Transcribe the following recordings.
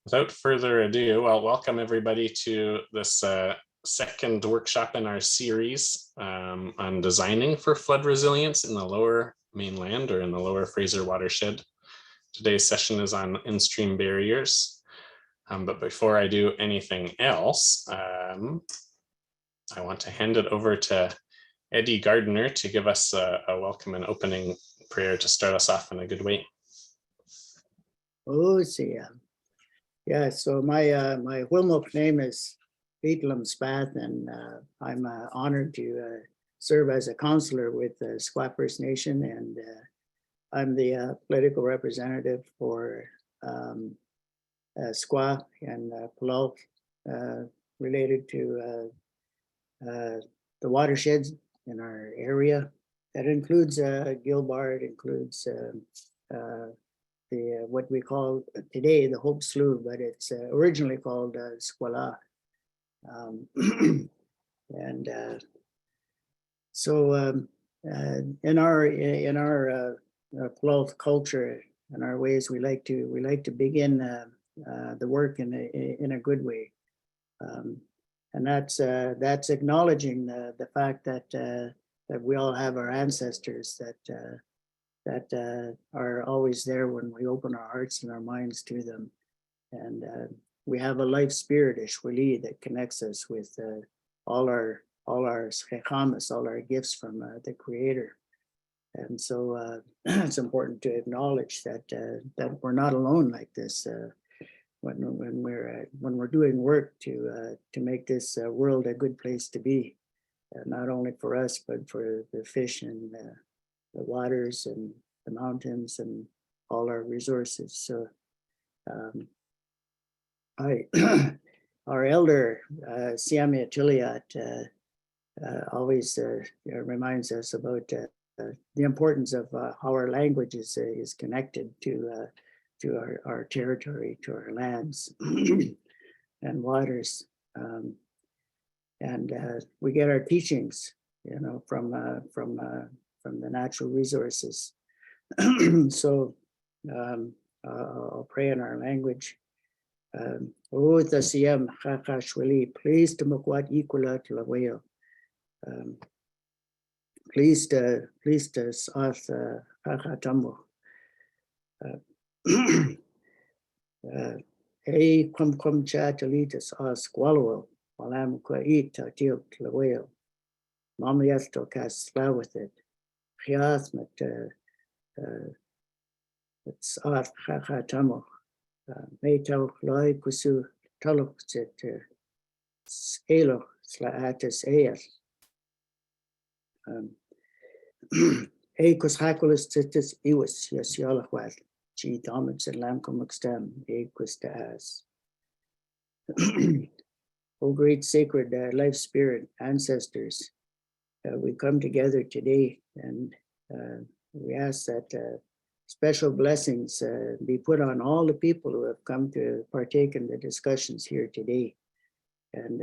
Without further ado, I'll welcome everybody to this second workshop in our series on designing for flood resilience in the Lower Mainland or in the Lower Fraser watershed. Today's session is on in-stream barriers. But before I do anything else, I want to hand it over to Eddie Gardner to give us a welcome and opening prayer to start us off in a good way. Oh, see, yeah. So my my Wilmot name is Skwah FN, and I'm honored to serve as a counselor with Skwah First Nation, and I'm the political representative for Skwah and Palau related to the watersheds in our area. That includes Gilbar, it includes what we call today the Hope Slough, but it's originally called Skwah. So in our Palau culture and our ways, we like to begin the work in a good way, and that's acknowledging the fact that we all have our ancestors that are always there when we open our hearts and our minds to them. And we have a life spirit, Ishwali, that connects us with all our chechamas, all our gifts from the Creator. And so it's important to acknowledge that we're not alone like this when we're doing work to make this world a good place to be, not only for us but for the fish and the waters and the mountains and all our resources. So our elder, Siami Atiliat, always reminds us about the importance of how our language is connected to our territory, to our lands and waters. And we get our teachings, from the natural resources. So I'll pray in our language. O tasiyam chachashwali, please to makwat ikula to laweo. Please to sath chachatamu. Hey kum chatalitas as squallow, walam kwa eat tatil laweo. Mama yasto cast slow with it. Chiasmet it's art chachatamo. Metal loy kusu talok zet elo slaatis eas. Ekos hakulis titis iwas yes yolachwat. Chi domits and lamcom extem ekos as. O great sacred life spirit ancestors, we come together today and we ask that special blessings be put on all the people who have come to partake in the discussions here today. And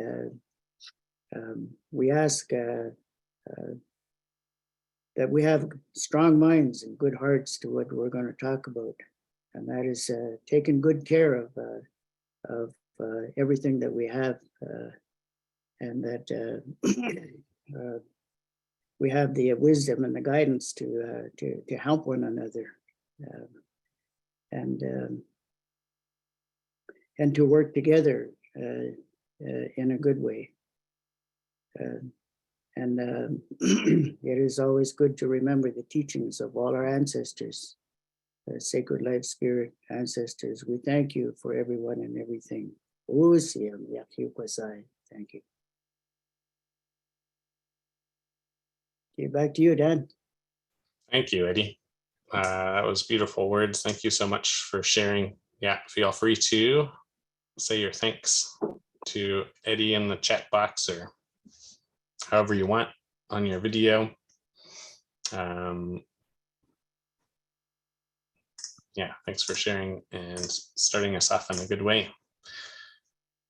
we ask that we have strong minds and good hearts to what we're going to talk about. And that is taking good care of everything that we have, and that we have the wisdom and the guidance to help one another, and to work together in a good way. It is always good to remember the teachings of all our ancestors, sacred life spirit ancestors. We thank you for everyone and everything. Thank you. Okay, back to you, Dan. Thank you, Eddie. That was beautiful words. Thank you so much for sharing. Yeah, feel free to say your thanks to Eddie in the chat box or however you want on your video. Yeah, thanks for sharing and starting us off in a good way.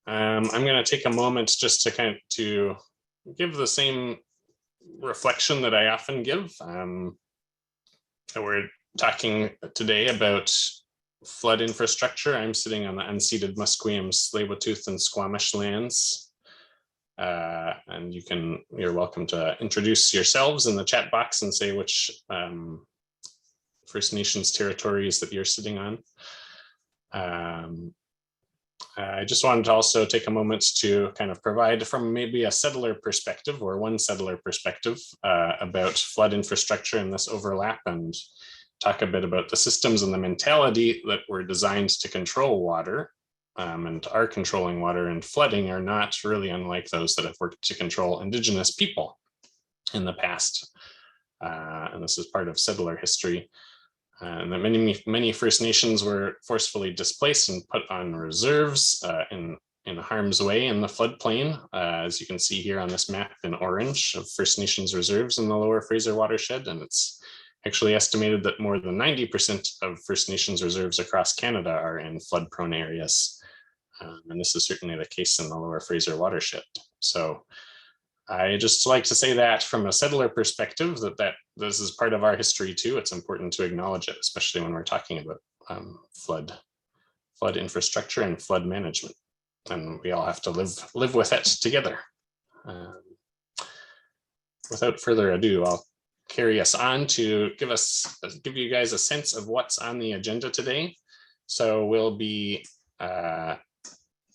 I'm going to take a moment just to give the same reflection that I often give. We're talking today about flood infrastructure. I'm sitting on the unceded Musqueam, Tsleil-Waututh, and Squamish lands. And you're welcome to introduce yourselves in the chat box and say which First Nations territories that you're sitting on. I just wanted to also take a moment to kind of provide from maybe a settler perspective or one settler perspective about flood infrastructure and this overlap, and talk a bit about the systems and the mentality that were designed to control water and are controlling water, and flooding are not really unlike those that have worked to control Indigenous people in the past. And this is part of settler history. And that many First Nations were forcefully displaced and put on reserves in harm's way in the floodplain, as you can see here on this map in orange of First Nations reserves in the Lower Fraser watershed. And it's actually estimated that more than 90% of First Nations reserves across Canada are in flood-prone areas. And this is certainly the case in the Lower Fraser watershed. So I just like to say that from a settler perspective, that this is part of our history too. It's important to acknowledge it, especially when we're talking about flood infrastructure and flood management. And we all have to live with it together. Without further ado, I'll carry us on to give you guys a sense of what's on the agenda today. So we'll be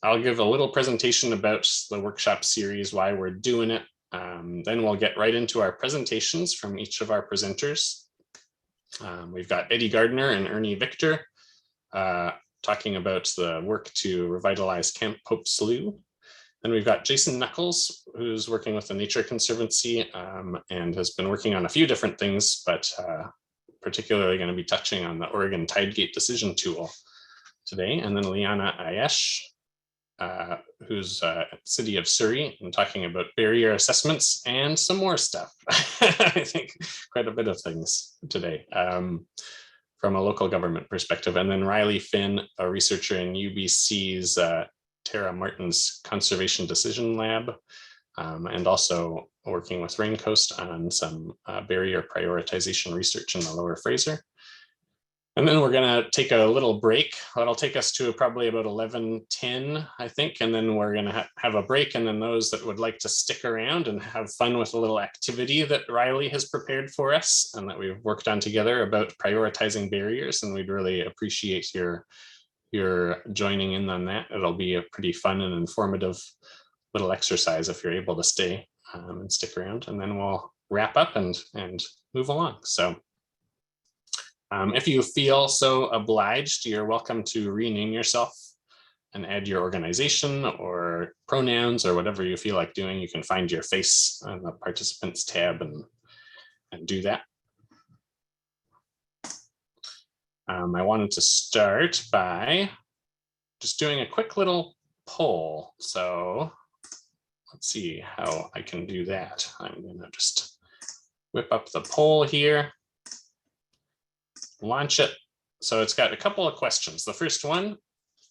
I'll give a little presentation about the workshop series, why we're doing it. Then we'll get right into our presentations from each of our presenters. We've got Eddie Gardner and Ernie Victor talking about the work to revitalize Camp Hope Slough. Then we've got Jason Nuckols, who's working with the Nature Conservancy and has been working on a few different things, but particularly going to be touching on the Oregon Tidegate decision tool today. And then Liana Ayach, who's City of Surrey, and talking about barrier assessments and some more stuff. I think quite a bit of things today from a local government perspective. And then Riley Finn, a researcher in UBC's Tara Martin's Conservation Decision Lab, and also working with Raincoast on some barrier prioritization research in the Lower Fraser. And then we're going to take a little break. That'll take us to probably about 11:10, I think. And then we're going to have a break. And then those that would like to stick around and have fun with a little activity that Riley has prepared for us and that we've worked on together about prioritizing barriers. And we'd really appreciate your joining in on that. It'll be a pretty fun and informative little exercise if you're able to stay and stick around. And then we'll wrap up and move along. So if you feel so obliged, you're welcome to rename yourself and add your organization or pronouns or whatever you feel like doing. You can find your face on the participants tab and do that. I wanted to start by just doing a quick little poll. So let's see how I can do that. I'm going to just whip up the poll here. Launch it. So it's got a couple of questions. The first one,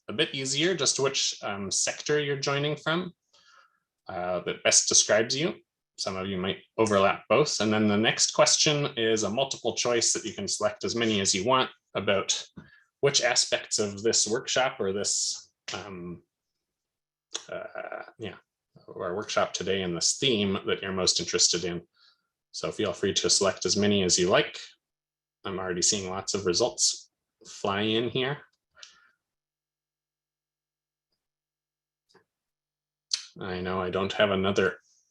a bit easier, just which sector you're joining from that best describes you. Some of you might overlap both. And then the next question is a multiple choice that you can select as many as you want about which aspects of this workshop or this our workshop today and this theme that you're most interested in. So feel free to select as many as you like. I'm already seeing lots of results fly in here. I know I don't have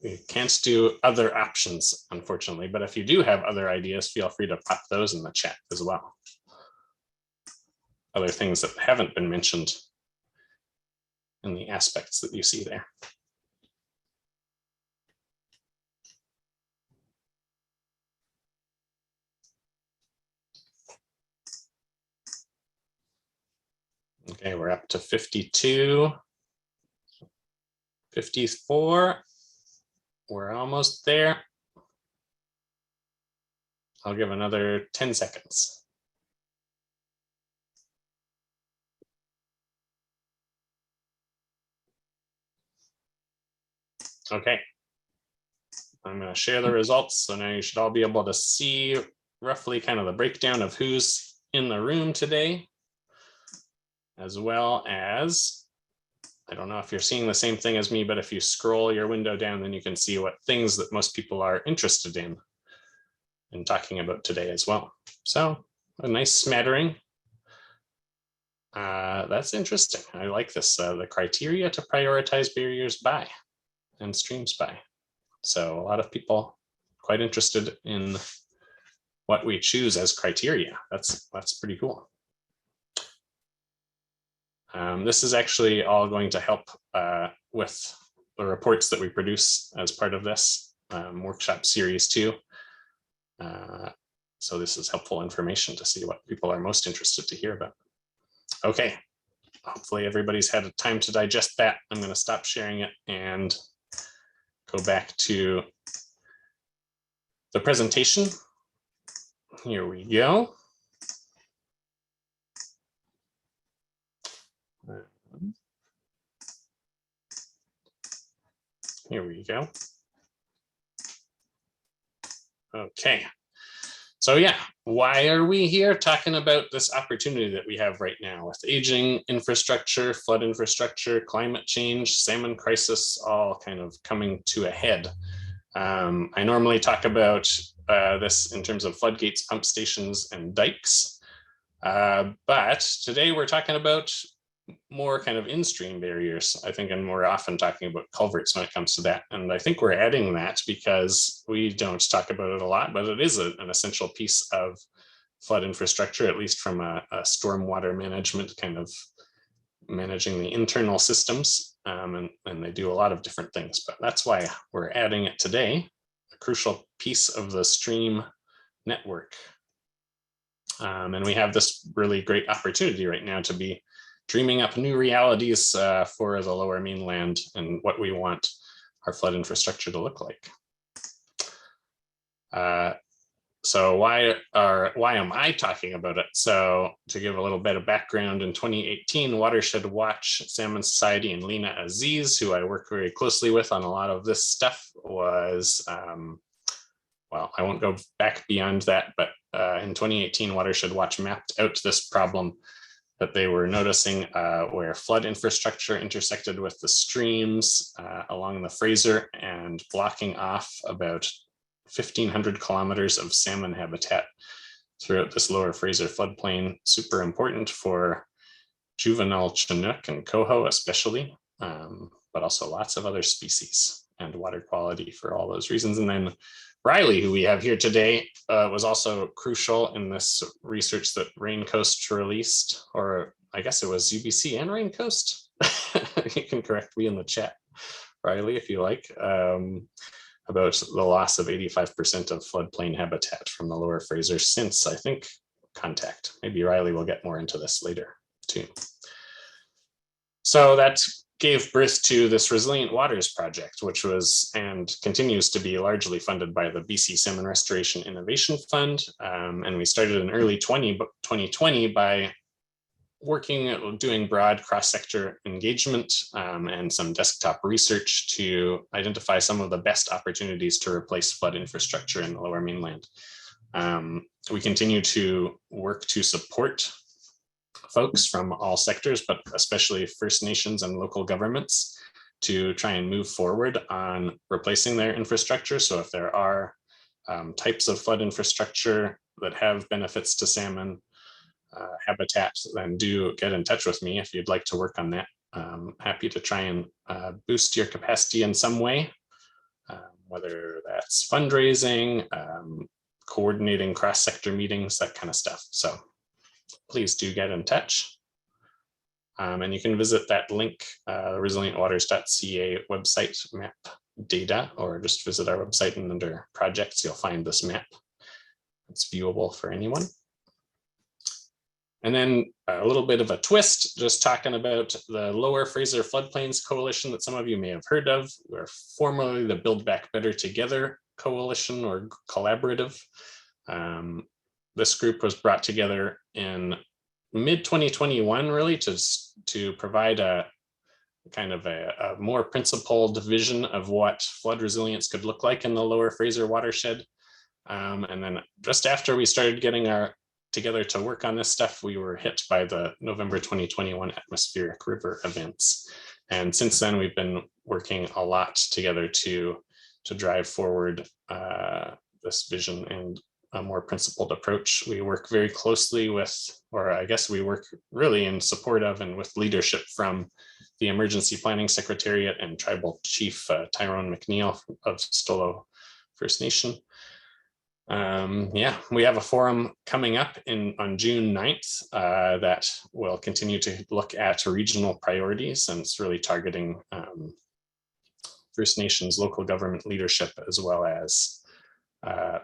you can't do other options, unfortunately, but if you do have other ideas, feel free to pop those in the chat as well. Other things that haven't been mentioned in the aspects that you see there. Okay, we're up to 52, 54. We're almost there. I'll give another 10 seconds. Okay, I'm going to share the results. So now you should all be able to see roughly kind of the breakdown of who's in the room today. as well as, I don't know if you're seeing the same thing as me, but if you scroll your window down, then you can see what things that most people are interested in talking about today as well. So a nice smattering. That's interesting. I like this, the criteria to prioritize barriers by and streams by. So a lot of people quite interested in what we choose as criteria. That's pretty cool. This is actually all going to help with the reports that we produce as part of this workshop series 2. So this is helpful information to see what people are most interested to hear about. Okay, hopefully everybody's had a time to digest that. I'm going to stop sharing it and go back to the presentation. Here we go. Here we go. Okay. So yeah, why are we here talking about this opportunity that we have right now with aging infrastructure, flood infrastructure, climate change, salmon crisis, all kind of coming to a head? I normally talk about this in terms of floodgates, pump stations, and dikes. But today we're talking about more kind of in-stream barriers, I think, and more often talking about culverts when it comes to that. And I think we're adding that because we don't talk about it a lot, but it is an essential piece of flood infrastructure, at least from a stormwater management, kind of managing the internal systems. And they do a lot of different things, but that's why we're adding it today, a crucial piece of the stream network. And we have this really great opportunity right now to be dreaming up new realities for the Lower Mainland and what we want our flood infrastructure to look like. So why am I talking about it? So to give a little bit of background, in 2018, Watershed Watch, Salmon Society, and Liana Ayach, who I work very closely with on a lot of this stuff, was, well, I won't go back beyond that, but in 2018, Watershed Watch mapped out this problem that they were noticing where flood infrastructure intersected with the streams along the Fraser and blocking off about 1,500 kilometers of salmon habitat throughout this lower Fraser floodplain. Super important for juvenile Chinook and coho especially, but also lots of other species and water quality for all those reasons. And then Riley, who we have here today, was also crucial in this research that Raincoast released, or I guess it was UBC and Raincoast. You can correct me in the chat, Riley, if you like, about the loss of 85% of floodplain habitat from the lower Fraser since, I think, contact. Maybe Riley will get more into this later too. So that gave birth to this Resilient Waters project, which was and continues to be largely funded by the BC Salmon Restoration Innovation Fund. And we started in early 2020 by doing broad cross-sector engagement and some desktop research to identify some of the best opportunities to replace flood infrastructure in the Lower Mainland. We continue to work to support folks from all sectors, but especially First Nations and local governments, to try and move forward on replacing their infrastructure. So if there are types of flood infrastructure that have benefits to salmon habitat, then do get in touch with me if you'd like to work on that. Happy to try and boost your capacity in some way, whether that's fundraising, coordinating cross-sector meetings, that kind of stuff. So please do get in touch. And you can visit that link, resilientwaters.ca website map data, or just visit our website and under projects, you'll find this map. It's viewable for anyone. And then a little bit of a twist, just talking about the Lower Fraser Floodplains Coalition that some of you may have heard of. We're formerly the Build Back Better Together Coalition or Collaborative. This group was brought together in mid-2021, really, to provide a kind of a more principled vision of what flood resilience could look like in the Lower Fraser watershed. And then just after we started getting our together to work on this stuff, we were hit by the November 2021 atmospheric river events. And since then, we've been working a lot together to drive forward this vision and a more principled approach. We work very closely with, or I guess we work really in support of and with leadership from the Emergency Planning Secretariat and Tribal Chief Tyrone McNeil of Stolo First Nation. Yeah, we have a forum coming up on June 9th that will continue to look at regional priorities, and it's really targeting First Nations local government leadership as well as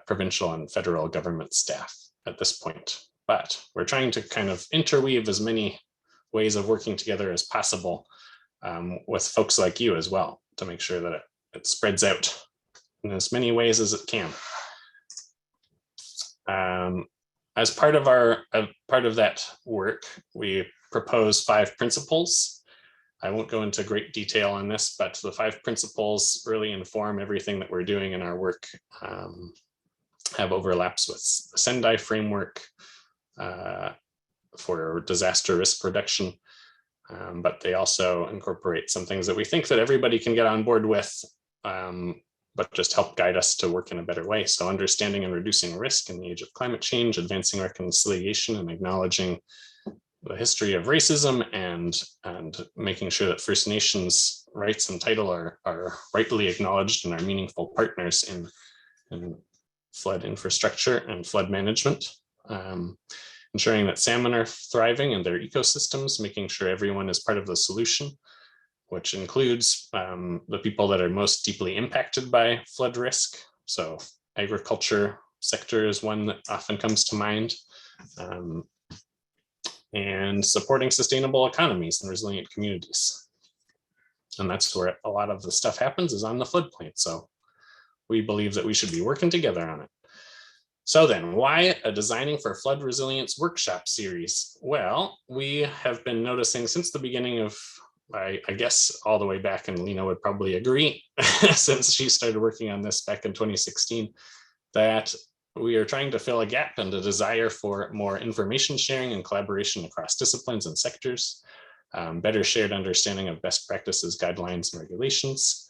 provincial and federal government staff at this point. But we're trying to kind of interweave as many ways of working together as possible with folks like you as well, to make sure that it spreads out in as many ways as it can. As part of that work, we propose 5 principles. I won't go into great detail on this, but the 5 principles really inform everything that we're doing in our work, have overlaps with the Sendai framework for disaster risk reduction, but they also incorporate some things that we think that everybody can get on board with, but just help guide us to work in a better way. So understanding and reducing risk in the age of climate change, advancing reconciliation and acknowledging the history of racism, and making sure that First Nations rights and title are rightly acknowledged and are meaningful partners in flood infrastructure and flood management. Ensuring that salmon are thriving in their ecosystems, making sure everyone is part of the solution, which includes the people that are most deeply impacted by flood risk. So agriculture sector is one that often comes to mind. And supporting sustainable economies and resilient communities. And that's where a lot of the stuff happens, is on the floodplain. So we believe that we should be working together on it. So then, why a Designing for Flood Resilience workshop series? Well, we have been noticing since the beginning of, I guess all the way back, and Lena would probably agree, since she started working on this back in 2016, that we are trying to fill a gap and a desire for more information sharing and collaboration across disciplines and sectors, better shared understanding of best practices, guidelines, and regulations,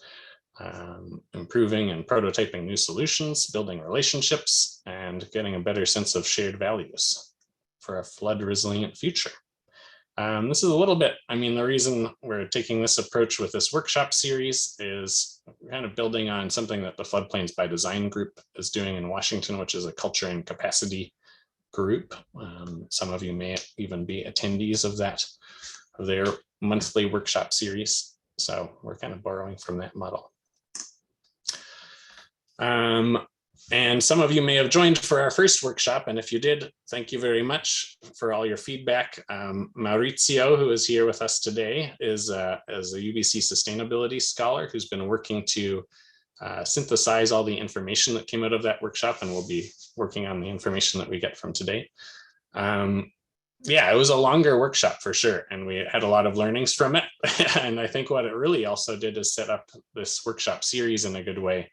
improving and prototyping new solutions, building relationships, and getting a better sense of shared values for a flood resilient future. This is a little bit, the reason we're taking this approach with this workshop series is kind of building on something that the Floodplains by Design group is doing in Washington, which is a culture and capacity group. Some of you may even be attendees of their monthly workshop series. So we're kind of borrowing from that model. And some of you may have joined for our first workshop, and if you did, thank you very much for all your feedback. Maurizio, who is here with us today, is a UBC sustainability scholar who's been working to synthesize all the information that came out of that workshop, and we'll be working on the information that we get from today. Yeah, it was a longer workshop for sure, and we had a lot of learnings from it. And I think what it really also did is set up this workshop series in a good way.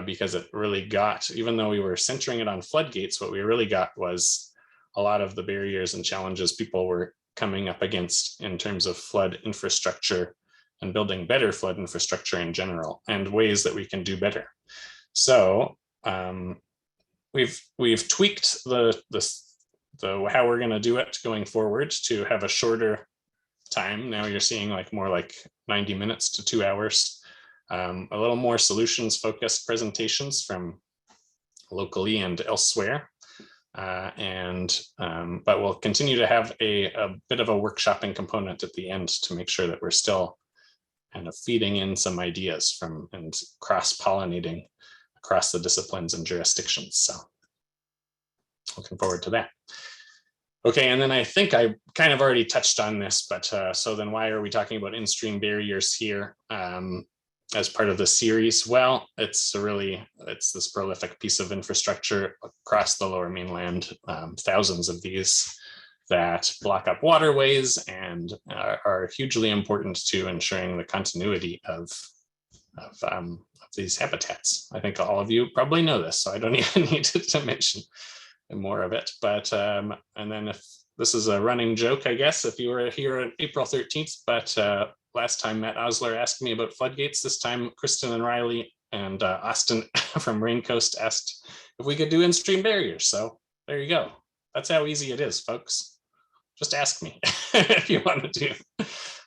Because it really got, even though we were centering it on floodgates, what we really got was a lot of the barriers and challenges people were coming up against in terms of flood infrastructure and building better flood infrastructure in general, and ways that we can do better. So we've tweaked the how we're going to do it going forward to have a shorter time. Now you're seeing more like 90 minutes to 2 hours. A little more solutions focused presentations from locally and elsewhere. But we'll continue to have a bit of a workshopping component at the end to make sure that we're still kind of feeding in some ideas from and cross-pollinating across the disciplines and jurisdictions. So looking forward to that. Okay, and then I think I kind of already touched on this, but so then why are we talking about in-stream barriers here? As part of the series? Well, it's this prolific piece of infrastructure across the Lower Mainland, thousands of these that block up waterways and are hugely important to ensuring the continuity of these habitats. I think all of you probably know this, so I don't even need to mention. and more of it. But and then if this is a running joke, I guess, if you were here on April 13th, but last time Matt Osler asked me about floodgates. This time Kristen and Riley and Austin from Raincoast asked if we could do in-stream barriers. So there you go. That's how easy it is, folks. Just ask me if you want to do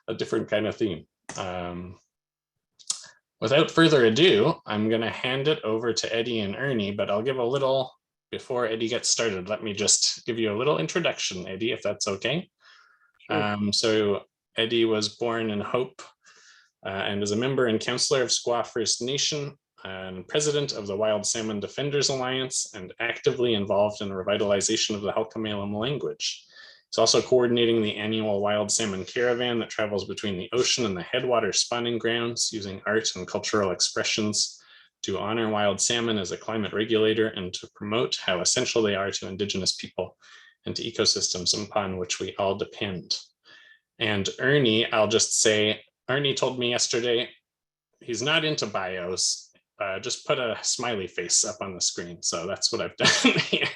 a different kind of theme. Without further ado, I'm going to hand it over to Eddie and Ernie, but I'll give a little, before Eddie gets started, let me just give you a little introduction, Eddie, if that's okay. Sure. So Eddie was born in Hope and is a member and councillor of Skwah First Nation and president of the Wild Salmon Defenders Alliance and actively involved in the revitalization of the Halkomelem language. He's also coordinating the annual wild salmon caravan that travels between the ocean and the headwater spawning grounds, using art and cultural expressions to honor wild salmon as a climate regulator and to promote how essential they are to Indigenous people and to ecosystems upon which we all depend. And Ernie, I'll just say, Ernie told me yesterday he's not into bios. Just put a smiley face up on the screen. So that's what I've done here.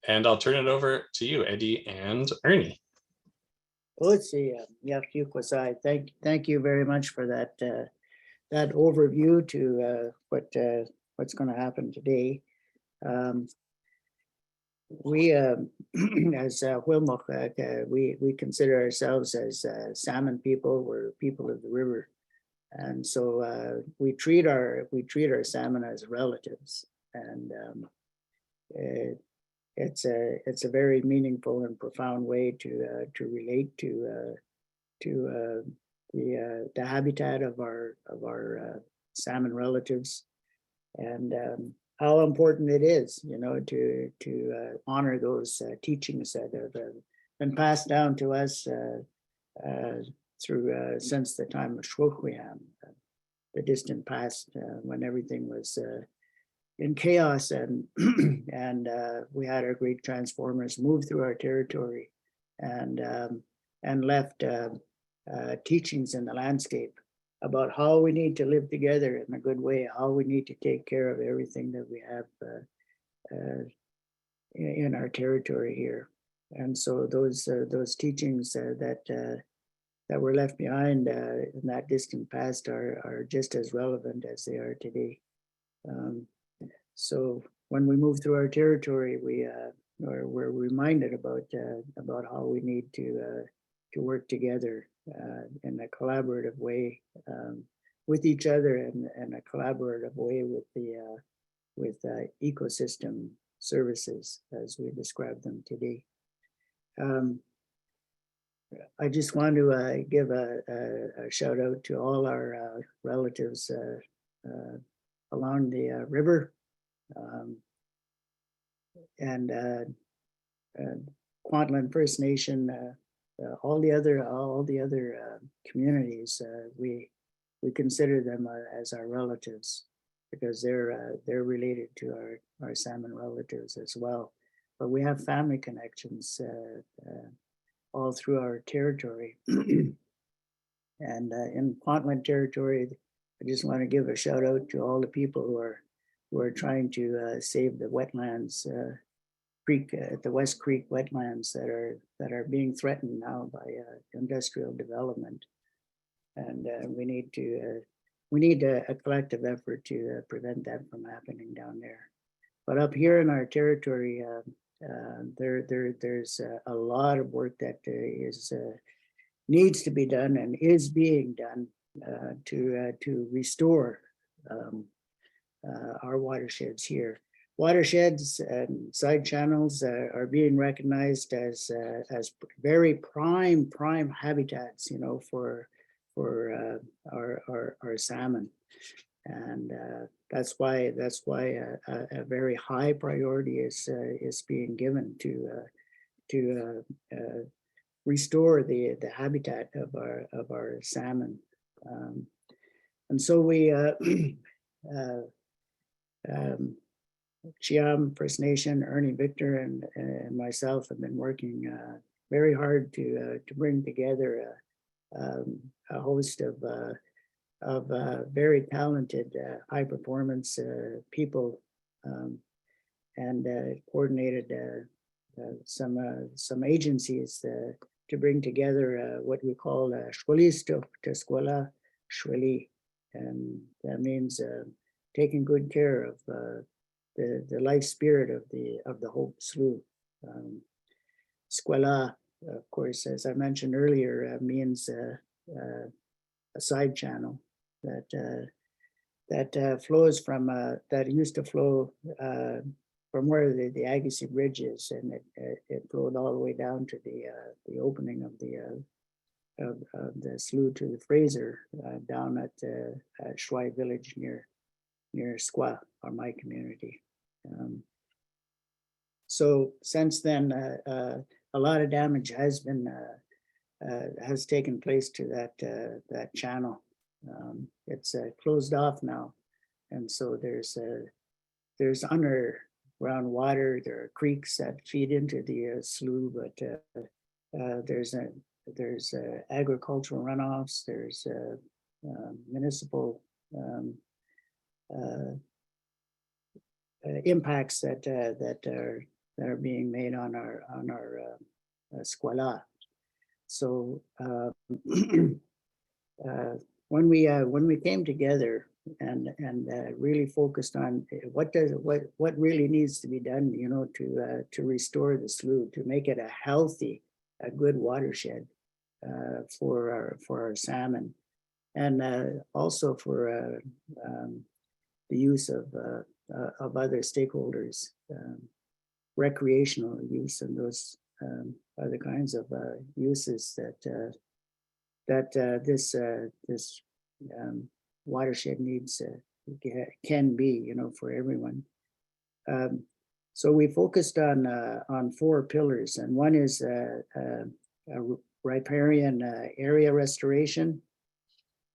And I'll turn it over to you, Eddie and Ernie. Let's see. Thank you very much for that that overview to what's going to happen today. We, as Wilmot, we consider ourselves as salmon people. We're people of the river, and so we treat our salmon as relatives, and it's a very meaningful and profound way to relate to the habitat of our salmon relatives, and how important it is, to honor those teachings that have been passed down to us through since the time of Shwokweham, the distant past, when everything was in chaos, and and we had our great transformers move through our territory and left teachings in the landscape about how we need to live together in a good way, how we need to take care of everything that we have in our territory here. And so those teachings that were left behind in that distant past are just as relevant as they are today. So when we move through our territory, we're reminded about how we need to work together in a collaborative way with each other, and a collaborative way with ecosystem services as we describe them today. I just want to give a shout out to all our relatives along the river, and Kwantlen First Nation, all the other communities. We consider them as our relatives, because they're related to our salmon relatives as well. But we have family connections all through our territory. And in Kwantlen territory, I just want to give a shout out to all the people who are trying to save the wetlands, the West Creek wetlands that are being threatened now by industrial development, and we need a collective effort to prevent that from happening down there. But up here in our territory, there's a lot of work that needs to be done and is being done to restore our watersheds here. Watersheds and side channels are being recognized as very prime habitats, for our salmon, and that's why a very high priority is being given to restore the habitat of our salmon, and so we. Cheam First Nation, Ernie Victor, and myself have been working very hard to bring together a host of very talented, high performance people coordinated some agencies to bring together what we call Shwalisto to Skwah Shwali, and that means taking good care of the life spirit of the Hope Slough. Skwah, of course, as I mentioned earlier, means a side channel that flows from that used to flow from where the Agassiz Bridge is, and it flowed all the way down to the opening of the slough to the Fraser down at Skwah village near Skwah, or my community. So since then, a lot of damage has taken place to that channel. It's closed off now, and so there's underground water. There are creeks that feed into the slough, but there's agricultural runoffs. There's municipal impacts that are being made on our Skwah. So when we came together and really focused on what really needs to be done, to restore the slough, to make it a good watershed for our salmon, and also for the use of other stakeholders, recreational use, and those other kinds of uses that this watershed needs can be, for everyone. So we focused on 4 pillars, and one is a riparian area restoration.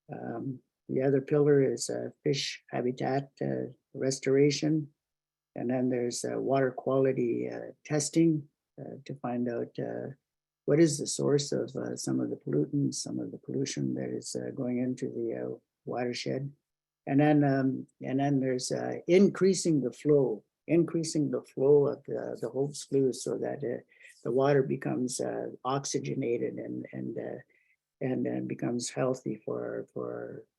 The other pillar is fish habitat restoration, and then there's water quality testing to find out what is the source of some of the pollutants, some of the pollution that is going into the watershed, and then there's increasing the flow of the Hope Slough, so that the water becomes oxygenated and becomes healthy for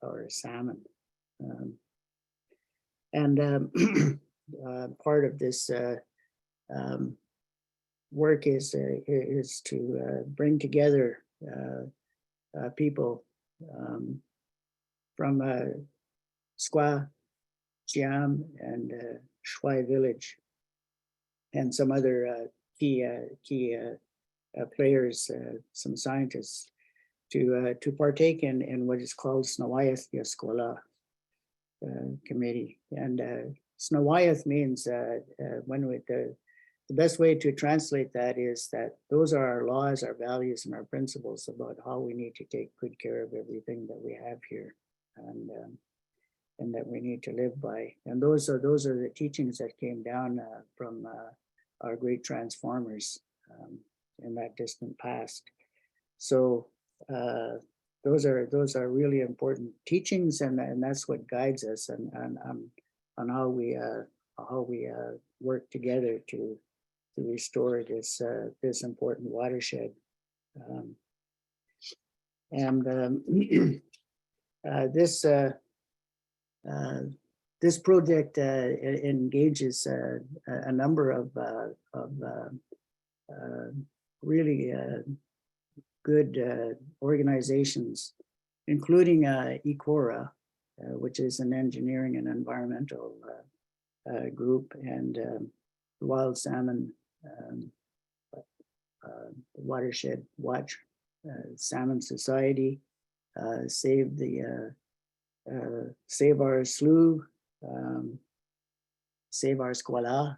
our salmon. Part of this work is to bring together people from Skwah, Cheam, and Skwah village, and some other key players, some scientists, to partake in what is called Snawayath Skwah committee. And Snawayath means the best way to translate that is that those are our laws, our values, and our principles about how we need to take good care of everything that we have here, and that we need to live by. And those are the teachings that came down from our great transformers in that distant past. So those are really important teachings, and that's what guides us on how we work together to restore this important watershed. This project engages a number of really good organizations, including ECORA, which is an engineering and environmental group, and the Wild Salmon Watershed Watch, Salmon Society, Save Our Slough, Save Our Skwah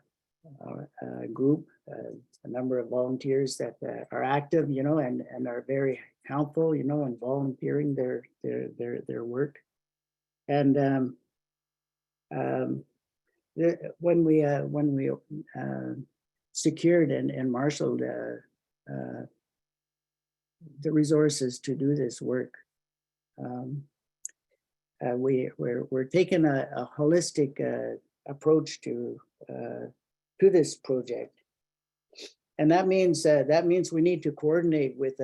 group, a number of volunteers that are active, and are very helpful, in volunteering their work. And when we secured and marshaled the resources to do this work, we're taking a holistic approach to this project. And that means we need to coordinate with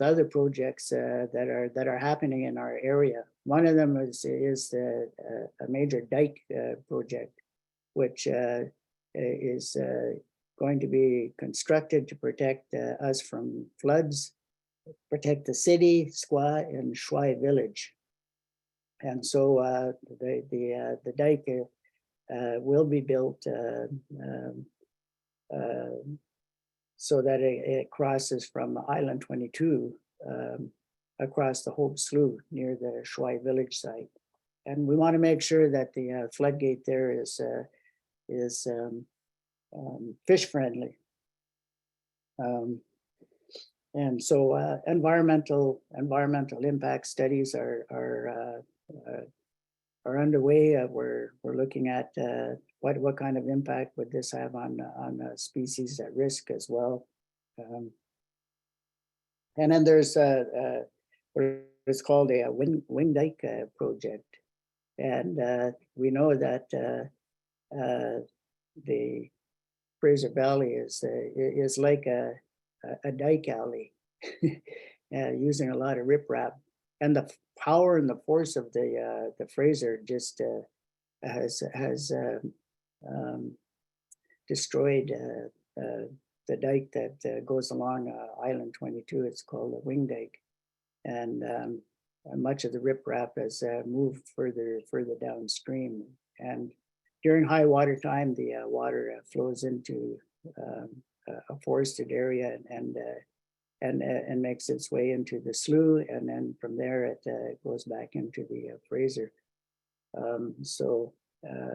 other projects that are happening in our area. One of them is a major dike project, which is going to be constructed to protect us from floods, protect the city, Skwah and SHaRP village. And so the dike will be built so that it crosses from Island 22 across the Hope Slough near the SHaRP village site. And we want to make sure that the floodgate there is fish friendly. And so environmental impact studies are underway. We're looking at what kind of impact would this have on species at risk as well. And then there's what is called a wing dike project, and we know that the Fraser Valley is like a dike alley, using a lot of riprap, and the power and the force of the Fraser just has destroyed the dike that goes along Island 22. It's called a wing dike, and much of the riprap has moved further downstream. And during high water time, the water flows into a forested area and makes its way into the slough, and then from there it goes back into the Fraser. So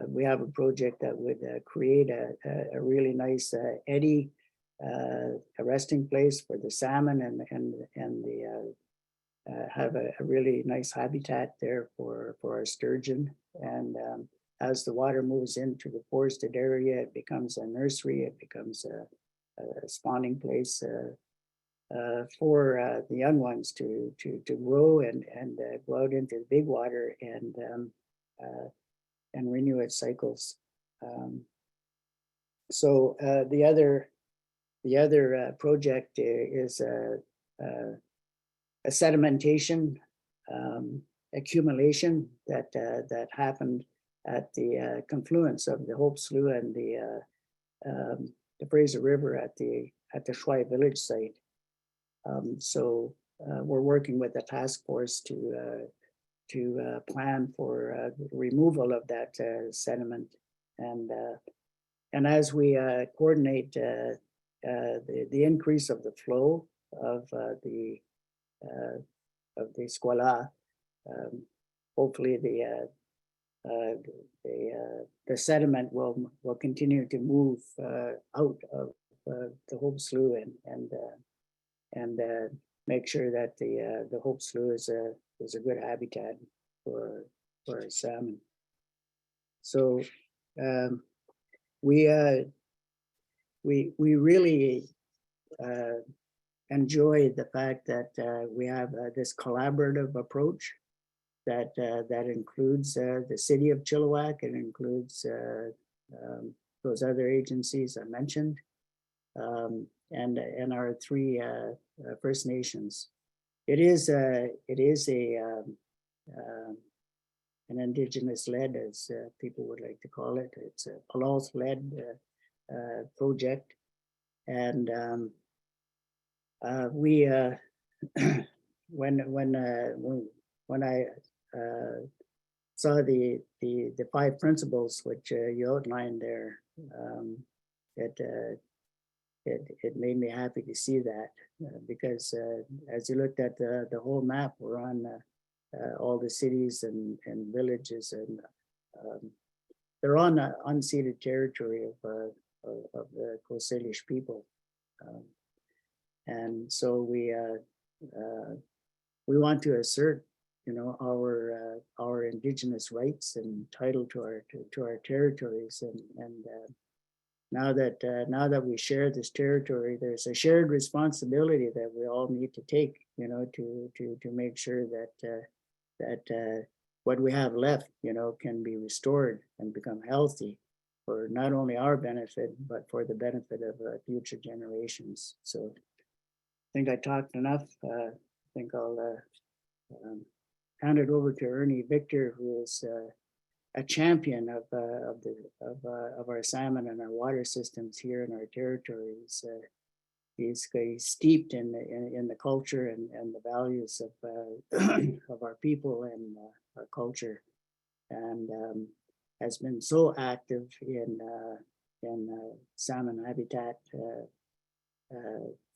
we have a project that would create a really nice eddy, a resting place for the salmon, and the have a really nice habitat there for our sturgeon. And as the water moves into the forested area, it becomes a nursery. It becomes a spawning place for the young ones to grow and go out into the big water and renew its cycles. So the other project is a sedimentation accumulation that happened at the confluence of the Hope Slough and the Fraser River at the SHaRP village site. So we're working with the task force to plan for removal of that sediment, and as we coordinate the increase of the flow of the Skwah, hopefully the sediment will continue to move out of the Hope Slough and make sure that the Hope Slough is a good habitat for our salmon. So we really enjoy the fact that we have this collaborative approach that includes the city of Chilliwack. It includes those other agencies I mentioned, and our three First Nations. It is an Indigenous-led, as people would like to call it. It's a Paloth-led project, and we when I saw the 5 principles which you outlined there, it made me happy to see that, because as you looked at the whole map, we're on all the cities and villages, and they're on unceded territory of the Coast Salish people, and so we want to assert, our Indigenous rights and title to our territories, and now that we share this territory, there's a shared responsibility that we all need to take, to make sure that what we have left, can be restored and become healthy. for not only our benefit, but for the benefit of future generations. So I think I talked enough. I think I'll hand it over to Ernie Victor, who is a champion of our salmon and our water systems here in our territory. He's steeped in the culture and the values of our people and our culture, and has been so active in salmon habitat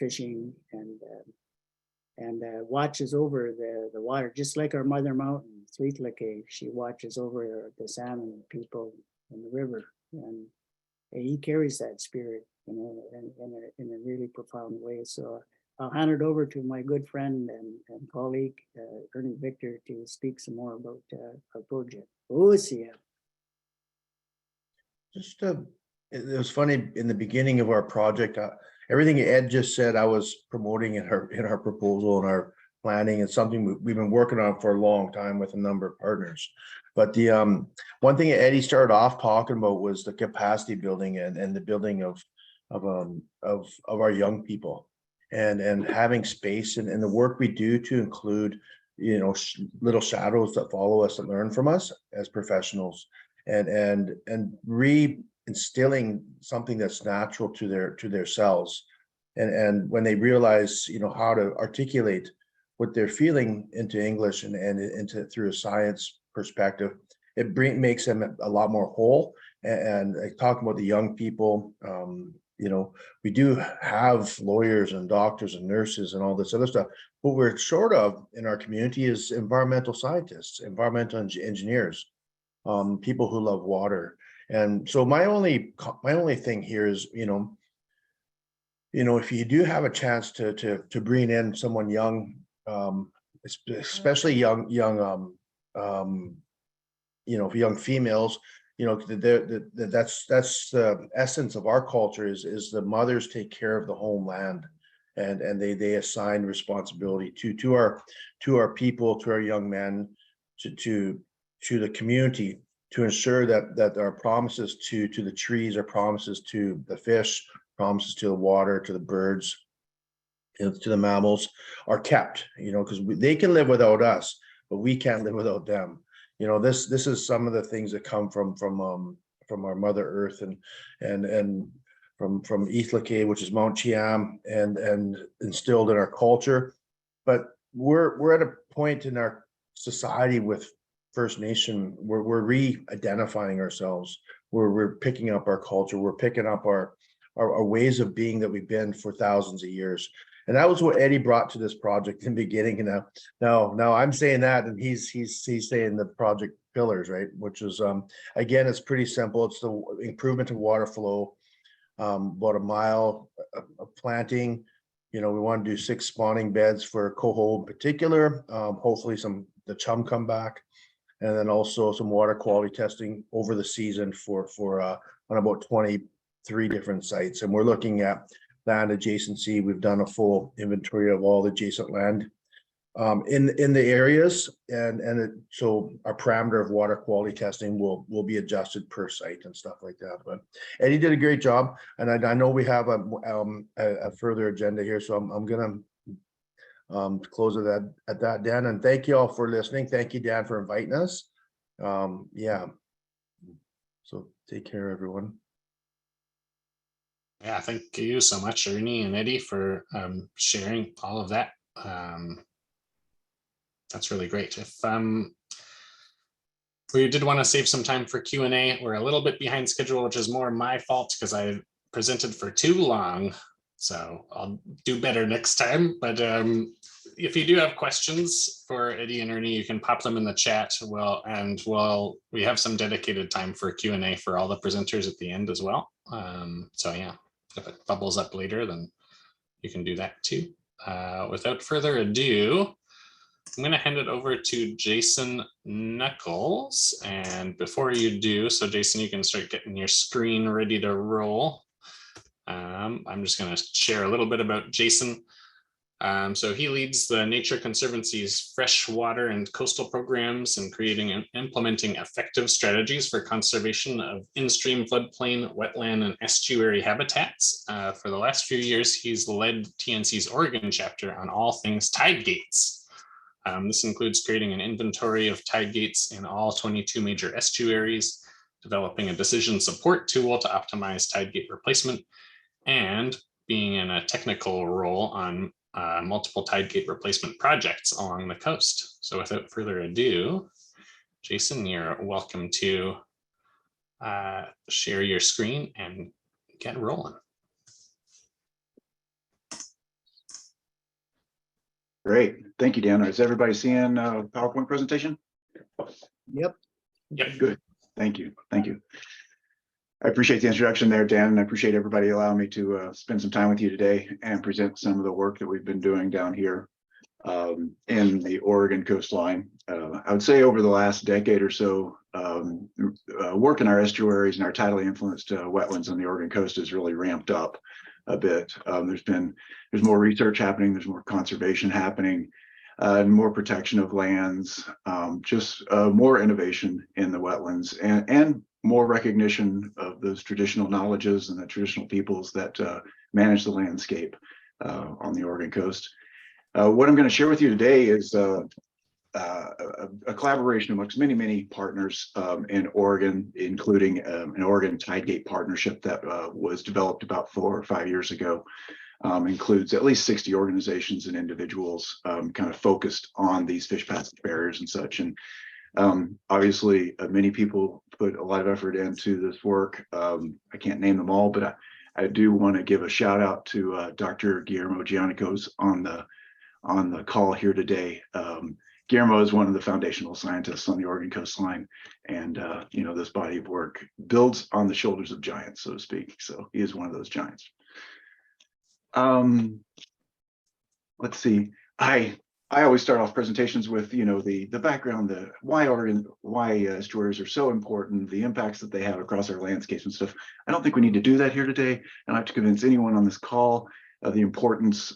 fishing and watches over the water, just like our mother mountain, Sweetlake. She watches over the salmon people in the river, and he carries that spirit, you know, in a really profound way. So I'll hand it over to my good friend and colleague, Ernie Victor, to speak some more about our project. Oh, see ya. Just it was funny in the beginning of our project. Everything Ed just said, I was promoting in our proposal and our planning. It's something we've been working on for a long time with a number of partners. But the one thing Eddie started off talking about was the capacity building and the building of our young people, and having space and the work we do to include, you know, little shadows that follow us and learn from us as professionals, and reinstilling something that's natural to their selves, and when they realize, you know, how to articulate what they're feeling into English and into through a science perspective, it makes them a lot more whole. And talking about the young people, you know, we do have lawyers and doctors and nurses and all this other stuff. What we're short of in our community is environmental scientists, environmental engineers, people who love water. And so my only thing here is, you know, if you do have a chance to bring in someone young, especially young, you know, young females, you know, that's the essence of our culture is the mothers take care of the homeland, and they assign responsibility to our people, to our young men, to the community, to ensure that our promises to the trees, our promises to the fish, promises to the water, to the birds, you know, to the mammals are kept, you know, because they can live without us, but we can't live without them. You know, this is some of the things that come from our Mother Earth and from Skwah, which is Mount Cheam, and instilled in our culture. But we're at a point in our society with First Nation, we're re-identifying ourselves. We're picking up our culture. We're picking up our ways of being that we've been for thousands of years. And that was what Eddie brought to this project in the beginning. And now I'm saying that, and he's saying the project pillars, right? Which is again, it's pretty simple. It's the improvement of water flow, about a mile of planting. You know, we want to do 6 spawning beds for coho in particular. Hopefully the chum come back, and then also some water quality testing over the season for on about 23 different sites. And we're looking at land adjacency. We've done a full inventory of all the adjacent land in the areas, so our parameter of water quality testing will be adjusted per site and stuff like that. But Eddie did a great job, and I know we have a further agenda here, so I'm gonna close it at that, Dan. And thank you all for listening. Thank you, Dan, for inviting us. Yeah, so take care, everyone. Yeah, thank you so much, Ernie and Eddie, for sharing all of that. That's really great. If we did want to save some time for Q&A, we're a little bit behind schedule, which is more my fault because I presented for too long. So I'll do better next time. But if you do have questions for Eddie and Ernie, you can pop them in the chat. We have some dedicated time for Q&A for all the presenters at the end as well. So yeah, if it bubbles up later, then you can do that too. Without further ado, I'm going to hand it over to Jason Nuckols. And before you do, so Jason, you can start getting your screen ready to roll. I'm just going to share a little bit about Jason. So he leads the Nature Conservancy's freshwater and coastal programs and creating and implementing effective strategies for conservation of in-stream floodplain, wetland, and estuary habitats. For the last few years, he's led TNC's Oregon chapter on all things tide gates. This includes creating an inventory of tide gates in all 22 major estuaries, developing a decision support tool to optimize tide gate replacement, and being in a technical role on multiple tide gate replacement projects along the coast. So without further ado, Jason, you're welcome to share your screen and get rolling. Great. Thank you, Dan. Is everybody seeing PowerPoint presentation? Yep. Yep. Good. Thank you. Thank you. I appreciate the introduction there, Dan, and I appreciate everybody allowing me to spend some time with you today and present some of the work that we've been doing down here in the Oregon coastline. I would say over the last decade or so, work in our estuaries and our tidally influenced wetlands on the Oregon coast has really ramped up a bit. There's more research happening, there's more conservation happening, and more protection of lands, just more innovation in the wetlands, and more recognition of those traditional knowledges and the traditional peoples that manage the landscape on the Oregon coast. What I'm going to share with you today is a collaboration amongst many, many partners in Oregon, including an Oregon Tide Gate partnership that was developed about 4 or 5 years ago. Includes at least 60 organizations and individuals kind of focused on these fish passage barriers and such. And obviously, many people put a lot of effort into this work. I can't name them all, but I do want to give a shout out to Dr. Guillermo Giannicos on the call here today. Guillermo is one of the foundational scientists on the Oregon coastline, and this body of work builds on the shoulders of giants, so to speak. So he is one of those giants. Let's see. I always start off presentations with the background, why estuaries are so important, the impacts that they have across our landscapes and stuff. I don't think we need to do that here today. I don't have to convince anyone on this call of the importance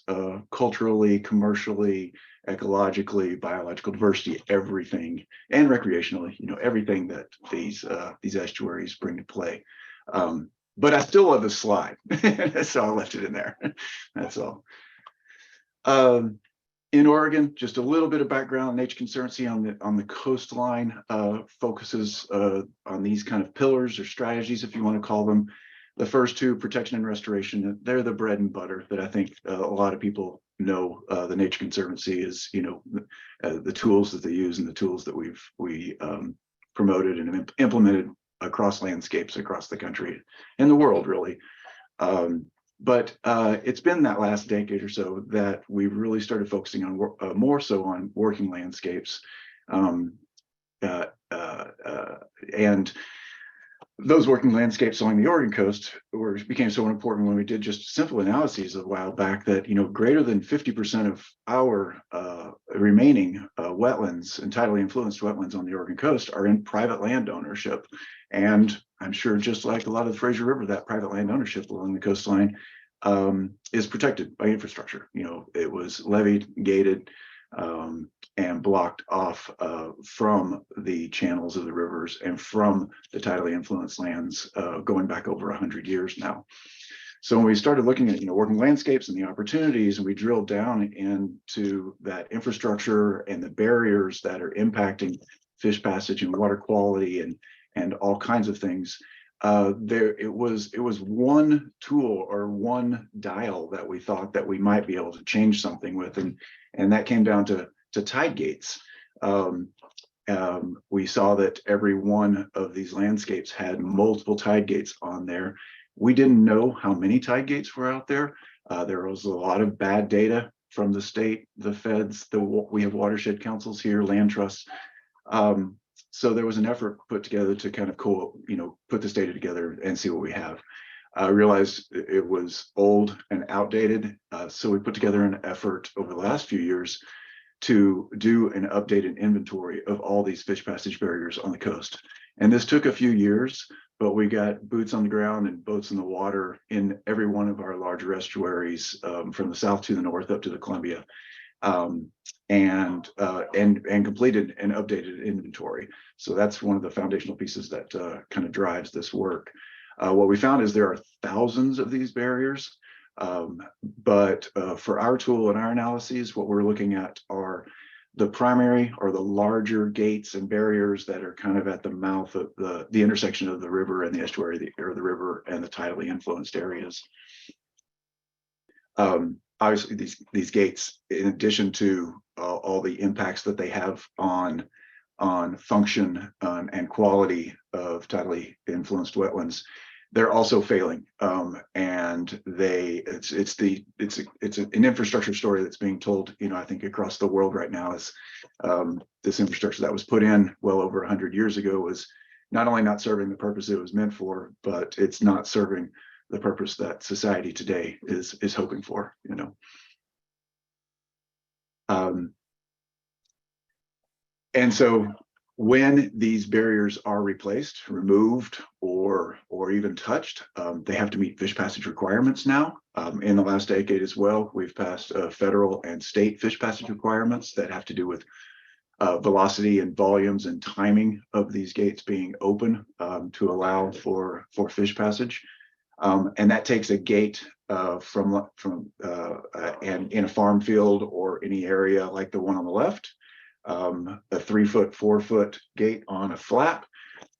culturally, commercially, ecologically, biological diversity, everything, and recreationally, everything that these estuaries bring to play. But I still love this slide, so I left it in there. That's all. In Oregon, just a little bit of background. Nature Conservancy on the coastline focuses on these kind of pillars or strategies, if you want to call them. The first two, protection and restoration, they're the bread and butter that I think a lot of people know. The Nature Conservancy is, the tools that they use and the tools that we promoted and implemented across landscapes across the country and the world, really. But it's been that last decade or so that we've really started focusing on more so on working landscapes. And those working landscapes along the Oregon coast became so important when we did just simple analyses a while back that, greater than 50% of our remaining wetlands and tidally influenced wetlands on the Oregon coast are in private land ownership. And I'm sure just like a lot of the Fraser River, that private land ownership along the coastline is protected by infrastructure. It was levied, gated, and blocked off from the channels of the rivers and from the tidally influenced lands going back over 100 years now. So when we started looking at working landscapes and the opportunities, and we drilled down into that infrastructure and the barriers that are impacting fish passage and water quality and all kinds of things, it was one tool or one dial that we thought that we might be able to change something with, and that came down to tide gates. We saw that every one of these landscapes had multiple tide gates on there. We didn't know how many tide gates were out there. There was a lot of bad data from the state, the feds, we have watershed councils here, land trusts. So there was an effort put together to kind of put this data together and see what we have. I realized it was old and outdated. So we put together an effort over the last few years to do an updated inventory of all these fish passage barriers on the coast. And this took a few years, but we got boots on the ground and boats in the water in every one of our larger estuaries, from the south to the north up to the Columbia, and completed an updated inventory. So that's one of the foundational pieces that kind of drives this work. What we found is there are thousands of these barriers, but for our tool and our analyses, what we're looking at are the primary or the larger gates and barriers that are kind of at the mouth of the intersection of the river and the estuary, or the river and the tidally influenced areas. Obviously, these gates, in addition to all the impacts that they have on function and quality of tidally influenced wetlands, they're also failing, and it's an infrastructure story that's being told, I think across the world right now. Is this infrastructure that was put in well over 100 years ago was not only not serving the purpose it was meant for, but it's not serving the purpose that society today is hoping for. And so when these barriers are replaced, removed, or even touched, they have to meet fish passage requirements now. In the last decade as well, we've passed federal and state fish passage requirements that have to do with velocity and volumes and timing of these gates being open to allow for fish passage. And that takes a gate from and in a farm field or any area like the one on the left, a 3 foot, 4 foot gate on a flap,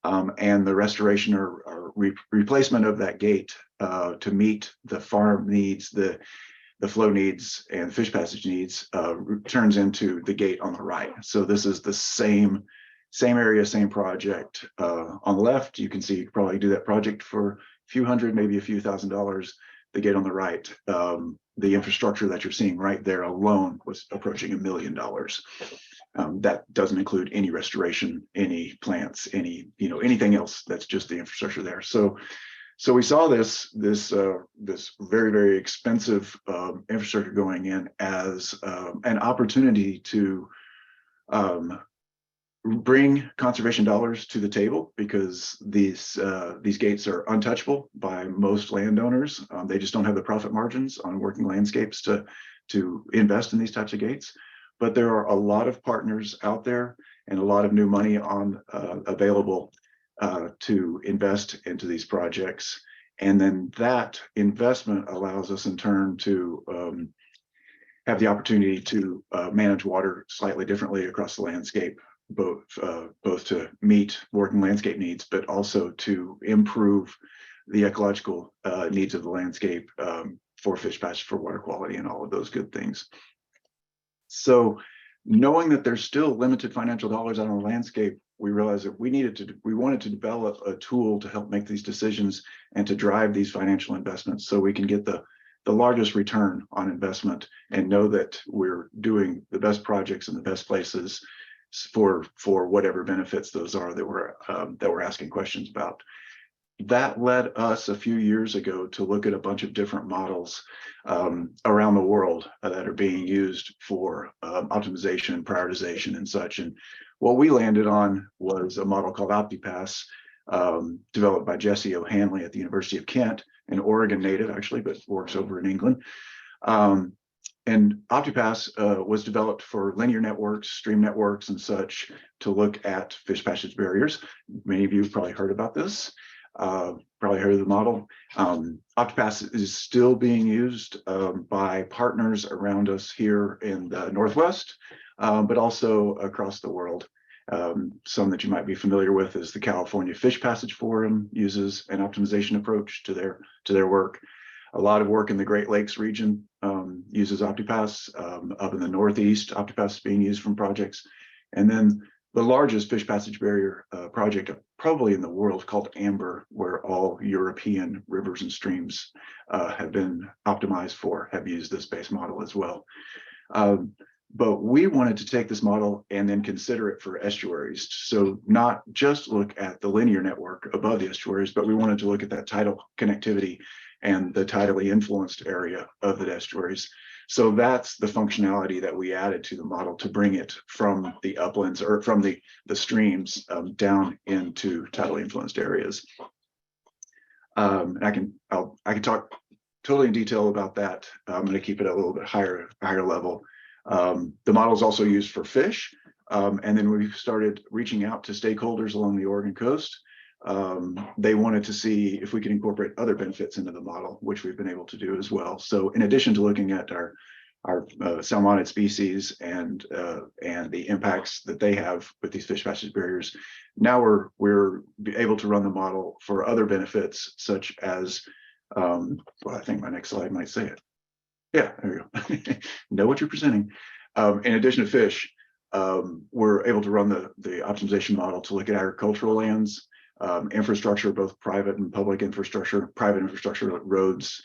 and the restoration or replacement of that gate to meet the farm needs, the flow needs and fish passage needs, turns into the gate on the right. So this is the same area, same project. On the left, you can see you could probably do that project for a few hundred, maybe a few $1,000s. The gate on the right, the infrastructure that you're seeing right there alone was approaching $1 million. That doesn't include any restoration, any plants, anything else. That's just the infrastructure there. So we saw this very, very expensive infrastructure going in as an opportunity to bring conservation dollars to the table, because these gates are untouchable by most landowners. They just don't have the profit margins on working landscapes to invest in these types of gates. But there are a lot of partners out there and a lot of new money available to invest into these projects. And then that investment allows us in turn to have the opportunity to manage water slightly differently across the landscape, both to meet working landscape needs, but also to improve the ecological needs of the landscape for fish passage, for water quality, and all of those good things. So knowing that there's still limited financial dollars out on the landscape, we realized that we wanted to develop a tool to help make these decisions and to drive these financial investments so we can get the largest return on investment and know that we're doing the best projects in the best places for whatever benefits those are that we're asking questions about. That led us a few years ago to look at a bunch of different models around the world that are being used for optimization, prioritization, and such. And what we landed on was a model called OptiPass, developed by Jesse O'Hanley at the University of Kent, an Oregon native actually, but works over in England. And OptiPass was developed for linear networks, stream networks, and such to look at fish passage barriers. Many of you have probably heard about this. Probably heard of the model. OptiPass is still being used by partners around us here in the Northwest, but also across the world. Some that you might be familiar with is the California Fish Passage Forum uses an optimization approach to their work. A lot of work in the Great Lakes region uses OptiPass. Up in the Northeast, OptiPass is being used from projects. And then the largest fish passage barrier project probably in the world, called AMBER, where all European rivers and streams have been optimized for, have used this base model as well. But we wanted to take this model and then consider it for estuaries. So not just look at the linear network above the estuaries, but we wanted to look at that tidal connectivity and the tidally influenced area of the estuaries. So that's the functionality that we added to the model to bring it from the uplands or from the streams down into tidally influenced areas. I can talk totally in detail about that. I'm going to keep it a little bit higher level. The model is also used for fish. And then we started reaching out to stakeholders along the Oregon coast. They wanted to see if we could incorporate other benefits into the model, which we've been able to do as well. So in addition to looking at our salmonid species and the impacts that they have with these fish passage barriers, now we're able to run the model for other benefits, such as, well, I think my next slide might say it. Yeah, there you go. Know what you're presenting. In addition to fish, we're able to run the optimization model to look at agricultural lands, infrastructure, both private and public infrastructure, private infrastructure like roads,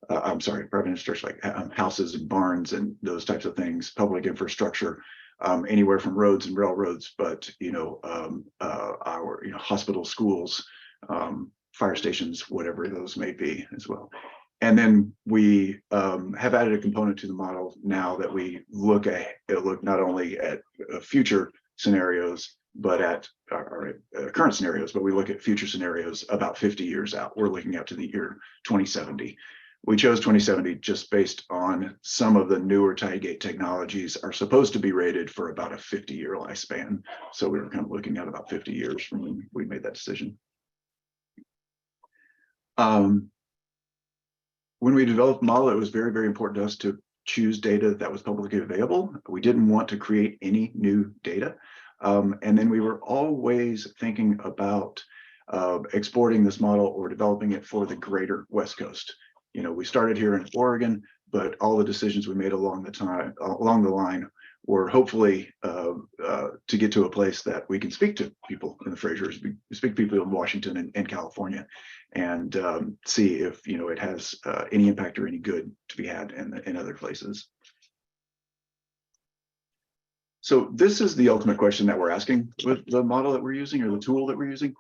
private infrastructure like houses and barns and those types of things, public infrastructure, anywhere from roads and railroads, but our hospitals, schools, fire stations, whatever those may be as well. And then we have added a component to the model now that we look not only at future scenarios, but at our current scenarios, but we look at future scenarios about 50 years out. We're looking out to the year 2070. We chose 2070 just based on some of the newer tide gate technologies are supposed to be rated for about a 50-year lifespan. So we were kind of looking at about 50 years from when we made that decision. When we developed the model, it was very, very important to us to choose data that was publicly available. We didn't want to create any new data. And then we were always thinking about exporting this model or developing it for the greater West Coast. We started here in Oregon, but all the decisions we made along the line were hopefully to get to a place that we can speak to people in the Fraser, speak to people in Washington and California, and see if it has any impact or any good to be had in other places. So this is the ultimate question that we're asking with the model that we're using or the tool that we're using.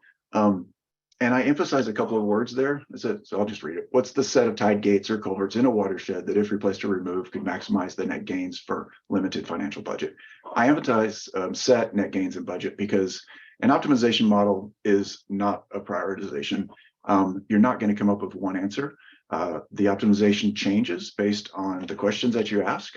And I emphasize a couple of words there. So I'll just read it. What's the set of tide gates or culverts in a watershed that, if replaced or removed, could maximize the net gains for limited financial budget? I emphasize set, net gains, and budget because an optimization model is not a prioritization. You're not going to come up with one answer. The optimization changes based on the questions that you ask,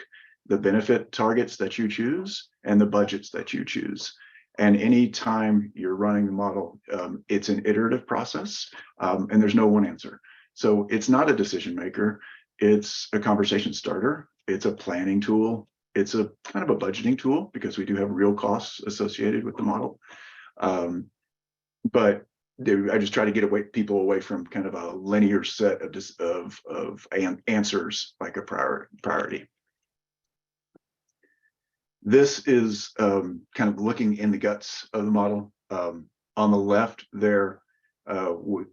the benefit targets that you choose, and the budgets that you choose. And anytime you're running the model, it's an iterative process, and there's no one answer. So it's not a decision maker. It's a conversation starter. It's a planning tool. It's a kind of a budgeting tool because we do have real costs associated with the model. But I just try to get people away from kind of a linear set of answers like a priority. This is kind of looking in the guts of the model. On the left there,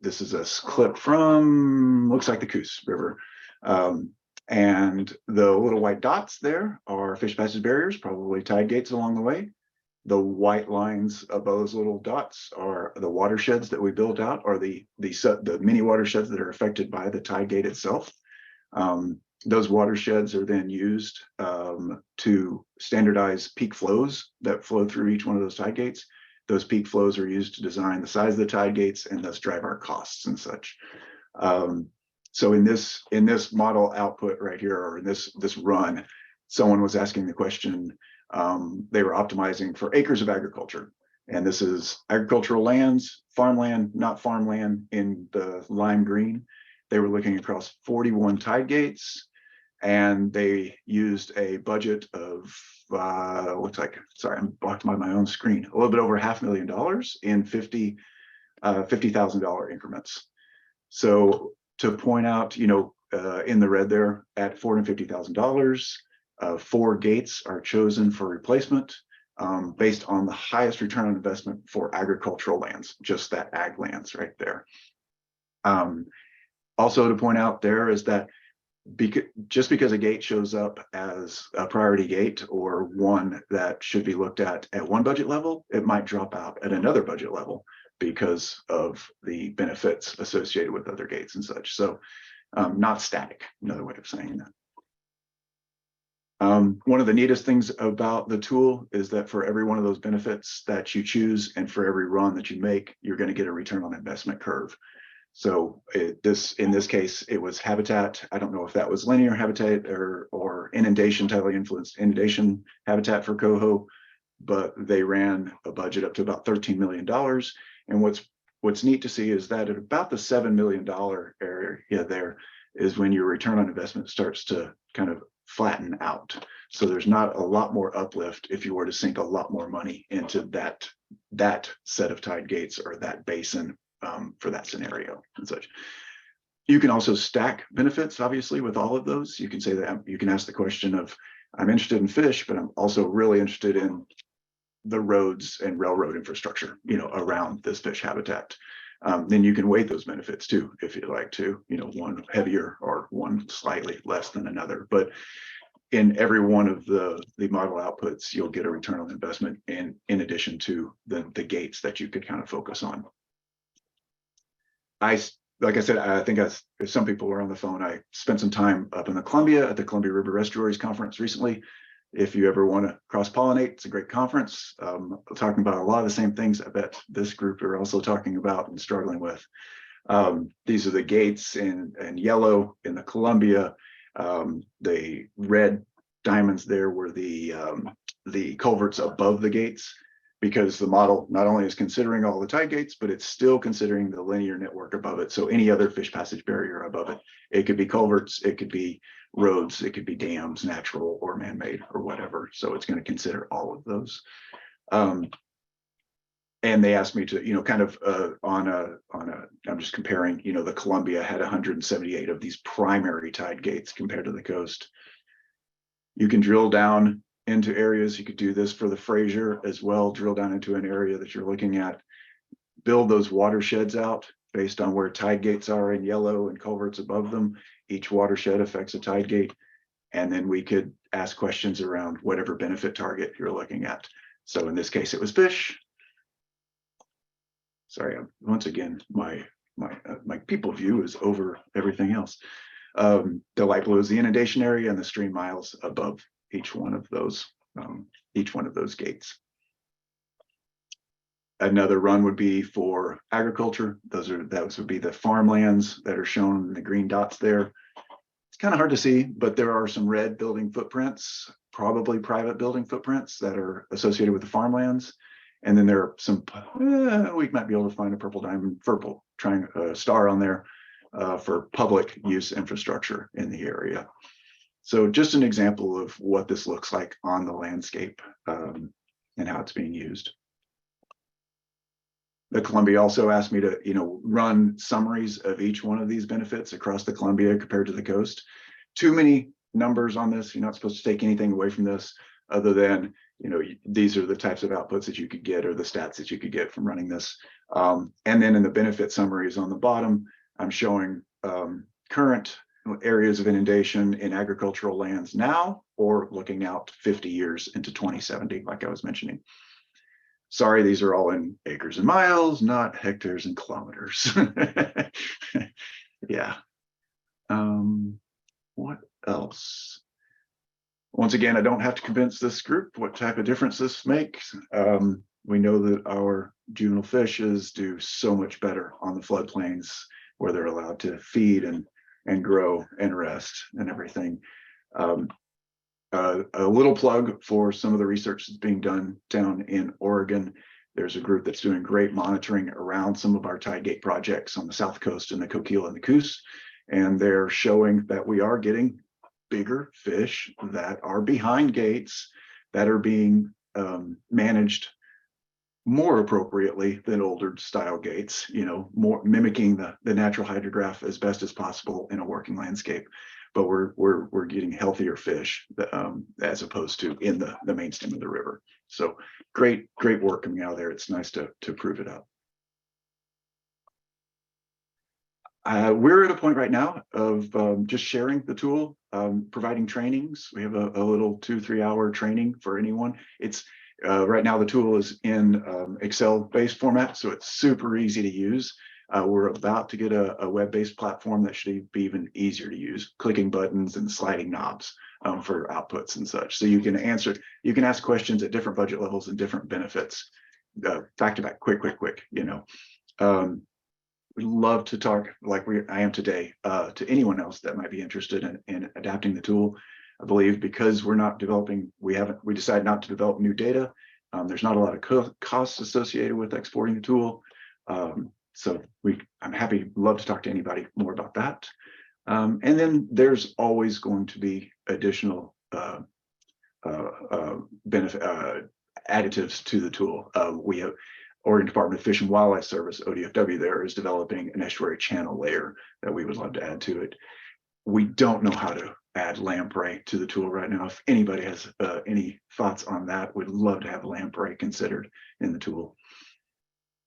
this is a clip from, looks like the Coos River. And the little white dots there are fish passage barriers, probably tide gates along the way. The white lines of those little dots are the watersheds that we built out, or the mini watersheds that are affected by the tide gate itself. Those watersheds are then used to standardize peak flows that flow through each one of those tide gates. Those peak flows are used to design the size of the tide gates and thus drive our costs and such. So in this model output right here, or in this run, someone was asking the question, they were optimizing for acres of agriculture. And this is agricultural lands, farmland, not farmland in the lime green. They were looking across 41 tide gates, and they used a budget of, looks like, sorry, I'm blocked by my own screen, a little bit over $500,000 in $50,000 increments. So to point out, in the red there, at $450,000, 4 gates are chosen for replacement based on the highest return on investment for agricultural lands, just that ag lands right there. Also to point out there is that just because a gate shows up as a priority gate or one that should be looked at one budget level, it might drop out at another budget level because of the benefits associated with other gates and such. So not static, another way of saying that. One of the neatest things about the tool is that for every one of those benefits that you choose and for every run that you make, you're going to get a return on investment curve. So in this case, it was habitat. I don't know if that was linear habitat or inundation, tidally influenced inundation habitat for coho, but they ran a budget up to about $13 million. And what's neat to see is that at about the $7 million area there is when your return on investment starts to kind of flatten out. So there's not a lot more uplift if you were to sink a lot more money into that set of tide gates or that basin for that scenario and such. You can also stack benefits, obviously, with all of those. You can say that you can ask the question of, I'm interested in fish, but I'm also really interested in the roads and railroad infrastructure, around this fish habitat. Then you can weight those benefits too, if you'd like to, one heavier or one slightly less than another. But in every one of the model outputs, you'll get a return on investment in addition to the gates that you could kind of focus on. Like I said, I think if some people were on the phone, I spent some time up in the Columbia at the Columbia River Estuaries Conference recently. If you ever want to cross-pollinate, it's a great conference. Talking about a lot of the same things I bet this group are also talking about and struggling with. These are the gates in yellow in the Columbia. The red diamonds there were the culverts above the gates, because the model not only is considering all the tide gates, but it's still considering the linear network above it. So any other fish passage barrier above it, it could be culverts, it could be roads, it could be dams, natural or man-made or whatever. So it's going to consider all of those. And they asked me to, kind of I'm just comparing, the Columbia had 178 of these primary tide gates compared to the coast. You can drill down into areas. You could do this for the Fraser as well, drill down into an area that you're looking at, build those watersheds out based on where tide gates are in yellow and culverts above them. Each watershed affects a tide gate. And then we could ask questions around whatever benefit target you're looking at. So in this case, it was fish. Sorry, once again, my people view is over everything else. The light blue is the inundation area and the stream miles above each one of those gates. Another run would be for agriculture. Those would be the farmlands that are shown in the green dots there. It's kind of hard to see, but there are some red building footprints, probably private building footprints that are associated with the farmlands. And then there are some, we might be able to find a purple diamond, purple star on there for public use infrastructure in the area. So just an example of what this looks like on the landscape and how it's being used. The Columbia also asked me to, run summaries of each one of these benefits across the Columbia compared to the coast. Too many numbers on this. You're not supposed to take anything away from this other than, these are the types of outputs that you could get or the stats that you could get from running this. And then in the benefit summaries on the bottom, I'm showing current areas of inundation in agricultural lands now, or looking out 50 years into 2070, like I was mentioning. Sorry, these are all in acres and miles, not hectares and kilometers. Yeah. What else? Once again, I don't have to convince this group what type of difference this makes. We know that our juvenile fishes do so much better on the floodplains where they're allowed to feed and grow and rest and everything. A little plug for some of the research that's being done down in Oregon. There's a group that's doing great monitoring around some of our tide gate projects on the South Coast in the Coquille and the Coos. And they're showing that we are getting bigger fish that are behind gates that are being managed more appropriately than older style gates, more mimicking the natural hydrograph as best as possible in a working landscape. But we're getting healthier fish as opposed to in the main stem of the river. So great work coming out of there. It's nice to prove it out. We're at a point right now of just sharing the tool, providing trainings. We have a little 2-3 hour training for anyone. It's right now the tool is in Excel-based format, so it's super easy to use. We're about to get a web-based platform that should be even easier to use, clicking buttons and sliding knobs. for outputs and such. So you can ask questions at different budget levels and different benefits, back to back, quick, you know. We'd love to talk like I am today to anyone else that might be interested in adapting the tool. I believe because we're not developing, we decided not to develop new data. There's not a lot of costs associated with exporting the tool. So I'm happy, love to talk to anybody more about that. And then there's always going to be additional benefit additives to the tool. We have Oregon Department of Fish and Wildlife Service, ODFW, there is developing an estuary channel layer that we would love to add to it. We don't know how to add lamprey to the tool right now. If anybody has any thoughts on that, we'd love to have lamprey considered in the tool.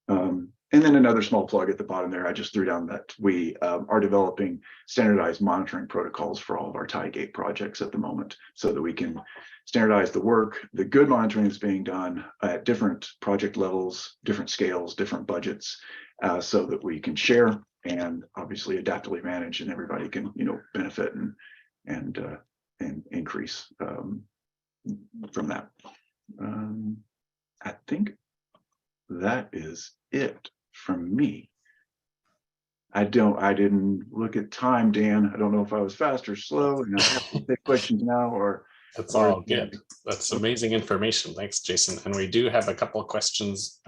And then another small plug at the bottom there, I just threw down that we are developing standardized monitoring protocols for all of our tide gate projects at the moment, so that we can standardize the work, the good monitoring that's being done at different project levels, different scales, different budgets, so that we can share and obviously adaptively manage, and everybody can, you know, benefit and increase from that. I think that is it from me. I didn't look at time, Dan. I don't know if I was fast or slow, and I have to take questions now, or That's all good. That's amazing information. Thanks, Jason. And we do have a couple of questions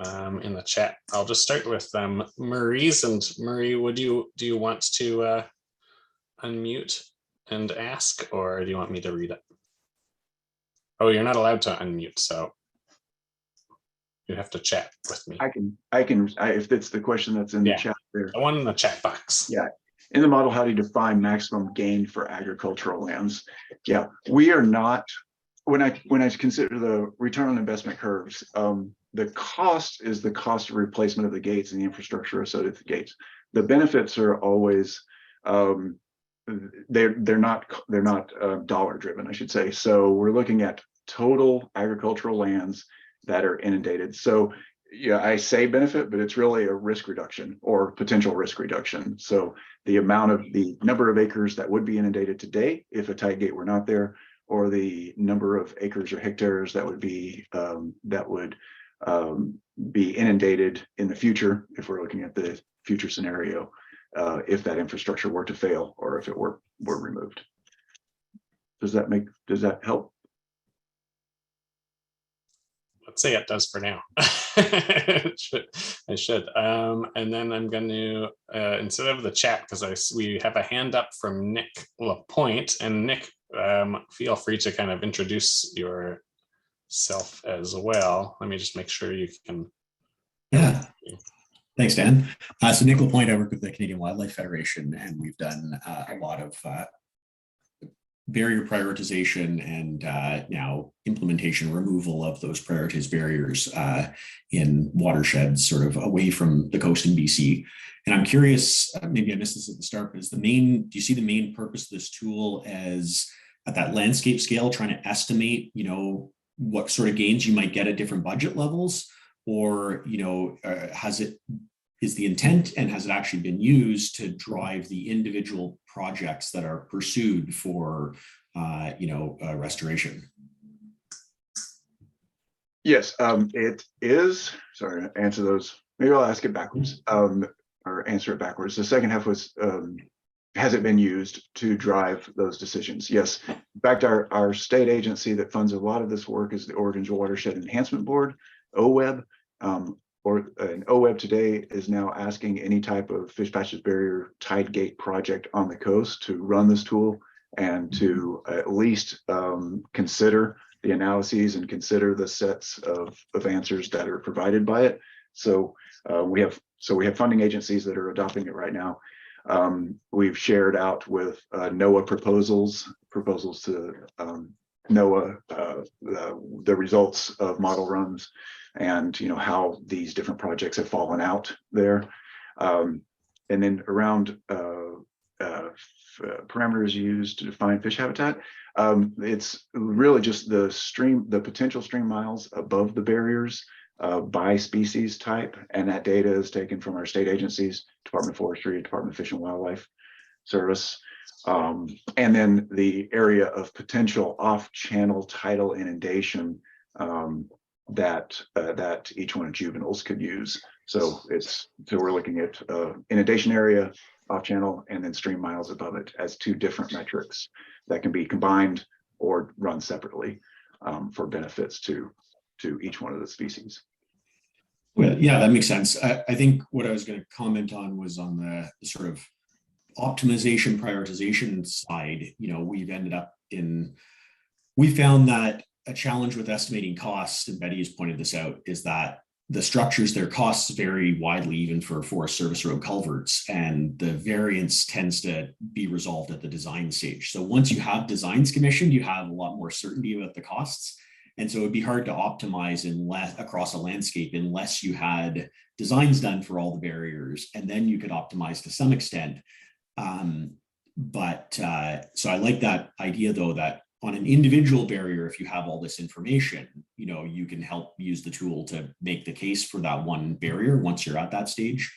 in the chat. I'll just start with Murray's. And Murray, do you want to unmute and ask, or do you want me to read it? Oh, you're not allowed to unmute, so you have to chat with me. I can if it's the question that's in the chat there. The one in the chat box. Yeah. In the model, how do you define maximum gain for agricultural lands? Yeah, we are not, when I consider the return on investment curves, the cost is the cost of replacement of the gates and the infrastructure associated with the gates. The benefits are always, they're not dollar driven, I should say. So we're looking at total agricultural lands that are inundated. So yeah, I say benefit, but it's really a risk reduction or potential risk reduction. So the number of acres that would be inundated today if a tide gate were not there, or the number of acres or hectares that would be inundated in the future if we're looking at the future scenario, if that infrastructure were to fail or if it were removed. Does that help? Let's say it does for now. I should. And then I'm going to, instead of the chat, because we have a hand up from Nick Lapointe. And Nick, feel free to kind of introduce yourself as well. Let me just make sure you can. Yeah. Thanks, Dan. So Nick Lapointe, I work with the Canadian Wildlife Federation, and we've done a lot of barrier prioritization and now implementation, removal of those prioritized barriers in watersheds sort of away from the coast in BC. And I'm curious, maybe I missed this at the start, but do you see the main purpose of this tool as at that landscape scale, trying to estimate, what sort of gains you might get at different budget levels? Or, is the intent and has it actually been used to drive the individual projects that are pursued for, restoration? Yes, it is. Sorry, to answer those. Maybe I'll ask it backwards, or answer it backwards. The second half was, has it been used to drive those decisions? Yes. In fact, our state agency that funds a lot of this work is the Oregon's Watershed Enhancement Board, OWEB. An OWEB today is now asking any type of fish patches barrier tide gate project on the coast to run this tool and to at least consider the analyses and consider the sets of answers that are provided by it. So we have funding agencies that are adopting it right now. We've shared out with NOAA proposals to NOAA the results of model runs, and how these different projects have fallen out there, and then around parameters used to define fish habitat. It's really just the potential stream miles above the barriers by species type, and that data is taken from our state agencies, Department of Forestry, Department of Fish and Wildlife Service. And then the area of potential off-channel tidal inundation that each one of juveniles could use. So we're looking at inundation area, off-channel, and then stream miles above it as two different metrics that can be combined or run separately for benefits to each one of the species. Well, yeah, that makes sense. I think what I was going to comment on was on the sort of optimization prioritization side. We found that a challenge with estimating costs, and Betty has pointed this out, is that the structures, their costs vary widely, even for Forest Service Road culverts, and the variance tends to be resolved at the design stage. So once you have designs commissioned, you have a lot more certainty about the costs. And so it'd be hard to optimize across a landscape unless you had designs done for all the barriers, and then you could optimize to some extent. So I like that idea, though, that on an individual barrier, if you have all this information, you can help use the tool to make the case for that one barrier once you're at that stage.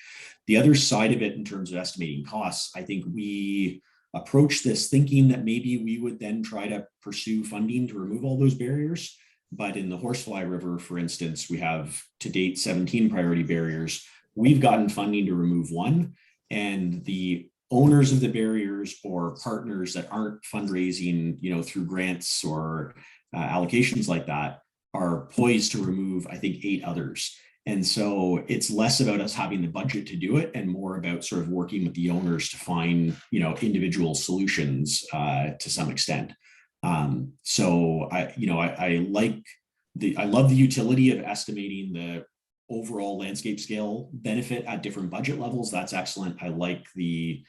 The other side of it, in terms of estimating costs, I think we approach this thinking that maybe we would then try to pursue funding to remove all those barriers. But in the Horsefly River, for instance, we have to date 17 priority barriers. We've gotten funding to remove one, and the owners of the barriers or partners that aren't fundraising, through grants or allocations like that, are poised to remove, I think, 8 others. And so it's less about us having the budget to do it and more about sort of working with the owners to find, individual solutions to some extent. So I love the utility of estimating the overall landscape scale benefit at different budget levels. That's excellent. I like the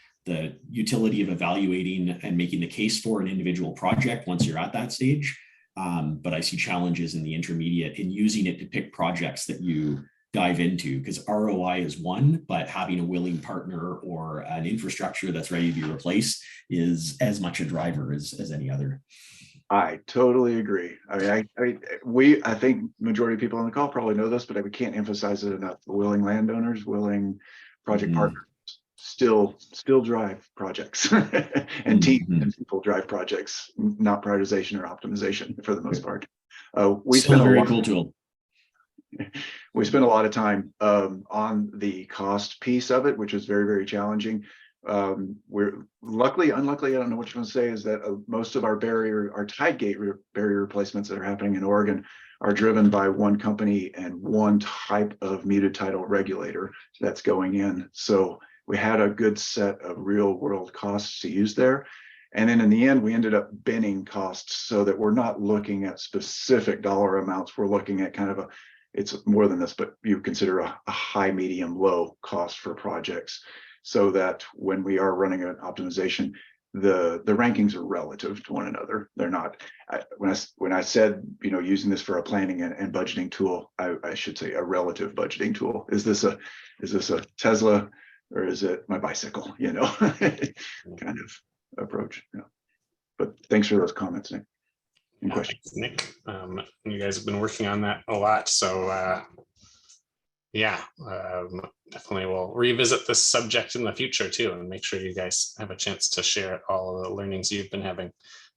utility of evaluating and making the case for an individual project once you're at that stage. But I see challenges in the intermediate in using it to pick projects that you dive into, because ROI is one, but having a willing partner or an infrastructure that's ready to be replaced is as much a driver as any other. I totally agree. I think majority of people on the call probably know this, but we can't emphasize it enough. Willing landowners, willing project partners still drive projects, and teams and people drive projects, not prioritization or optimization for the most part. We spend a cool tool. We spent a lot of time on the cost piece of it, which is very, very challenging. We're unluckily, I don't know what you want to say, is that most of our tide gate barrier replacements that are happening in Oregon are driven by one company and one type of muted tidal regulator that's going in. So we had a good set of real world costs to use there. And then in the end, we ended up binning costs so that we're not looking at specific dollar amounts. We're looking at kind of it's more than this, but you consider a high, medium, low cost for projects, so that when we are running an optimization, the rankings are relative to one another. They're not. When I said using this for a planning and budgeting tool, I should say a relative budgeting tool. Is this a Tesla or is it my bicycle? Kind of approach. But thanks for those comments, Nick. Thanks, Nick. You guys have been working on that a lot, so definitely we'll revisit this subject in the future too, and make sure you guys have a chance to share all of the learnings you've been having.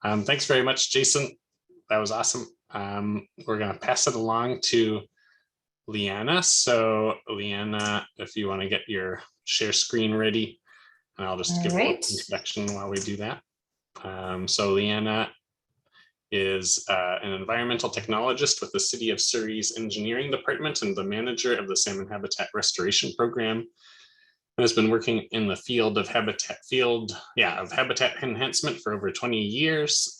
Thanks very much, Jason. That was awesome. We're going to pass it along to Liana. So Liana, if you want to get your share screen ready, and I'll just give a little introduction while we do that. So Liana is an environmental technologist with the City of Surrey's Engineering Department and the manager of the Salmon Habitat Restoration Program, and has been working in the field of habitat enhancement for over 20 years.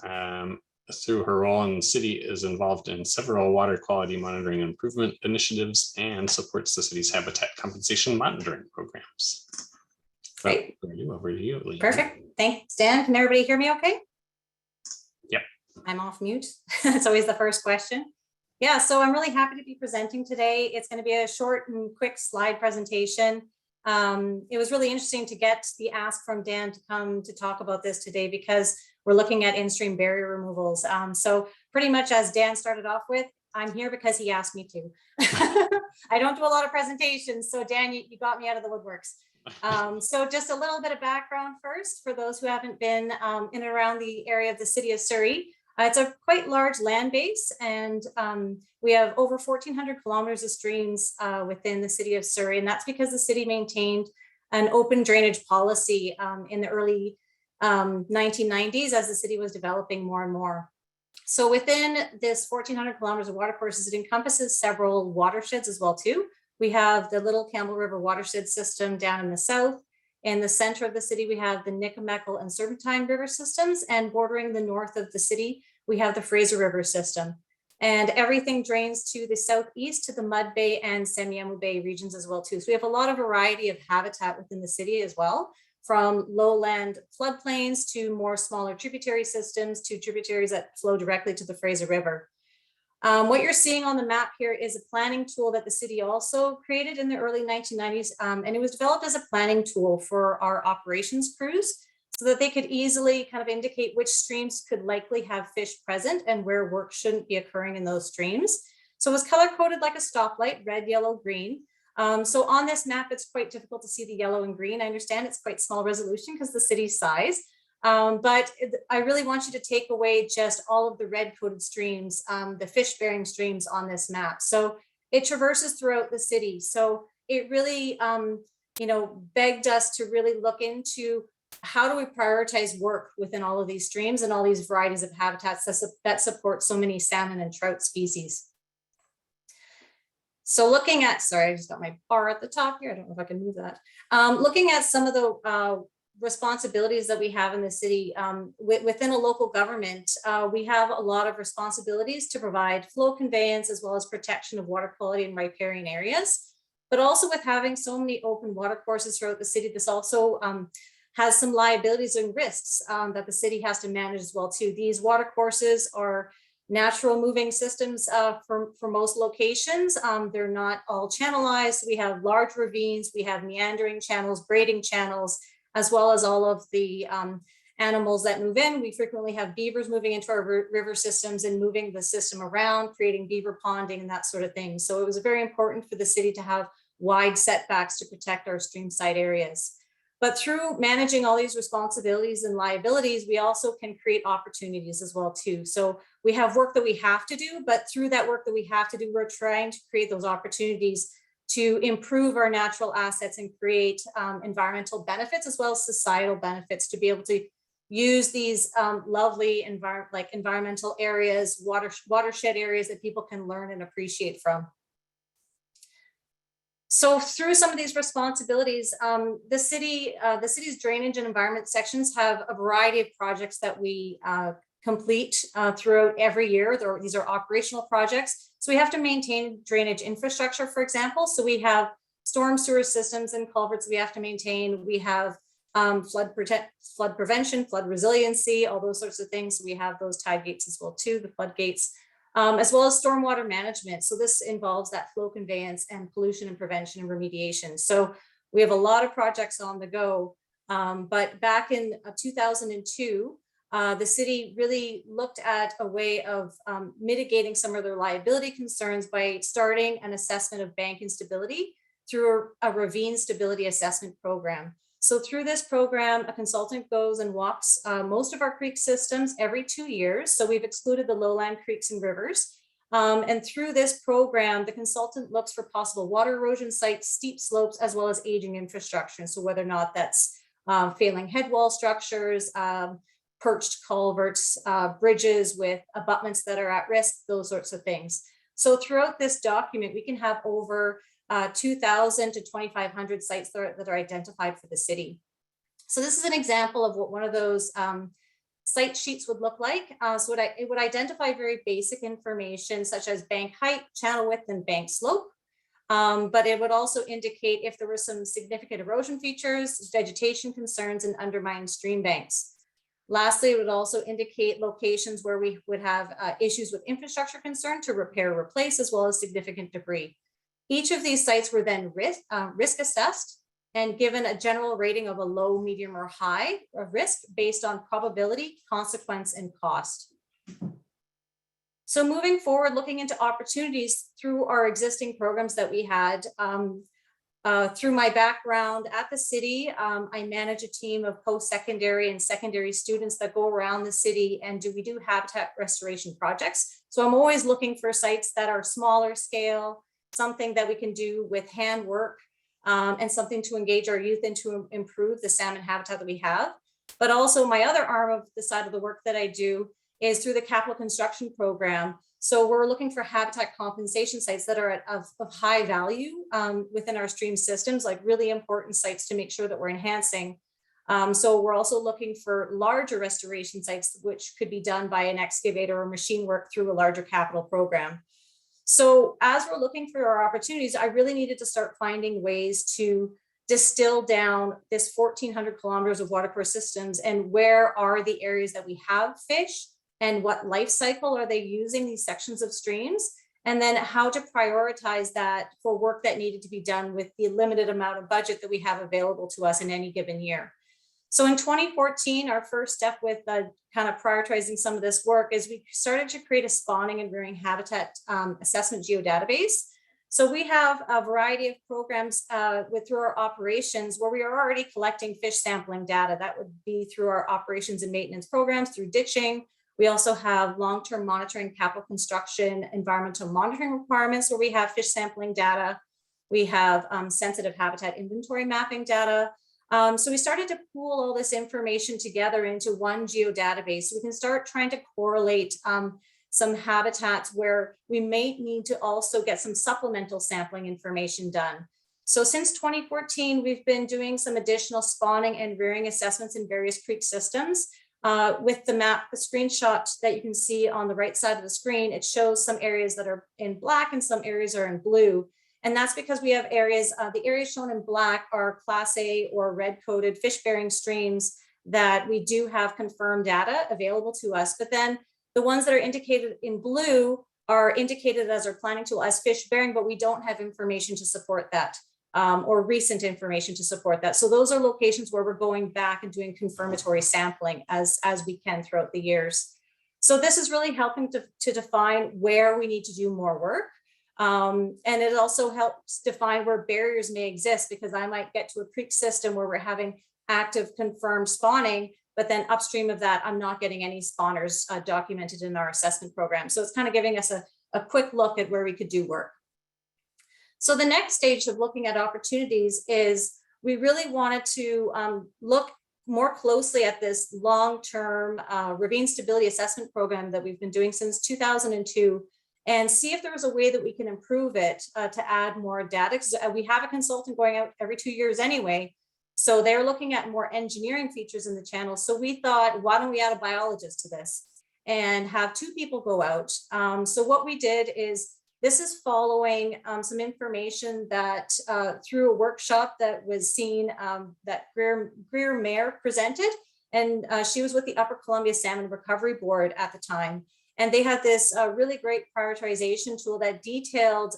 Through her role in the city, is involved in several water quality monitoring improvement initiatives and supports the city's habitat compensation monitoring programs. Great. Over to you, Liana. Perfect. Thanks, Dan. Can everybody hear me okay? Yep. I'm off mute. It's always the first question. Yeah, so I'm really happy to be presenting today. It's going to be a short and quick slide presentation. It was really interesting to get the ask from Dan to come to talk about this today, because we're looking at in-stream barrier removals. So pretty much as Dan started off with, I'm here because he asked me to. I don't do a lot of presentations, so Dan, you got me out of the woodworks. So just a little bit of background first for those who haven't been in and around the area of the city of Surrey. It's a quite large land base, and we have over 1,400 kilometers of streams within the city of Surrey, and that's because the city maintained an open drainage policy in the early 1990s as the city was developing more and more. So within this 1,400 kilometers of watercourses, it encompasses several watersheds as well too. We have the Little Campbell River watershed system down in the south. In the center of the city, we have the Nuckols and Serpentine River systems, and bordering the north of the city, we have the Fraser River system. And everything drains to the southeast to the Mud Bay and Semiahmoo Bay regions as well too. So we have a lot of variety of habitat within the city as well, from lowland floodplains to more smaller tributary systems to tributaries that flow directly to the Fraser River. What you're seeing on the map here is a planning tool that the city also created in the early 1990s, and it was developed as a planning tool for our operations crews so that they could easily kind of indicate which streams could likely have fish present and where work shouldn't be occurring in those streams. So it was color coded like a stoplight, red, yellow, green. So on this map, it's quite difficult to see the yellow and green. I understand it's quite small resolution because the city's size. But I really want you to take away just all of the red coded streams, the fish bearing streams on this map. So it traverses throughout the city. So it really, begged us to really look into how do we prioritize work within all of these streams and all these varieties of habitats that support so many salmon and trout species. So looking at, sorry, I just got my bar at the top here. I don't know if I can move that. Looking at some of the responsibilities that we have in the city within a local government, we have a lot of responsibilities to provide flow conveyance as well as protection of water quality in riparian areas. But also with having so many open water courses throughout the city, this also has some liabilities and risks that the city has to manage as well too. These water courses are natural moving systems for most locations. They're not all channelized. We have large ravines, we have meandering channels, braiding channels, as well as all of the animals that move in. We frequently have beavers moving into our river systems and moving the system around, creating beaver ponding and that sort of thing. So it was very important for the city to have wide setbacks to protect our streamside areas. But through managing all these responsibilities and liabilities, we also can create opportunities as well too. So we have work that we have to do, but through that work that we have to do, we're trying to create those opportunities to improve our natural assets and create environmental benefits as well as societal benefits to be able to use these lovely environmental areas, watershed areas that people can learn and appreciate from. So through some of these responsibilities, the city's drainage and environment sections have a variety of projects that we complete throughout every year. These are operational projects. So we have to maintain drainage infrastructure, for example. So we have storm sewer systems and culverts we have to maintain. We have flood prevention, flood resiliency, all those sorts of things. So we have those tide gates as well too, the floodgates. As well as stormwater management. So this involves that flow conveyance and pollution and prevention and remediation. So we have a lot of projects on the go. But back in 2002, the city really looked at a way of mitigating some of their liability concerns by starting an assessment of bank instability through a ravine stability assessment program. So through this program, a consultant goes and walks most of our creek systems every 2 years. So we've excluded the lowland creeks and rivers. And through this program, the consultant looks for possible water erosion sites, steep slopes, as well as aging infrastructure. So whether or not that's failing head wall structures, perched culverts, bridges with abutments that are at risk, those sorts of things. So throughout this document, we can have over 2,000 to 2,500 sites that are identified for the city. So this is an example of what one of those site sheets would look like. So it would identify very basic information such as bank height, channel width, and bank slope. But it would also indicate if there were some significant erosion features, vegetation concerns, and undermined stream banks. Lastly, it would also indicate locations where we would have issues with infrastructure concern to repair or replace, as well as significant debris. Each of these sites were then risk assessed and given a general rating of a low, medium, or high of risk based on probability, consequence, and cost. So moving forward, looking into opportunities through our existing programs that we had, Through my background at the city, I manage a team of post-secondary and secondary students that go around the city and we do habitat restoration projects. So I'm always looking for sites that are smaller scale, something that we can do with handwork, and something to engage our youth and to improve the salmon habitat that we have. But also my other arm of the side of the work that I do is through the capital construction program. So we're looking for habitat compensation sites that are of high value within our stream systems, like really important sites to make sure that we're enhancing. So we're also looking for larger restoration sites, which could be done by an excavator or machine work through a larger capital program. So as we're looking for our opportunities, I really needed to start finding ways to distill down this 1,400 kilometers of watercourse systems and where are the areas that we have fish and what life cycle are they using these sections of streams, and then how to prioritize that for work that needed to be done with the limited amount of budget that we have available to us in any given year. So in 2014, our first step with kind of prioritizing some of this work is we started to create a spawning and rearing habitat assessment geodatabase. So we have a variety of programs through our operations where we are already collecting fish sampling data. That would be through our operations and maintenance programs, through ditching. We also have long-term monitoring, capital construction, environmental monitoring requirements where we have fish sampling data. We have sensitive habitat inventory mapping data. So we started to pool all this information together into one geodatabase. So we can start trying to correlate some habitats where we may need to also get some supplemental sampling information done. So since 2014, we've been doing some additional spawning and rearing assessments in various creek systems. With the map, the screenshot that you can see on the right side of the screen, it shows some areas that are in black and some areas are in blue. And that's because we have areas, the areas shown in black are Class A or red coded fish bearing streams that we do have confirmed data available to us. But then the ones that are indicated in blue are indicated as our planning tool as fish bearing, but we don't have information to support that or recent information to support that. So those are locations where we're going back and doing confirmatory sampling as we can throughout the years. So this is really helping to define where we need to do more work. And it also helps define where barriers may exist, because I might get to a creek system where we're having active confirmed spawning, but then upstream of that, I'm not getting any spawners documented in our assessment program. So it's kind of giving us a quick look at where we could do work. So the next stage of looking at opportunities is we really wanted to look more closely at this long-term ravine stability assessment program that we've been doing since 2002 and see if there was a way that we can improve it to add more data. Because we have a consultant going out every 2 years anyway. So they're looking at more engineering features in the channel. So we thought, why don't we add a biologist to this and have 2 people go out? So what we did is, this is following some information that through a workshop that was seen that Greer Mayer presented. And she was with the Upper Columbia Salmon Recovery Board at the time. And they had this really great prioritization tool that detailed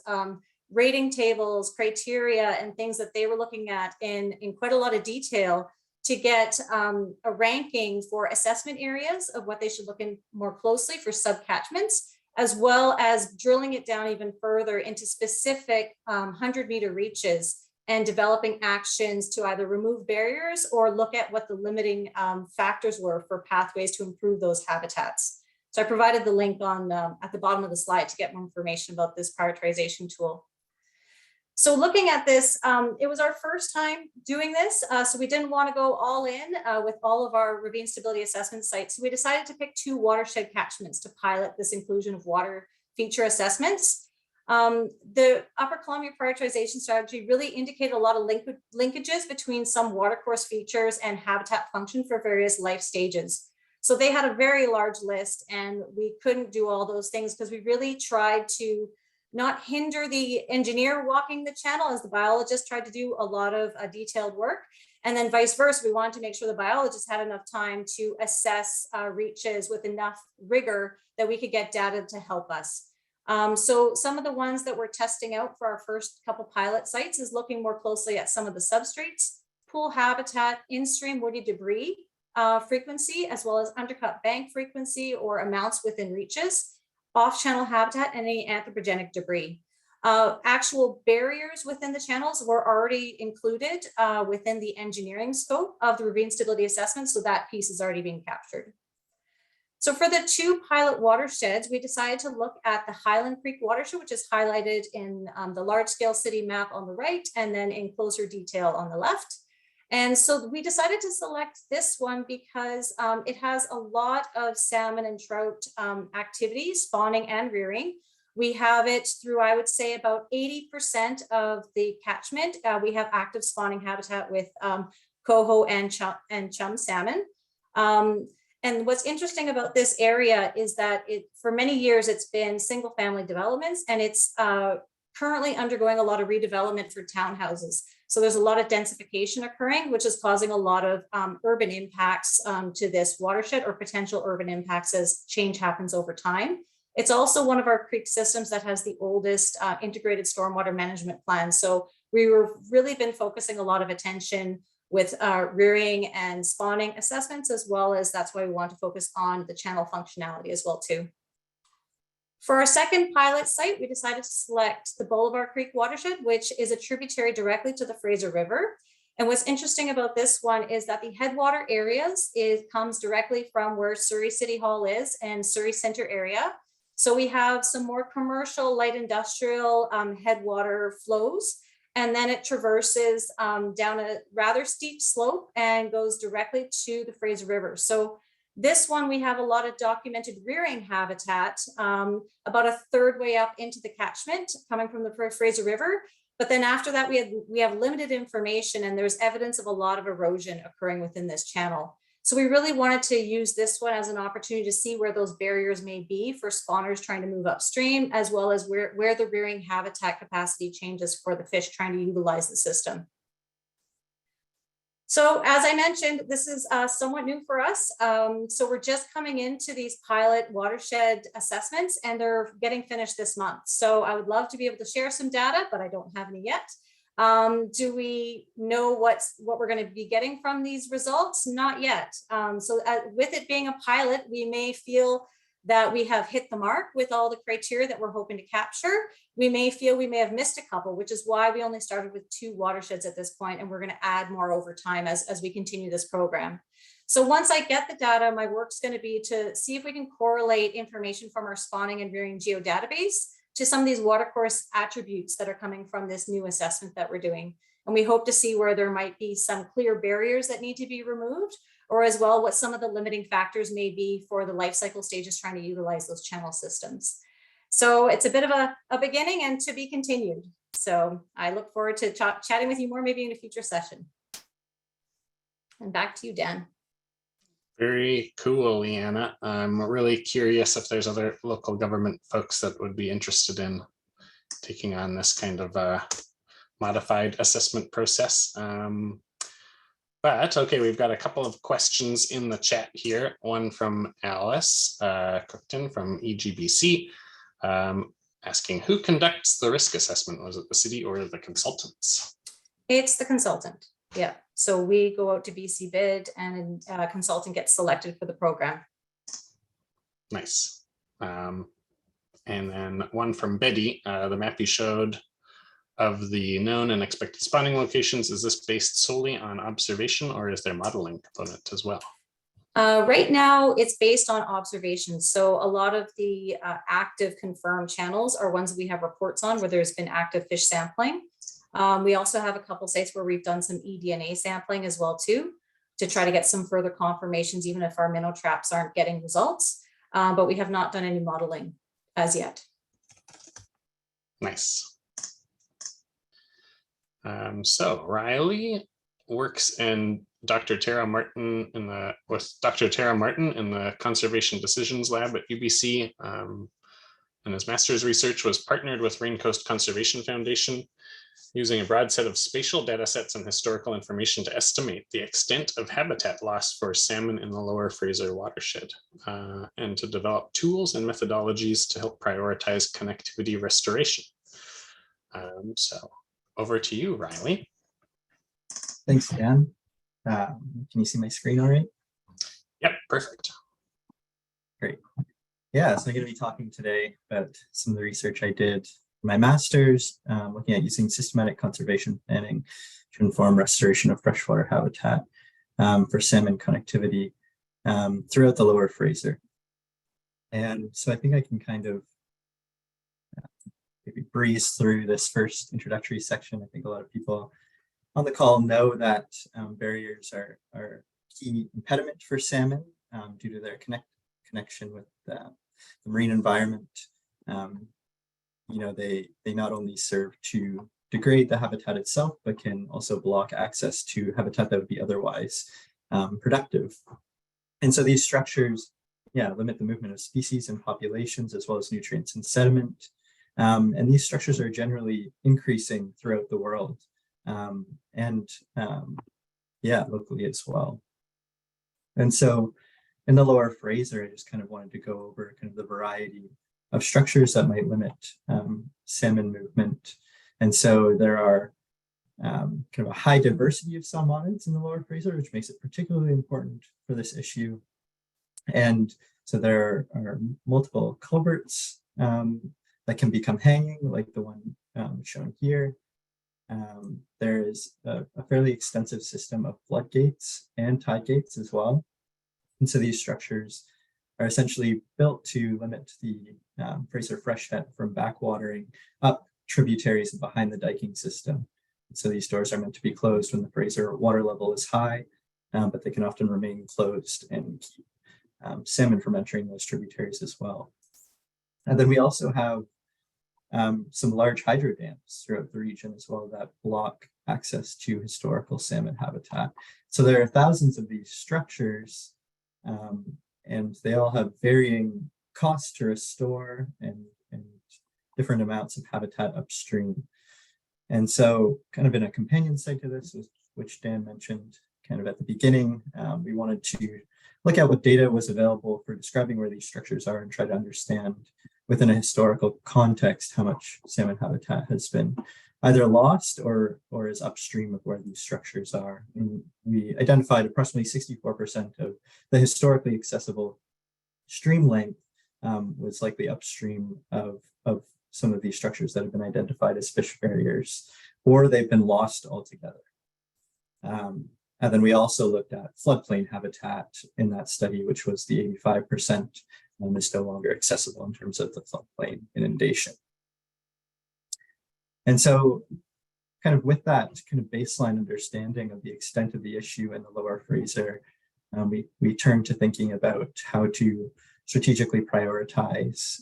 rating tables, criteria, and things that they were looking at in quite a lot of detail to get a ranking for assessment areas of what they should look in more closely for subcatchments, as well as drilling it down even further into specific 100-meter reaches and developing actions to either remove barriers or look at what the limiting factors were for pathways to improve those habitats. So I provided the link on at the bottom of the slide to get more information about this prioritization tool. So looking at this, it was our first time doing this, so we didn't want to go all in with all of our ravine stability assessment sites. So we decided to pick 2 watershed catchments to pilot this inclusion of water feature assessments. The Upper Columbia prioritization strategy really indicated a lot of linkages between some watercourse features and habitat function for various life stages. So they had a very large list, and we couldn't do all those things because we really tried to not hinder the engineer walking the channel as the biologist tried to do a lot of detailed work. And then vice versa, we wanted to make sure the biologists had enough time to assess reaches with enough rigor that we could get data to help us. So some of the ones that we're testing out for our first couple pilot sites is looking more closely at some of the substrates, pool habitat, in-stream woody debris frequency, as well as undercut bank frequency or amounts within reaches, off-channel habitat, and any anthropogenic debris. Actual barriers within the channels were already included within the engineering scope of the ravine stability assessment, so that piece is already being captured. So for the 2 pilot watersheds, we decided to look at the Highland Creek watershed, which is highlighted in the large scale city map on the right, and then in closer detail on the left. And so we decided to select this one because it has a lot of salmon and trout activities, spawning and rearing. We have it through, I would say, about 80% of the catchment. We have active spawning habitat with coho and chum salmon. And what's interesting about this area is that for many years, it's been single family developments, and it's currently undergoing a lot of redevelopment for townhouses. So there's a lot of densification occurring, which is causing a lot of urban impacts to this watershed, or potential urban impacts as change happens over time. It's also one of our creek systems that has the oldest integrated stormwater management plan. So we were really been focusing a lot of attention with rearing and spawning assessments, as well as that's why we want to focus on the channel functionality as well too. For our second pilot site, we decided to select the Bolivar Creek watershed, which is a tributary directly to the Fraser River. And what's interesting about this one is that the headwater areas comes directly from where Surrey City Hall is and Surrey Center area. So we have some more commercial, light industrial headwater flows, and then it traverses down a rather steep slope and goes directly to the Fraser River. So this one, we have a lot of documented rearing habitat, about a third way up into the catchment coming from the Fraser River. But then after that, we have limited information, and there's evidence of a lot of erosion occurring within this channel. So we really wanted to use this one as an opportunity to see where those barriers may be for spawners trying to move upstream, as well as where the rearing habitat capacity changes for the fish trying to utilize the system. So as I mentioned, this is somewhat new for us. So we're just coming into these pilot watershed assessments, and they're getting finished this month. So I would love to be able to share some data, but I don't have any yet. Do we know what we're going to be getting from these results? Not yet. So with it being a pilot, we may feel that we have hit the mark with all the criteria that we're hoping to capture. We may feel we may have missed a couple, which is why we only started with 2 watersheds at this point, and we're going to add more over time as we continue this program. So once I get the data, my work's going to be to see if we can correlate information from our spawning and rearing geodatabase to some of these watercourse attributes that are coming from this new assessment that we're doing. And we hope to see where there might be some clear barriers that need to be removed, or as well what some of the limiting factors may be for the life cycle stages trying to utilize those channel systems. So it's a bit of a beginning and to be continued. So I look forward to chatting with you more maybe in a future session. And back to you, Dan. Very cool, Liana. I'm really curious if there's other local government folks that would be interested in taking on this kind of modified assessment process. But okay, we've got a couple of questions in the chat here. One from Alice Cookton from EGBC, asking who conducts the risk assessment? Was it the city or the consultants? It's the consultant. Yeah. So we go out to BC bid, and a consultant gets selected for the program. Nice. And then one from Betty, the map you showed of the known and expected spawning locations, is this based solely on observation, or is there modeling component as well? Right now, it's based on observations. So a lot of the active confirmed channels are ones we have reports on where there's been active fish sampling. We also have a couple sites where we've done some eDNA sampling as well too, to try to get some further confirmations, even if our minnow traps aren't getting results. But we have not done any modeling as yet. Nice. So Riley works with Dr. Tara Martin in the Conservation Decisions Lab at UBC. And his master's research was partnered with Raincoast Conservation Foundation, using a broad set of spatial data sets and historical information to estimate the extent of habitat loss for salmon in the Lower Fraser watershed, and to develop tools and methodologies to help prioritize connectivity restoration. So over to you, Riley. Thanks, Dan. Can you see my screen all right? Yep, perfect. Great. Yeah, so I'm going to be talking today about some of the research I did my master's, looking at using systematic conservation planning to inform restoration of freshwater habitat for salmon connectivity throughout the Lower Fraser. And so I think I can kind of maybe breeze through this first introductory section. I think a lot of people on the call know that barriers are a key impediment for salmon due to their connection with the marine environment. You know, they not only serve to degrade the habitat itself, but can also block access to habitat that would be otherwise productive. And so these structures, limit the movement of species and populations, as well as nutrients and sediment. And these structures are generally increasing throughout the world, and locally as well. And so in the Lower Fraser, I just kind of wanted to go over kind of the variety of structures that might limit salmon movement. And so there are kind of a high diversity of salmonids in the Lower Fraser, which makes it particularly important for this issue. And so there are multiple culverts that can become hanging, like the one shown here. There is a fairly extensive system of floodgates and tide gates as well. And so these structures are essentially built to limit the Fraser freshet from backwatering up tributaries and behind the diking system. And so these doors are meant to be closed when the Fraser water level is high, but they can often remain closed and keep salmon from entering those tributaries as well. And then we also have some large hydro dams throughout the region as well that block access to historical salmon habitat. So there are thousands of these structures, and they all have varying costs to restore and different amounts of habitat upstream. And so kind of in a companion site to this, which Dan mentioned kind of at the beginning, we wanted to look at what data was available for describing where these structures are and try to understand within a historical context how much salmon habitat has been either lost or is upstream of where these structures are. And we identified approximately 64% of the historically accessible stream length was likely upstream of some of these structures that have been identified as fish barriers, or they've been lost altogether. And then we also looked at floodplain habitat in that study, which was the 85% is no longer accessible in terms of the floodplain inundation. And so kind of with that kind of baseline understanding of the extent of the issue in the Lower Fraser, we turned to thinking about how to strategically prioritize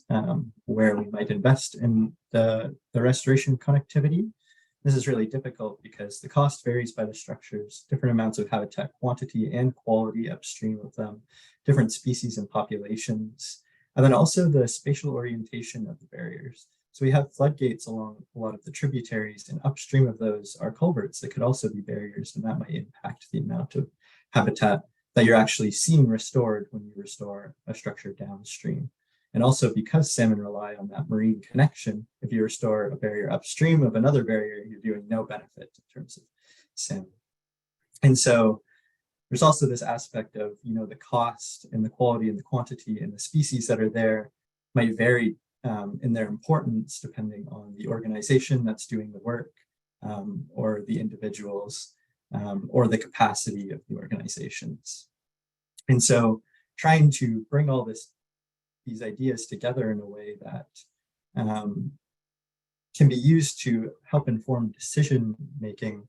where we might invest in the restoration connectivity. This is really difficult because the cost varies by the structures, different amounts of habitat quantity and quality upstream of them, different species and populations, and then also the spatial orientation of the barriers. So we have floodgates along a lot of the tributaries, and upstream of those are culverts that could also be barriers, and that might impact the amount of habitat that you're actually seeing restored when you restore a structure downstream. And also because salmon rely on that marine connection, if you restore a barrier upstream of another barrier, you're doing no benefit in terms of salmon. And so there's also this aspect of, the cost and the quality and the quantity and the species that are there might vary in their importance depending on the organization that's doing the work, or the individuals, or the capacity of the organizations. And so trying to bring all these ideas together in a way that can be used to help inform decision making,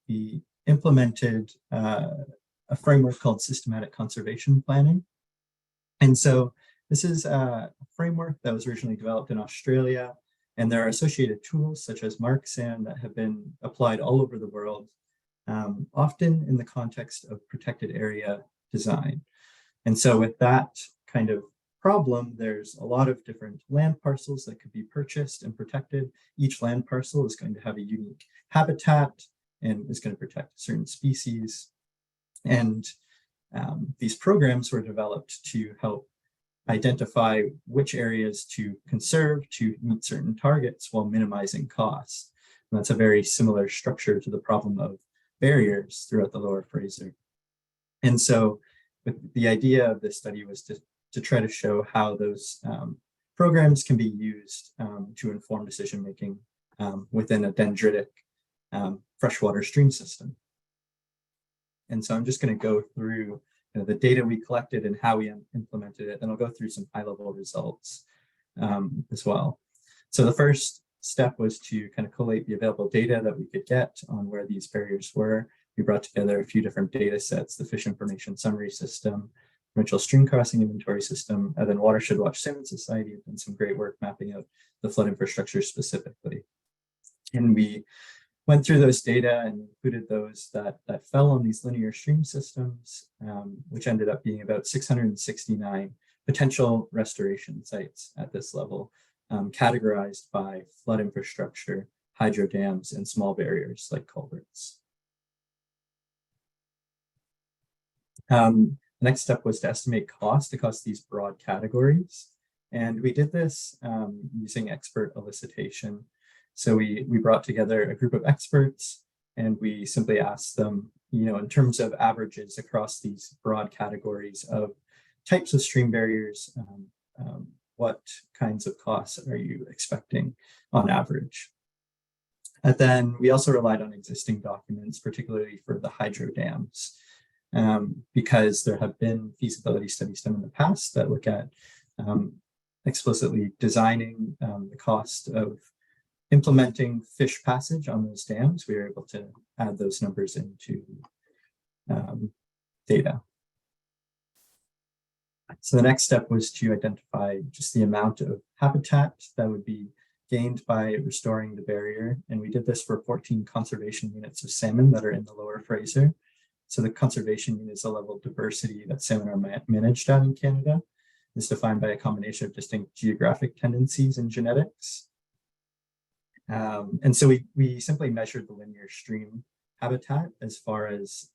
we implemented a framework called systematic conservation planning. And so this is a framework that was originally developed in Australia, and there are associated tools such as MarkSAN that have been applied all over the world, often in the context of protected area design. And so with that kind of problem, there's a lot of different land parcels that could be purchased and protected. Each land parcel is going to have a unique habitat and is going to protect certain species. And these programs were developed to help identify which areas to conserve to meet certain targets while minimizing costs. And that's a very similar structure to the problem of barriers throughout the Lower Fraser. And so the idea of this study was to try to show how those programs can be used to inform decision-making within a dendritic freshwater stream system. And so I'm just going to go through the data we collected and how we implemented it. Then I'll go through some high-level results as well. So the first step was to kind of collate the available data that we could get on where these barriers were. We brought together a few different data sets, the Fish Information Summary System, Provincial Stream Crossing Inventory System, and then Watershed Watch Salmon Society have done some great work mapping out the flood infrastructure specifically. And we went through those data and included those that fell on these linear stream systems, which ended up being about 669 potential restoration sites at this level, categorized by flood infrastructure, hydro dams, and small barriers like culverts. The next step was to estimate cost across these broad categories. And we did this using expert elicitation. So we brought together a group of experts and we simply asked them, in terms of averages across these broad categories of types of stream barriers, what kinds of costs are you expecting on average? And then we also relied on existing documents, particularly for the hydro dams, because there have been feasibility studies done in the past that look at explicitly designing the cost of implementing fish passage on those dams. We were able to add those numbers into data. So the next step was to identify just the amount of habitat that would be gained by restoring the barrier. And we did this for 14 conservation units of salmon that are in the Lower Fraser. So the conservation unit is a level of diversity that salmon are managed at in Canada. It's defined by a combination of distinct geographic tendencies and genetics. And so we simply measured the linear stream habitat as far as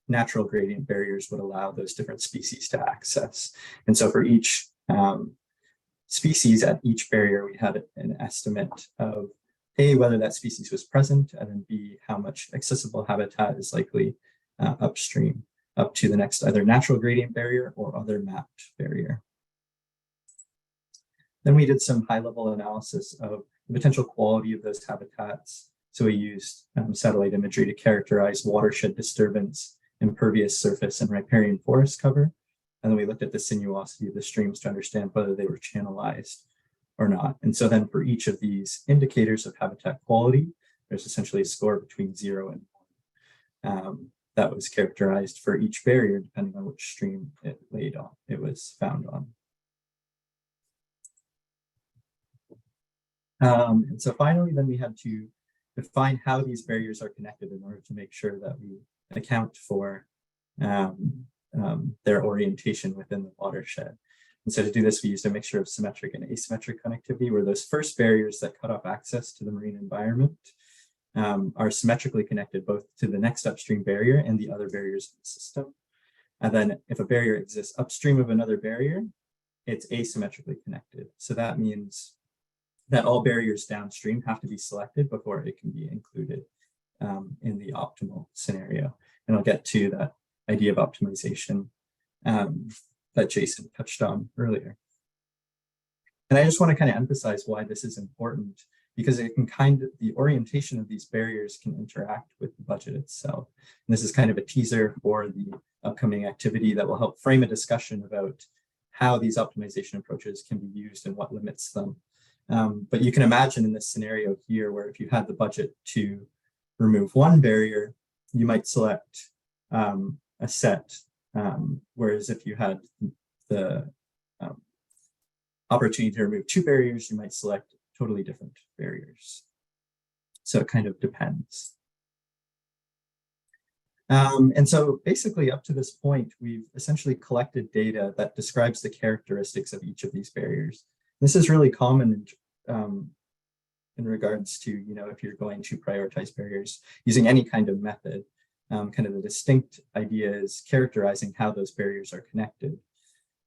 natural gradient barriers would allow those different species to access. And so for each species at each barrier, we had an estimate of A, whether that species was present, and then B, how much accessible habitat is likely upstream up to the next either natural gradient barrier or other mapped barrier. Then we did some high-level analysis of the potential quality of those habitats. So we used satellite imagery to characterize watershed disturbance, impervious surface, and riparian forest cover. And then we looked at the sinuosity of the streams to understand whether they were channelized or not. And so then for each of these indicators of habitat quality, there's essentially a score between 0 and 1 that was characterized for each barrier, depending on which stream it was found on. And so finally, then we had to define how these barriers are connected in order to make sure that we account for their orientation within the watershed. And so to do this, we used a mixture of symmetric and asymmetric connectivity, where those first barriers that cut off access to the marine environment are symmetrically connected both to the next upstream barrier and the other barriers in the system. And then if a barrier exists upstream of another barrier, it's asymmetrically connected. So that means that all barriers downstream have to be selected before it can be included in the optimal scenario. And I'll get to that idea of optimization that Jason touched on earlier. And I just want to kind of emphasize why this is important, because it can the orientation of these barriers can interact with the budget itself. And this is kind of a teaser for the upcoming activity that will help frame a discussion about how these optimization approaches can be used and what limits them. But you can imagine in this scenario here, where if you had the budget to remove one barrier, you might select a set, whereas if you had the opportunity to remove 2 barriers, you might select totally different barriers. So it kind of depends. And so basically up to this point, we've essentially collected data that describes the characteristics of each of these barriers. This is really common in regards to, if you're going to prioritize barriers using any kind of method. Kind of the distinct idea is characterizing how those barriers are connected.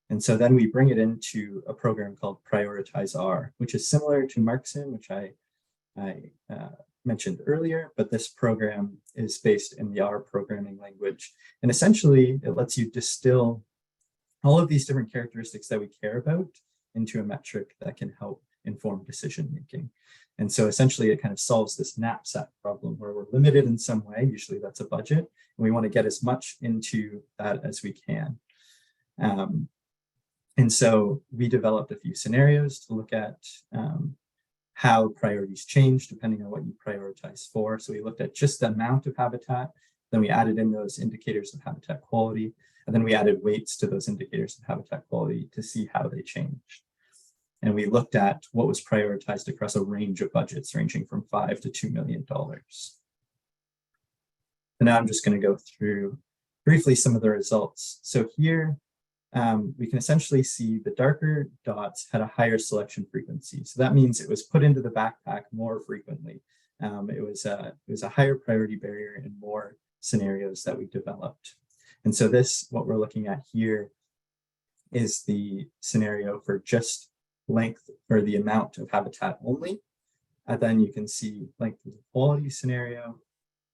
And so then we bring it into a program called Prioritize-R, which is similar to Markson, which I mentioned earlier, but this program is based in the R programming language. And essentially, it lets you distill all of these different characteristics that we care about into a metric that can help inform decision making. And so essentially it kind of solves this knapsack problem where we're limited in some way, usually that's a budget, and we want to get as much into that as we can. And so we developed a few scenarios to look at how priorities change depending on what you prioritize for. So we looked at just the amount of habitat, then we added in those indicators of habitat quality, and then we added weights to those indicators of habitat quality to see how they changed. And we looked at what was prioritized across a range of budgets ranging from $5 to $2 million. And now I'm just going to go through briefly some of the results. So here we can essentially see the darker dots had a higher selection frequency. So that means it was put into the backpack more frequently. It was a higher priority barrier in more scenarios that we developed. And so this, what we're looking at here, is the scenario for just length or the amount of habitat only. And then you can see length of the quality scenario,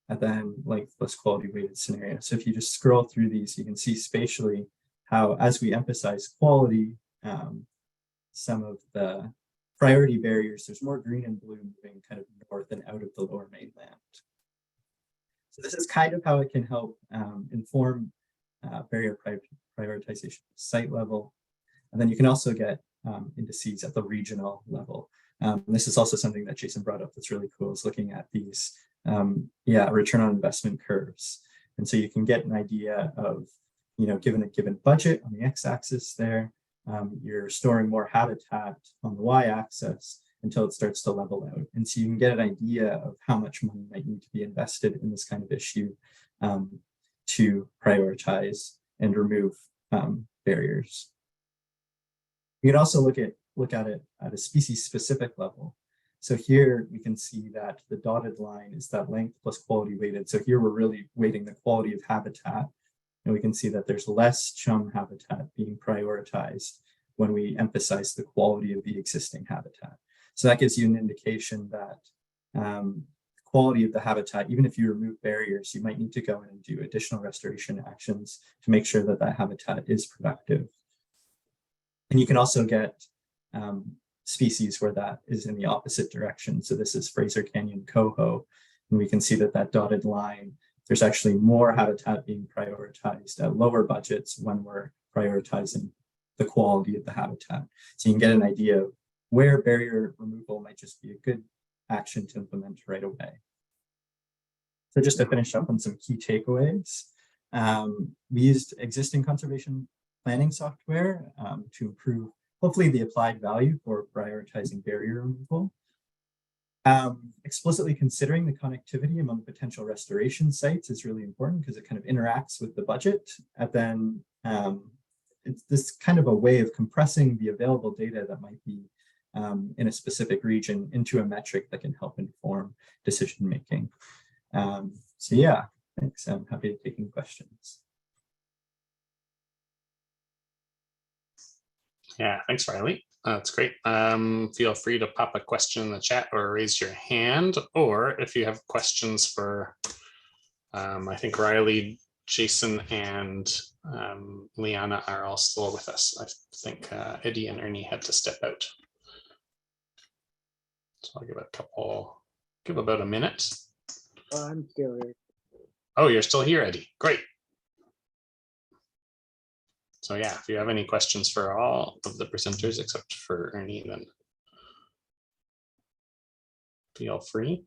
and then length plus quality weighted scenario. So if you just scroll through these, you can see spatially how, as we emphasize quality, some of the priority barriers, there's more green and blue moving kind of north and out of the Lower Mainland. So this is kind of how it can help inform barrier prioritization at the site level. And then you can also get indices at the regional level. This is also something that Jason brought up that's really cool, is looking at these return on investment curves. And so you can get an idea of, given a given budget on the x-axis there, you're storing more habitat on the y-axis until it starts to level out. And so you can get an idea of how much money might need to be invested in this kind of issue to prioritize and remove barriers. You can also look at it at a species-specific level. So here we can see that the dotted line is that length plus quality weighted. So here we're really weighting the quality of habitat. And we can see that there's less chum habitat being prioritized when we emphasize the quality of the existing habitat. So that gives you an indication that quality of the habitat, even if you remove barriers, you might need to go in and do additional restoration actions to make sure that that habitat is productive. And you can also get species where that is in the opposite direction. So this is Fraser Canyon coho, and we can see that that dotted line, there's actually more habitat being prioritized at lower budgets when we're prioritizing the quality of the habitat. So you can get an idea of where barrier removal might just be a good action to implement right away. So just to finish up on some key takeaways, we used existing conservation planning software to improve, hopefully, the applied value for prioritizing barrier removal. Explicitly considering the connectivity among potential restoration sites is really important because it kind of interacts with the budget. And then it's this kind of a way of compressing the available data that might be in a specific region into a metric that can help inform decision making. So yeah, thanks. I'm happy to take any questions. Yeah, thanks, Riley. That's great. Feel free to pop a question in the chat or raise your hand, or if you have questions for, I think Riley, Jason, and Liana are all still with us. I think Eddie and Ernie had to step out. So I'll give about a minute. Oh, I'm still here. Oh, you're still here, Eddie. Great. So yeah, if you have any questions for all of the presenters except for Ernie, then feel free.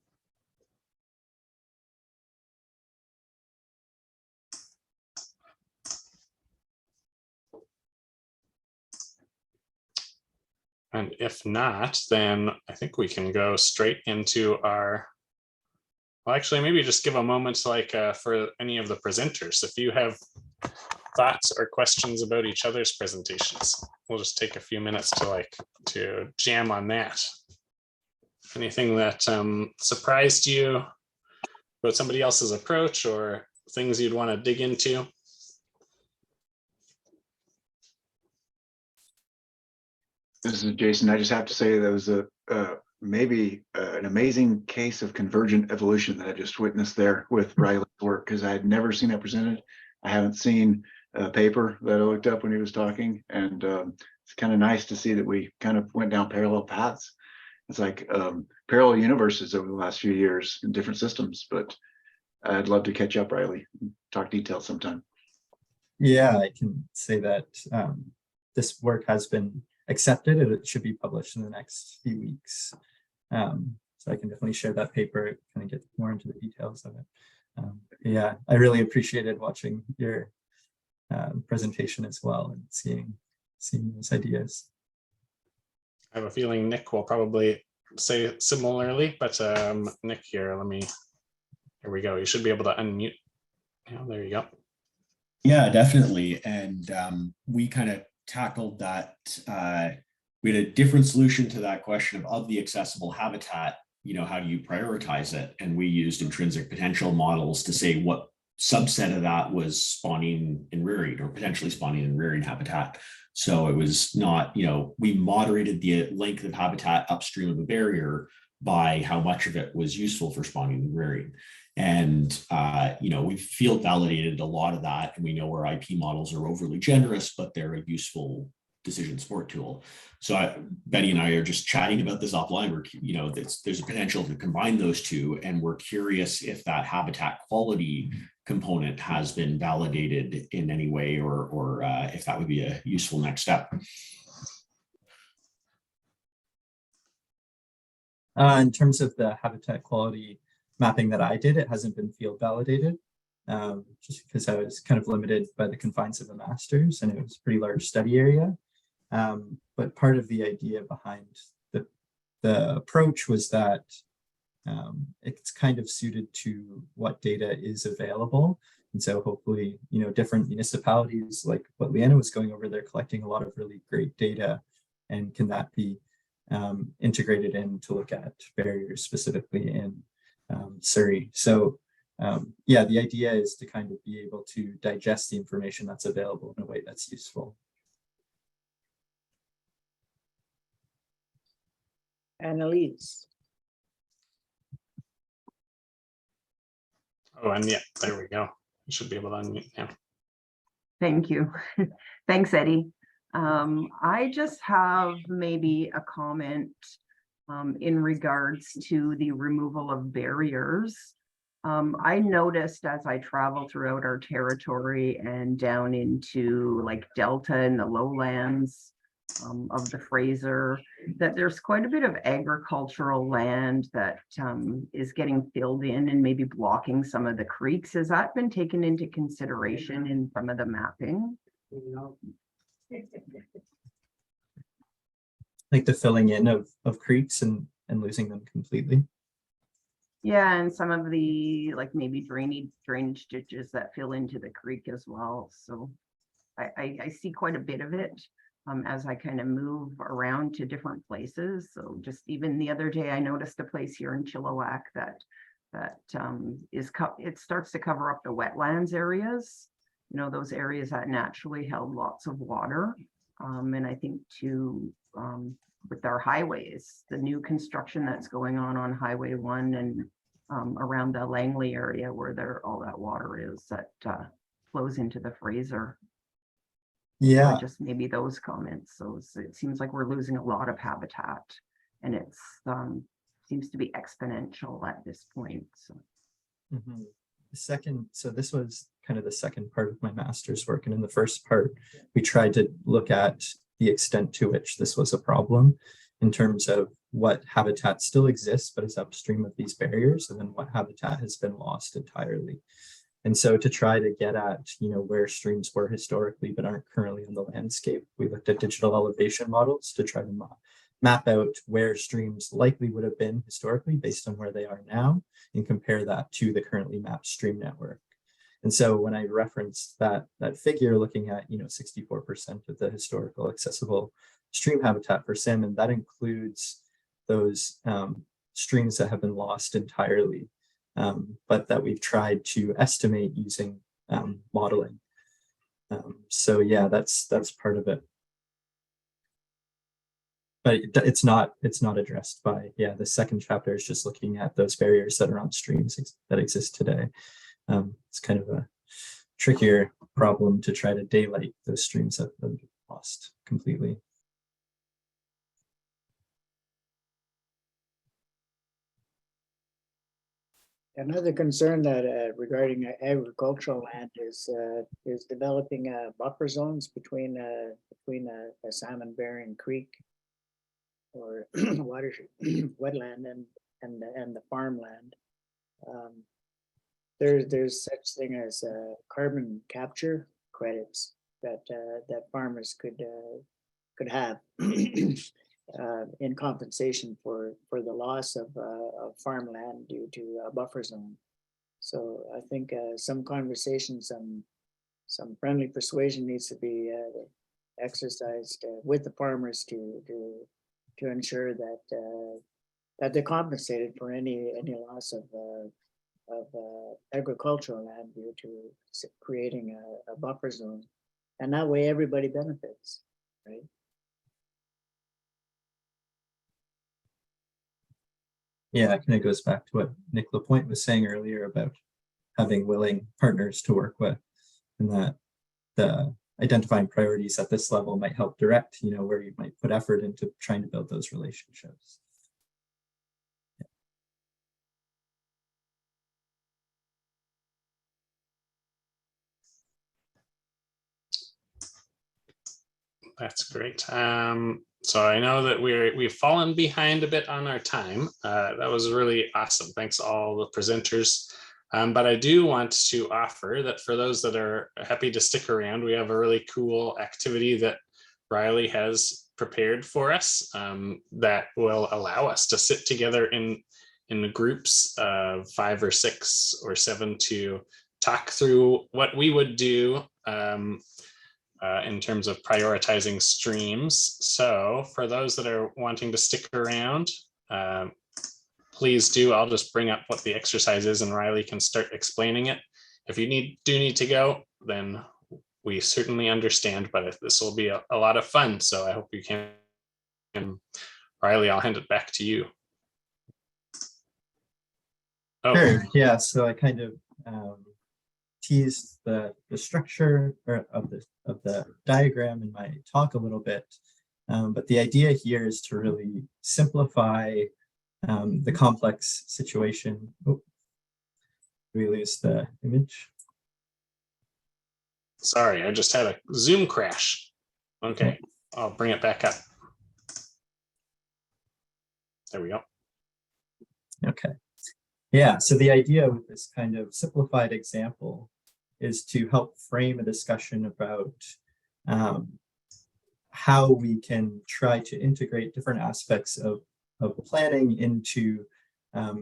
And if not, then I think we can go straight into our, well, actually, maybe just give a moment for any of the presenters. If you have thoughts or questions about each other's presentations, we'll just take a few minutes to jam on that. Anything that surprised you about somebody else's approach or things you'd want to dig into? This is Jason. I just have to say that was maybe an amazing case of convergent evolution that I just witnessed there with Riley's work, because I had never seen that presented. I haven't seen a paper that I looked up when he was talking, and it's kind of nice to see that we kind of went down parallel paths. It's like parallel universes over the last few years in different systems, but I'd love to catch up, Riley, and talk details sometime. Yeah, I can say that this work has been accepted and it should be published in the next few weeks. So I can definitely share that paper, kind of get more into the details of it. Yeah, I really appreciated watching your presentation as well and seeing those ideas. I have a feeling Nick will probably say similarly, but Nick here, here we go. You should be able to unmute. Yeah, there you go. Yeah, definitely. And we kind of tackled that. We had a different solution to that question of the accessible habitat, how do you prioritize it? And we used intrinsic potential models to say what subset of that was spawning and rearing or potentially spawning and rearing habitat. So it was not, we moderated the length of habitat upstream of a barrier by how much of it was useful for spawning and rearing. And, we've field validated a lot of that, and we know our IP models are overly generous, but they're a useful decision support tool. So Betty and I are just chatting about this offline. There's a potential to combine those two, and we're curious if that habitat quality component has been validated in any way, or if that would be a useful next step. In terms of the habitat quality mapping that I did, it hasn't been field validated, just because I was kind of limited by the confines of a master's, and it was a pretty large study area. But part of the idea behind the approach was that it's kind of suited to what data is available. And so hopefully, different municipalities, like what Liana was going over, they're collecting a lot of really great data, and can that be integrated in to look at barriers specifically in Surrey. So yeah, the idea is to kind of be able to digest the information that's available in a way that's useful. Annalise. Oh, and yeah, there we go. You should be able to unmute now. Thank you. Thanks, Eddie. I just have maybe a comment in regards to the removal of barriers. I noticed as I travel throughout our territory and down into like Delta and the lowlands of the Fraser, that there's quite a bit of agricultural land that is getting filled in and maybe blocking some of the creeks. Has that been taken into consideration in some of the mapping? Like the filling in of creeks and losing them completely. Yeah, and some of the like maybe drainage ditches that fill into the creek as well. So I see quite a bit of it as I kind of move around to different places. So just even the other day, I noticed a place here in Chilliwack that it starts to cover up the wetlands areas. Those areas that naturally held lots of water. And I think too, with our highways, the new construction that's going on Highway 1 and around the Langley area where all that water is that flows into the Fraser. Yeah. Just maybe those comments. So it seems like we're losing a lot of habitat, and it's seems to be exponential at this point. So. Mm-hmm. So this was kind of the second part of my master's work. And in the first part, we tried to look at the extent to which this was a problem in terms of what habitat still exists, but is upstream of these barriers, and then what habitat has been lost entirely. And so to try to get at, where streams were historically, but aren't currently on the landscape, we looked at digital elevation models to try to map out where streams likely would have been historically based on where they are now, and compare that to the currently mapped stream network. And so when I referenced that figure looking at 64% of the historical accessible stream habitat for salmon, that includes those streams that have been lost entirely, but that we've tried to estimate using modeling. So yeah, that's part of it. But it's not addressed by, the second chapter is just looking at those barriers that are on streams that exist today. It's kind of a trickier problem to try to daylight those streams that have been lost completely. Another concern that regarding agricultural land is developing buffer zones between a salmon bearing creek or watershed wetland and the farmland. There's such thing as carbon capture credits that that farmers could have in compensation for the loss of farmland due to a buffer zone. So I think some conversation, some friendly persuasion needs to be exercised with the farmers to ensure that that they're compensated for any loss of agricultural land due to creating a buffer zone, and that way everybody benefits, right? Yeah, it kind of goes back to what Nick Lapointe was saying earlier about having willing partners to work with, and that the identifying priorities at this level might help direct, you know, where you might put effort into trying to build those relationships. That's great. So I know that we've fallen behind a bit on our time. That was really awesome. Thanks all the presenters. But I do want to offer that for those that are happy to stick around, we have a really cool activity that Riley has prepared for us that will allow us to sit together in groups of 5 or 6 or 7 to talk through what we would do in terms of prioritizing streams. So for those that are wanting to stick around, please do. I'll just bring up what the exercise is and Riley can start explaining it. If you do need to go, then we certainly understand, but this will be a lot of fun. So I hope you can. And Riley, I'll hand it back to you. Oh. Sure. Yeah. So I kind of teased the structure of the diagram in my talk a little bit, but the idea here is to really simplify the complex situation. Oh, we lose the image. Sorry, I just had a Zoom crash. Okay, I'll bring it back up. There we go. Okay. Yeah, so the idea with this kind of simplified example is to help frame a discussion about how we can try to integrate different aspects of planning into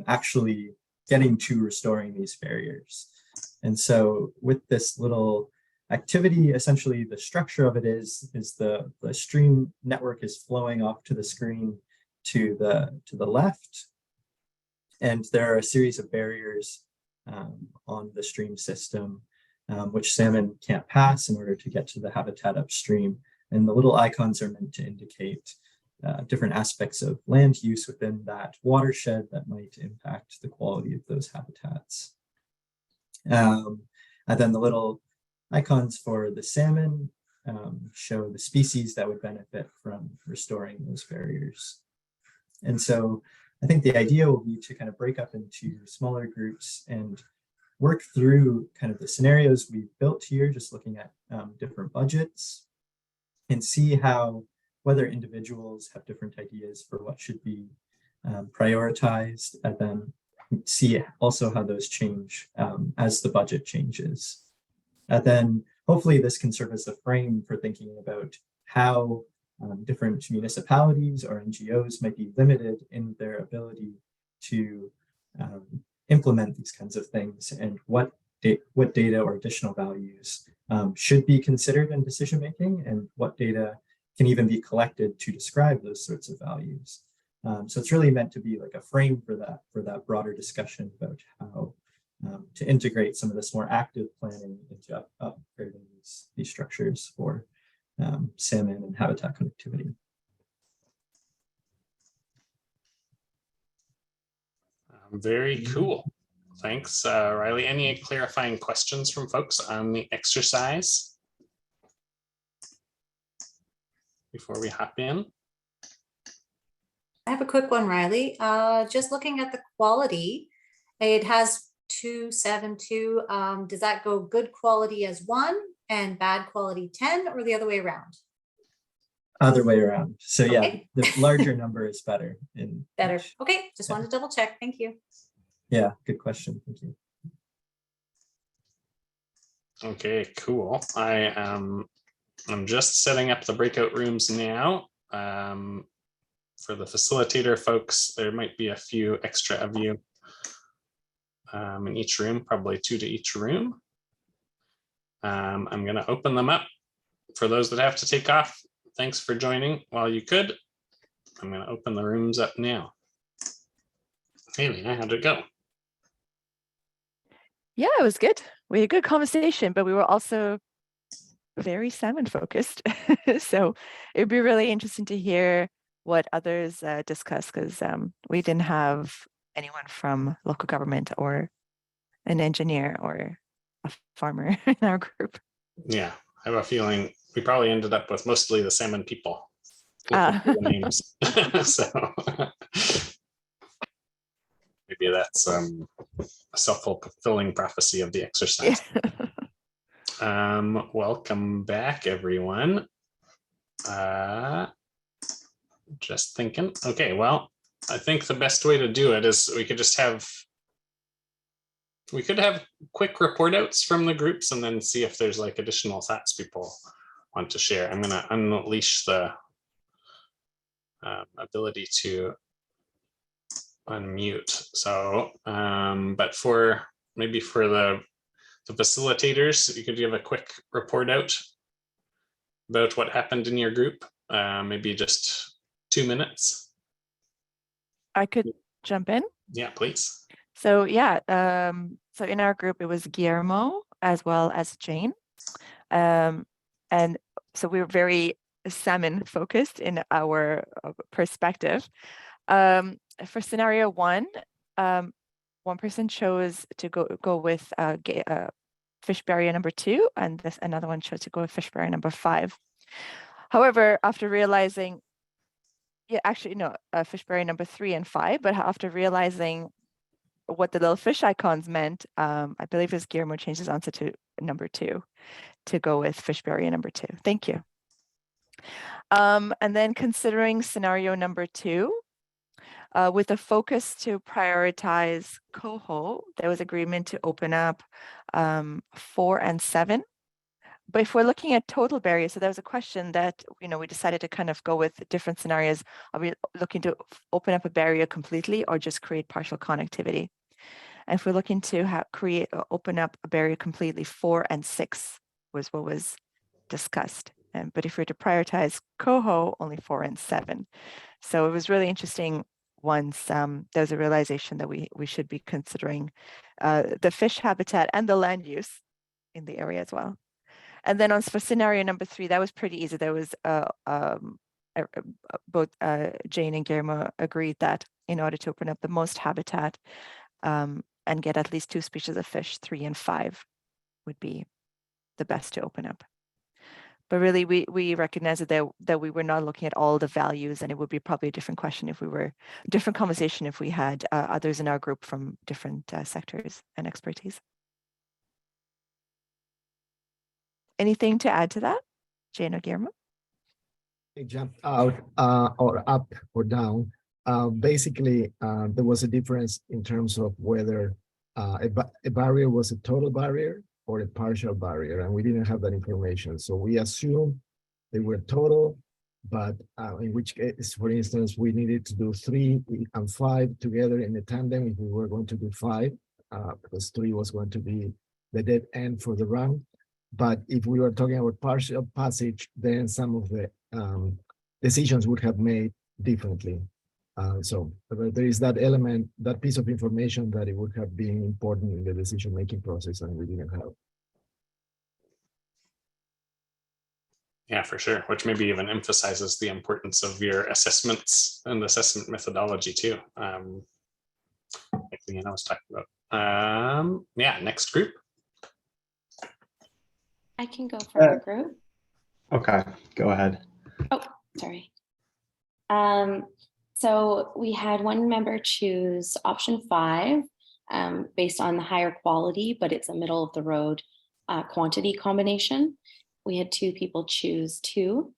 actually getting to restoring these barriers. And so with this little activity, essentially the structure of it is the stream network is flowing off to the screen to the left. And there are a series of barriers on the stream system, which salmon can't pass in order to get to the habitat upstream. And the little icons are meant to indicate different aspects of land use within that watershed that might impact the quality of those habitats. And then the little icons for the salmon show the species that would benefit from restoring those barriers. And so I think the idea will be to kind of break up into smaller groups and work through kind of the scenarios we've built here, just looking at different budgets, and see how whether individuals have different ideas for what should be prioritized, and then see also how those change as the budget changes. And then hopefully this can serve as a frame for thinking about how different municipalities or NGOs might be limited in their ability to implement these kinds of things, and what data or additional values should be considered in decision making, and what data can even be collected to describe those sorts of values. So it's really meant to be like a frame for that broader discussion about how to integrate some of this more active planning into upgrading these structures for salmon and habitat connectivity. Very cool. Thanks, Riley. Any clarifying questions from folks on the exercise before we hop in? I have a quick one, Riley. Just looking at the quality, It has 272. Does that go good quality as 1 and bad quality 10, or the other way around? Other way around. So yeah, Okay. the larger number is better in Better. each. Okay, just wanted to double check. Thank you. Yeah, good question. Thank you. Okay, cool. I'm just setting up the breakout rooms now. For the facilitator folks, there might be a few extra of you in each room, probably 2 to each room. I'm going to open them up. For those that have to take off, thanks for joining while you could. I'm going to open the rooms up now. Hey, Liana, how'd it go? Yeah, it was good. We had a good conversation, but we were also very salmon focused. So it'd be really interesting to hear what others discuss, because we didn't have anyone from local government or an engineer or a farmer in our group. Yeah, I have a feeling we probably ended up with mostly the salmon people. Looking for the names. So maybe that's a self-fulfilling prophecy of the exercise. Yeah. Welcome back, everyone. Just thinking. Okay, well, I think the best way to do it is we could have quick report outs from the groups and then see if there's like additional thoughts people want to share. I'm going to unleash the ability to unmute. So, but for the facilitators, you could give a quick report out about what happened in your group, maybe just 2 minutes. I could jump in. Yeah, please. So yeah, so in our group, it was Guillermo as well as Jane. And so we were very salmon focused in our perspective. For scenario 1, one person chose to go with fish barrier number 2, and another one chose to go with fish barrier number 5. However, after realizing, fish barrier number 3 and 5, but after realizing what the little fish icons meant, I believe his Guillermo changed his answer to number 2 to go with fish barrier number 2. Thank you. And then considering scenario number 2, with a focus to prioritize coho, there was agreement to open up 4 and 7. But if we're looking at total barriers, so there was a question that, we decided to kind of go with different scenarios. Are we looking to open up a barrier completely or just create partial connectivity? And if we're looking to open up a barrier completely, 4 and 6 was what was discussed. But if we're to prioritize coho, only 4 and 7. So it was really interesting once there's a realization that we should be considering the fish habitat and the land use in the area as well. And then for scenario number 3, that was pretty easy. There was both Jane and Guillermo agreed that in order to open up the most habitat and get at least 2 species of fish, 3 and 5 would be the best to open up. But really, we recognize that we were not looking at all the values, and it would be probably a different question different conversation if we had others in our group from different sectors and expertise. Anything to add to that, Jane or Guillermo? They jumped out or up or down. Basically, there was a difference in terms of whether a barrier was a total barrier or a partial barrier, and we didn't have that information. So we assumed they were total, but in which case, for instance, we needed to do 3 and 5 together in a tandem if we were going to do 5, because 3 was going to be the dead end for the run. But if we were talking about partial passage, then some of the decisions would have made differently. So there is that element, that piece of information that it would have been important in the decision-making process, and we didn't have. Yeah, for sure. Which maybe even emphasizes the importance of your assessments and assessment methodology too. Like Liana was talking about. Yeah, next group. I can go for our group. Okay, go ahead. Oh, sorry. So we had one member choose option 5, based on the higher quality, but it's a middle of the road quantity combination. We had 2 people choose 2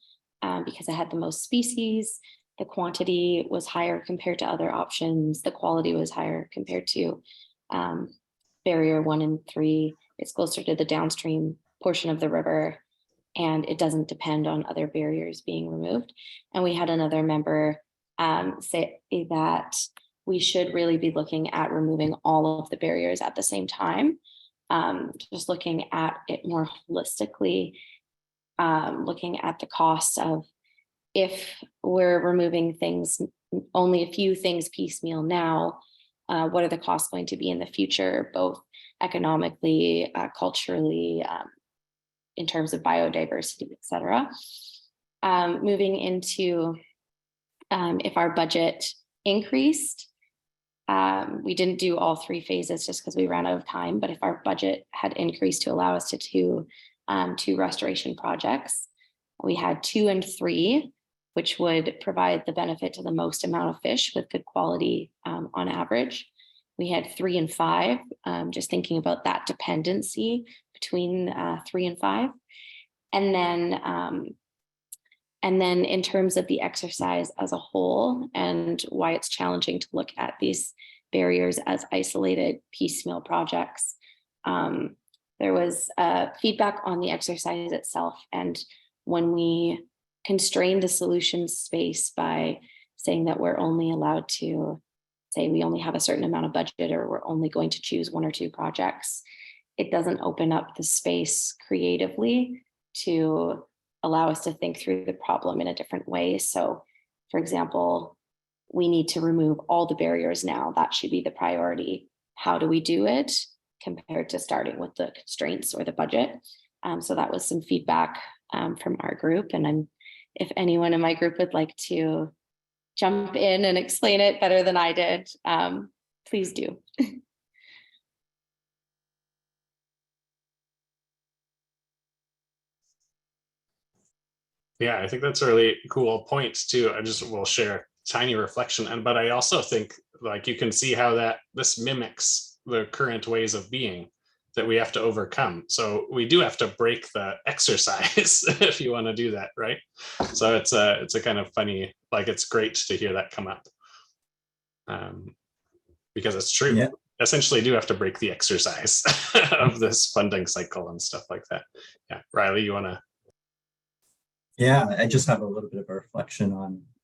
because it had the most species. The quantity was higher compared to other options. The quality was higher compared to barrier 1 and 3. It's closer to the downstream portion of the river, and it doesn't depend on other barriers being removed. And we had another member say that we should really be looking at removing all of the barriers at the same time. Just looking at it more holistically, looking at the cost of, if we're removing things, only a few things piecemeal now, what are the costs going to be in the future, both economically, culturally, in terms of biodiversity, et cetera. Moving into if our budget increased, we didn't do all 3 phases just because we ran out of time, but if our budget had increased to allow us to do 2 restoration projects, we had 2 and 3, which would provide the benefit to the most amount of fish with good quality on average. We had 3 and 5, just thinking about that dependency between 3 and 5. And then in terms of the exercise as a whole and why it's challenging to look at these barriers as isolated piecemeal projects, there was feedback on the exercise itself. And when we constrained the solution space by saying that we're only allowed to say we only have a certain amount of budget, or we're only going to choose 1 or 2 projects, it doesn't open up the space creatively to allow us to think through the problem in a different way. So, for example, we need to remove all the barriers now. That should be the priority. How do we do it compared to starting with the constraints or the budget? So that was some feedback from our group. And if anyone in my group would like to jump in and explain it better than I did, please do. Yeah, I think that's a really cool point too. I just will share a tiny reflection, but I also think, like, you can see how that this mimics the current ways of being that we have to overcome. So we do have to break the exercise if you want to do that, right? So it's a kind of funny, like, it's great to hear that come up, because it's true. Yeah. Essentially do have to break the exercise of this funding cycle and stuff like that. Yeah, Riley, you want to? Yeah, I just have a little bit of a reflection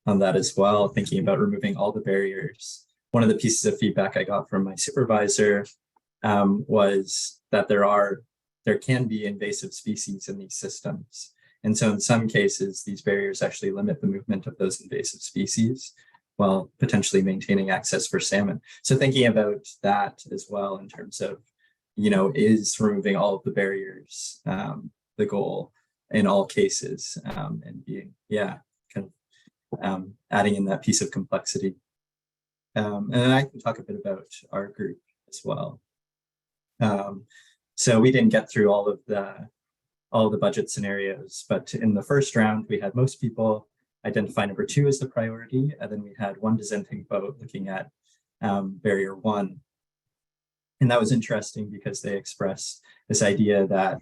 on that as well, thinking about removing all the barriers. One of the pieces of feedback I got from my supervisor was that there can be invasive species in these systems. And so in some cases, these barriers actually limit the movement of those invasive species while potentially maintaining access for salmon. So thinking about that as well in terms of, is removing all of the barriers the goal in all cases, and being, kind of adding in that piece of complexity. And I can talk a bit about our group as well. So we didn't get through all of the budget scenarios, but in the first round, we had most people identify number 2 as the priority, and then we had 1 dissenting vote looking at barrier 1. And that was interesting because they expressed this idea that,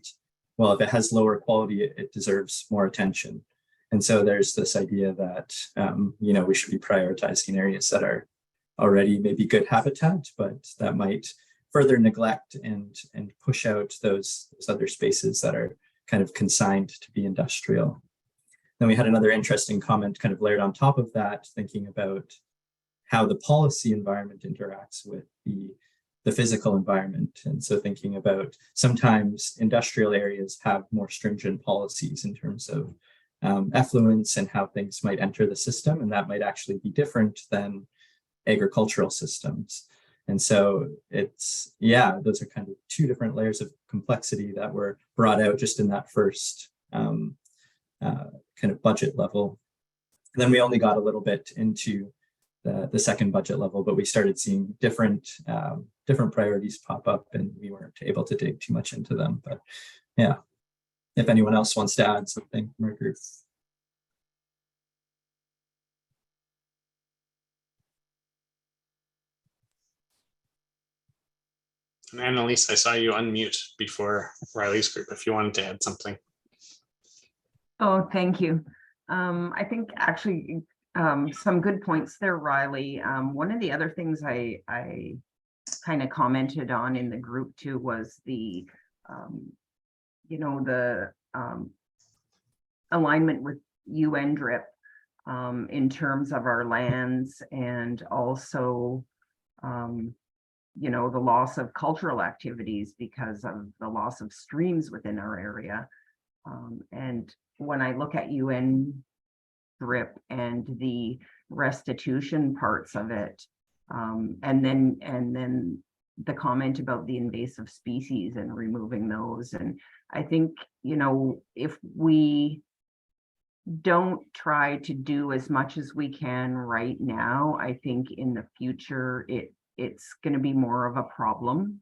well, if it has lower quality, it deserves more attention. And so there's this idea that, we should be prioritizing areas that are already maybe good habitat, but that might further neglect and push out those other spaces that are kind of consigned to be industrial. Then we had another interesting comment kind of layered on top of that, thinking about how the policy environment interacts with the physical environment. And so thinking about sometimes industrial areas have more stringent policies in terms of effluents and how things might enter the system, and that might actually be different than agricultural systems. And so it's, those are kind of 2 different layers of complexity that were brought out just in that first kind of budget level. And then we only got a little bit into the second budget level, but we started seeing different priorities pop up, and we weren't able to dig too much into them. But yeah, if anyone else wants to add something from our group. And Annalise, I saw you unmute before Riley's group, if you wanted to add something. Oh, thank you. I think actually some good points there, Riley. One of the other things I kind of commented on in the group too was the, the alignment with UN DRIP in terms of our lands, and also, the loss of cultural activities because of the loss of streams within our area. And when I look at UN DRIP and the restitution parts of it, and then the comment about the invasive species and removing those. And I think, if we don't try to do as much as we can right now, I think in the future, it's going to be more of a problem.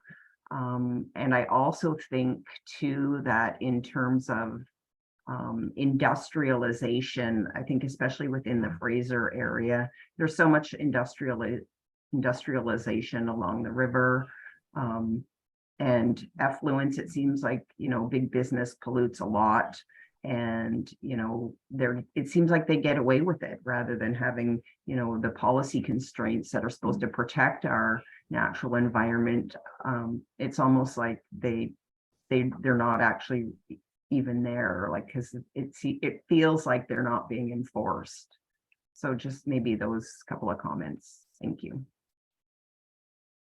And I also think too, that in terms of industrialization, I think especially within the Fraser area, there's so much industrialization along the river, and effluence. It seems like, big business pollutes a lot, and it seems like they get away with it rather than having the policy constraints that are supposed to protect our natural environment. It's almost like they're not actually even there, like, because it feels like they're not being enforced. So just maybe those couple of comments. Thank you.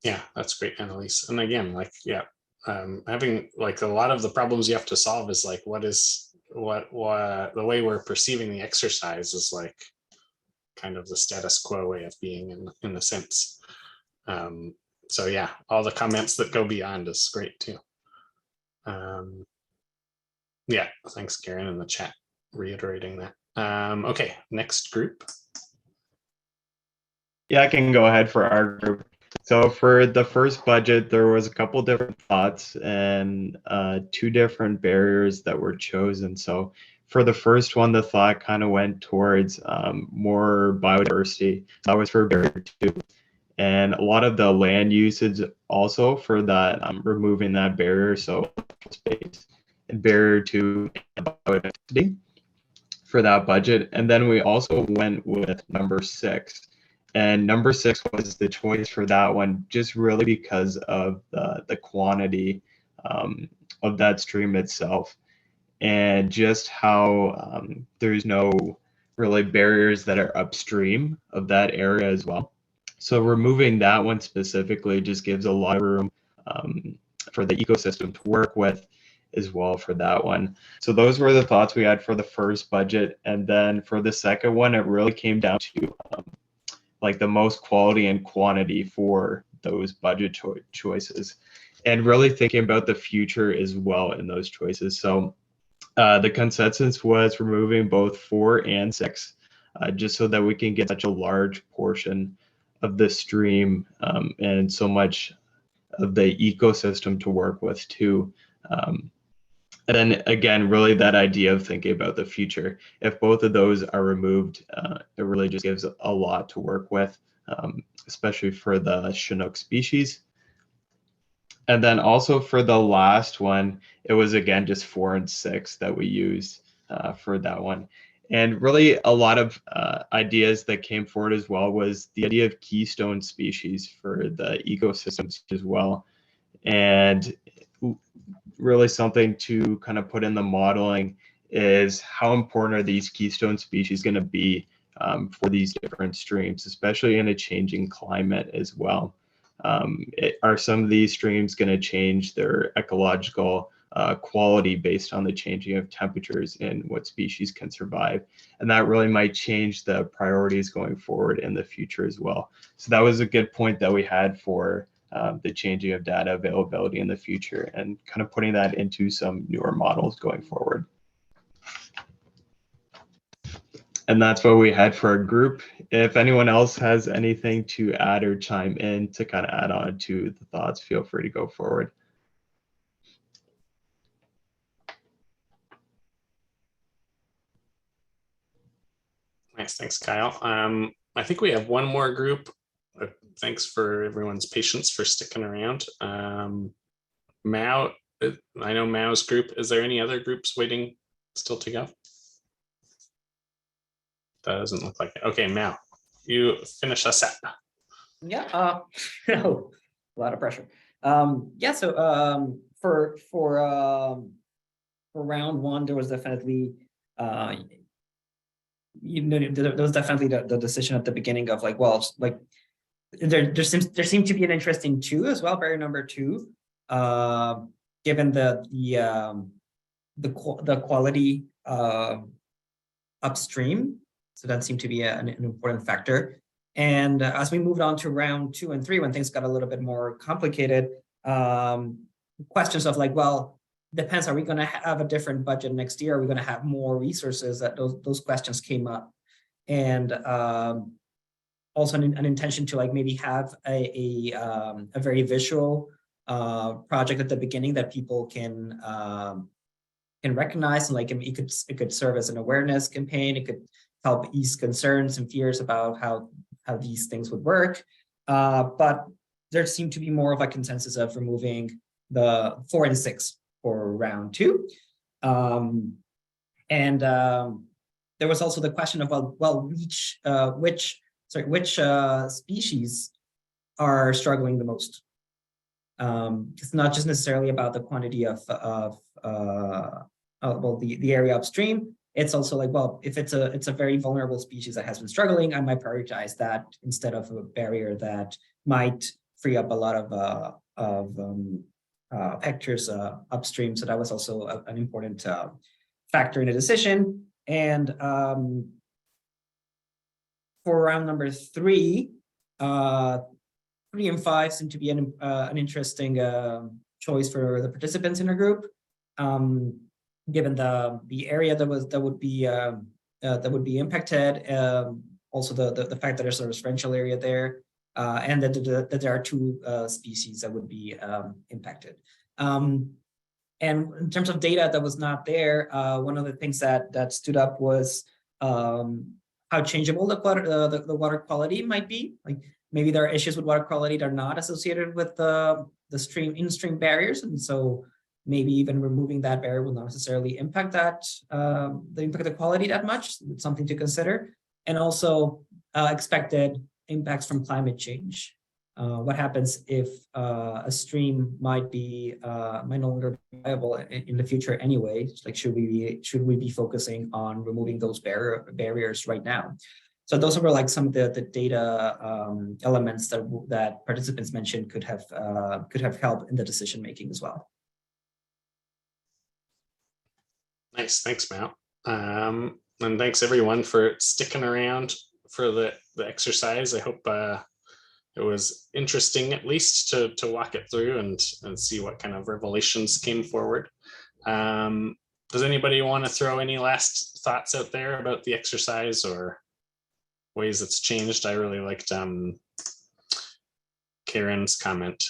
Yeah, that's great, Annalise. And again, having a lot of the problems you have to solve is what the way we're perceiving the exercise is kind of the status quo way of being in a sense. So yeah, all the comments that go beyond is great too. Yeah, thanks, Karen, in the chat reiterating that. Okay, next group. Yeah, I can go ahead for our group. So for the first budget, there was a couple different thoughts and 2 different barriers that were chosen. So for the first one, the thought kind of went towards more biodiversity. That was for barrier 2. And a lot of the land usage also for that, removing that barrier. So space and barrier 2 biodiversity for that budget. And then we also went with number 6. And number 6 was the choice for that one, just really because of the quantity of that stream itself, and just how there's no really barriers that are upstream of that area as well. So removing that one specifically just gives a lot of room for the ecosystem to work with as well for that one. So those were the thoughts we had for the first budget. And then for the second one, it really came down to the most quality and quantity for those budget choices, and really thinking about the future as well in those choices. So the consensus was removing both 4 and 6, just so that we can get such a large portion of the stream and so much of the ecosystem to work with too. And then again, really that idea of thinking about the future. If both of those are removed, it really just gives a lot to work with, especially for the Chinook species. And then also for the last one, it was again just 4 and 6 that we used for that one. And really a lot of ideas that came forward as well was the idea of keystone species for the ecosystems as well. And really something to kind of put in the modeling is how important are these keystone species going to be for these different streams, especially in a changing climate as well. Are some of these streams going to change their ecological quality based on the changing of temperatures and what species can survive? And that really might change the priorities going forward in the future as well. So that was a good point that we had for the changing of data availability in the future, and kind of putting that into some newer models going forward. And that's what we had for our group. If anyone else has anything to add or chime in to kind of add on to the thoughts, feel free to go forward. Nice, thanks, Kyle. I think we have one more group thanks for everyone's patience for sticking around. Mao, I know Mao's group. Is there any other groups waiting still to go? That doesn't look like it. Okay, Mao, you finish us up. Yeah, no, a lot of pressure. Yeah, so for round one, there was definitely there was definitely the decision at the beginning of like, well, like there seemed to be an interest in two as well, barrier number two, given the quality upstream. So that seemed to be an important factor. And as we moved on to round 2 and 3, when things got a little bit more complicated, questions of like, well, depends, are we going to have a different budget next year? Are we going to have more resources? That those questions came up. And also an intention to like maybe have a very visual project at the beginning that people can recognize, and like it could serve as an awareness campaign. It could help ease concerns and fears about how these things would work. But there seemed to be more of a consensus of removing the 4 and 6 for round 2. There was also the question of, well, which species are struggling the most. It's not just necessarily about the quantity of the area upstream. It's also like, well, if it's a very vulnerable species that has been struggling, I might prioritize that instead of a barrier that might free up a lot of hectares upstream. So that was also an important factor in the decision. And for round number 3, 3 and 5 seem to be an interesting choice for the participants in our group, given the area that would be impacted, also the fact that there's a residential area there, and that there are 2 species that would be impacted. And in terms of data that was not there, one of the things that stood up was how changeable the water quality might be. Like maybe there are issues with water quality that are not associated with the in-stream barriers, and so maybe even removing that barrier will not necessarily impact the quality that much. It's something to consider. And also expected impacts from climate change. What happens if a stream might no longer be viable in the future anyway? Like, should we be focusing on removing those barriers right now? So those were like some of the data elements that participants mentioned could have helped in the decision making as well. Nice, thanks, Matt. And thanks everyone for sticking around for the exercise. I hope it was interesting, at least to walk it through and see what kind of revelations came forward. Does anybody want to throw any last thoughts out there about the exercise or ways it's changed? I really liked Karen's comment.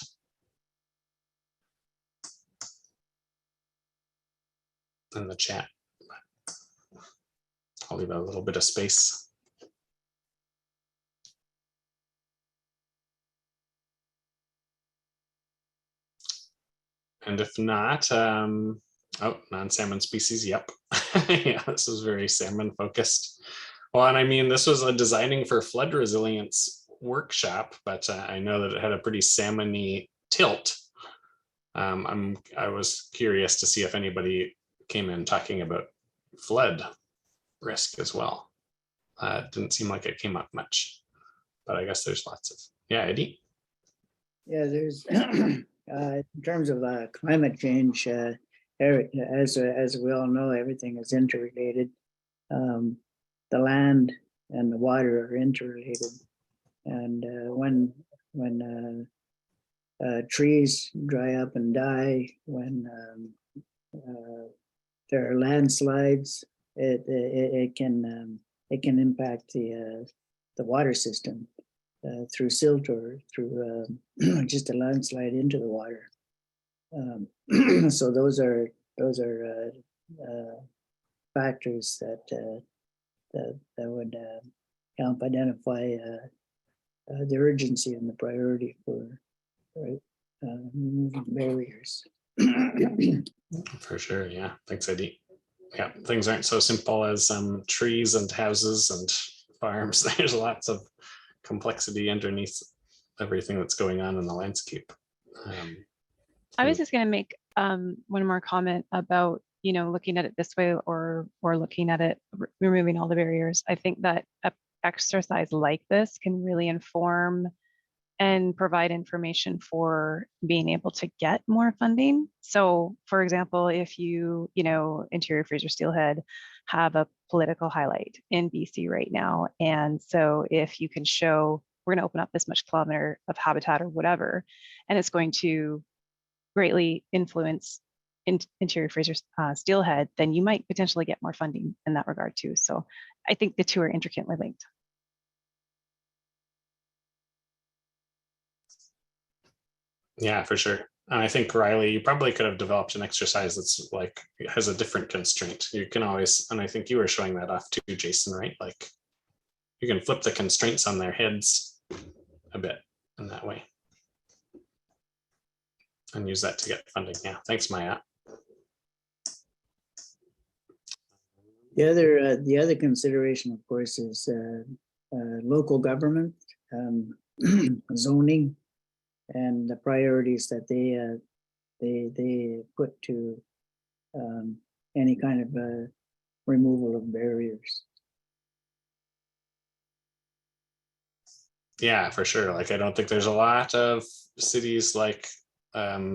In the chat. I'll leave a little bit of space. And if not, non-salmon species, yep. Yeah, this is very salmon focused. Well, and I mean, this was a designing for flood resilience workshop, but I know that it had a pretty salmon-y tilt. I was curious to see if anybody came in talking about flood risk as well. It didn't seem like it came up much, but I guess there's lots of, yeah, Eddie? Yeah, there's, in terms of climate change, as we all know, everything is interrelated. The land and the water are interrelated. And when trees dry up and die, when there are landslides, it can impact the water system through silt or through just a landslide into the water. So those are factors that would help identify the urgency and the priority for removing barriers. For sure, yeah. Thanks, Eddie. Yeah, things aren't so simple as trees and houses and farms. There's lots of complexity underneath everything that's going on in the landscape. I was just going to make one more comment about, you know, looking at it this way or looking at it, removing all the barriers. I think that a exercise like this can really inform and provide information for being able to get more funding. So for example, if you know, Interior Fraser Steelhead have a political highlight in BC right now. And so if you can show, we're gonna open up this much kilometer of habitat or whatever, and it's going to greatly influence Interior Fraser Steelhead, then you might potentially get more funding in that regard too. So I think the two are intricately linked. Yeah, for sure. And I think, Riley, you probably could have developed an exercise that's like, has a different constraint. You can always, and I think you were showing that off too, Jason, right? Like you can flip the constraints on their heads a bit in that way and use that to get funding. Yeah, thanks, Maya. The other consideration, of course, is local government, zoning, and the priorities that they put to any kind of removal of barriers. Yeah, for sure. Like, I don't think there's a lot of cities like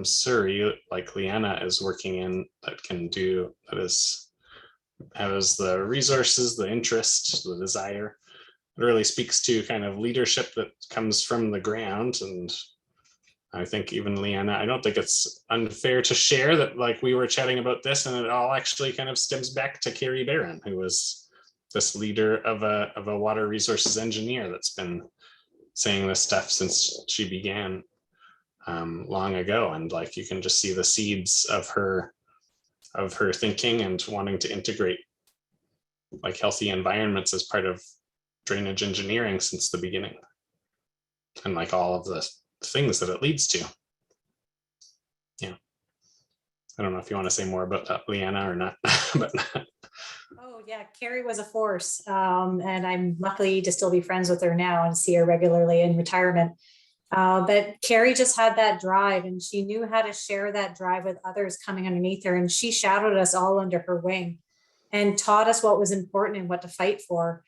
Surrey, like Liana is working in, that can do, that has the resources, the interest, the desire. It really speaks to kind of leadership that comes from the ground. And I think even Liana, I don't think it's unfair to share that, like, we were chatting about this and it all actually kind of stems back to Carrie Barron, who was this leader of a water resources engineer that's been saying this stuff since she began long ago. And like, you can just see the seeds of her thinking and wanting to integrate like healthy environments as part of drainage engineering since the beginning. And like all of the things that it leads to. Yeah. I don't know if you want to say more about that, Liana, or not, but. Oh yeah, Carrie was a force, and I'm lucky to still be friends with her now and see her regularly in retirement. But Carrie just had that drive, and she knew how to share that drive with others coming underneath her, and she shadowed us all under her wing and taught us what was important and what to fight for.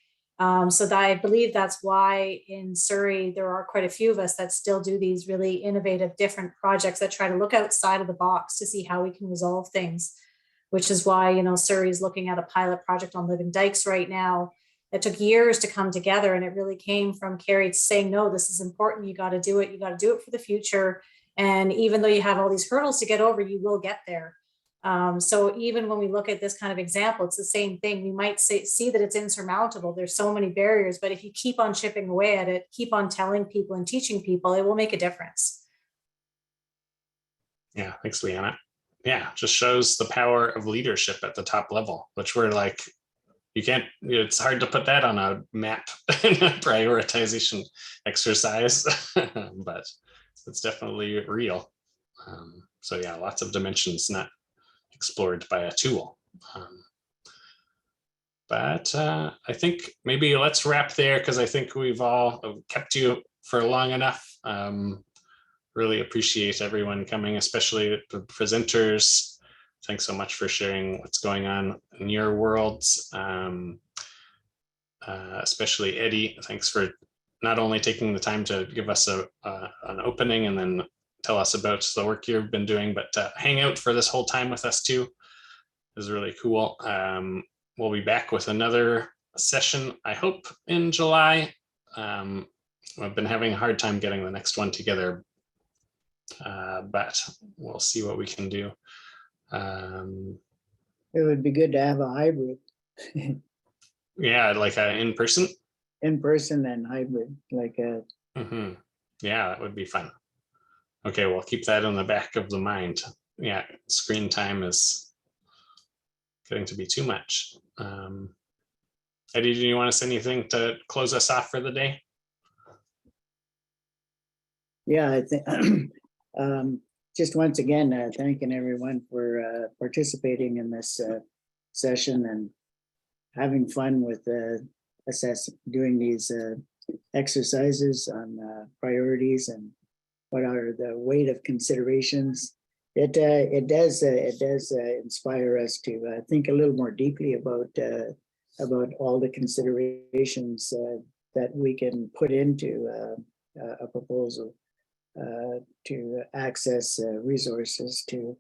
So that I believe that's why in Surrey, there are quite a few of us that still do these really innovative, different projects that try to look outside of the box to see how we can resolve things, which is why, you know, Surrey is looking at a pilot project on living dikes right now that took years to come together. And it really came from Carrie saying, no, this is important. You got to do it. You got to do it for the future. And even though you have all these hurdles to get over, you will get there. So even when we look at this kind of example, it's the same thing. We might see that it's insurmountable. There's so many barriers, but if you keep on chipping away at it, keep on telling people and teaching people, it will make a difference. Yeah, thanks, Liana. Yeah, just shows the power of leadership at the top level, which we're like, you can't, it's hard to put that on a map in a prioritization exercise, but it's definitely real. So yeah, lots of dimensions not explored by a tool. But I think maybe let's wrap there, because I think we've all kept you for long enough. Really appreciate everyone coming, especially the presenters. Thanks so much for sharing what's going on in your worlds. Especially Eddie, thanks for not only taking the time to give us an opening and then tell us about the work you've been doing, but to hang out for this whole time with us too is really cool. We'll be back with another session, I hope, in July. I've been having a hard time getting the next one together, but we'll see what we can do. It would be good to have a hybrid. Yeah, like in person? In person and hybrid, like a. Yeah, that would be fun. Okay, we'll keep that in the back of the mind. Yeah, screen time is getting to be too much. Eddie, do you want to say anything to close us off for the day? Yeah, I think just once again, thanking everyone for participating in this session and having fun with doing these exercises on priorities and what are the weight of considerations. It does inspire us to think a little more deeply about all the considerations that we can put into a proposal to access resources, to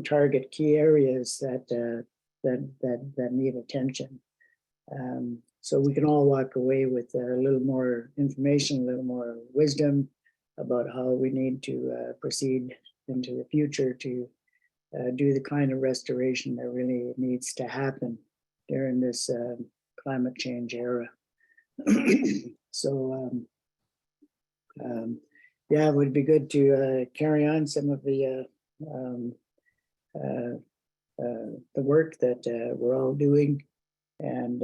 target key areas that need attention. So we can all walk away with a little more information, a little more wisdom about how we need to proceed into the future to do the kind of restoration that really needs to happen during this climate change era. So yeah, it would be good to carry on some of the work that we're all doing, and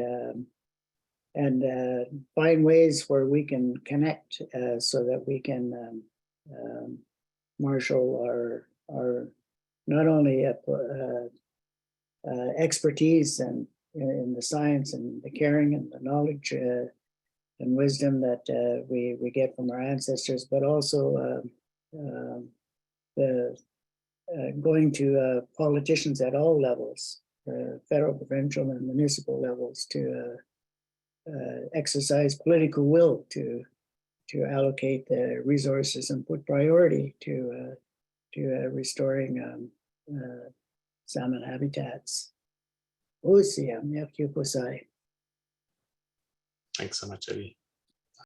find ways where we can connect so that we can marshal our not only expertise and in the science and the caring and the knowledge and wisdom that we get from our ancestors, but also going to politicians at all levels, federal, provincial, and municipal levels, to exercise political will to allocate the resources and put priority to restoring salmon habitats. Thanks so much, Eddie.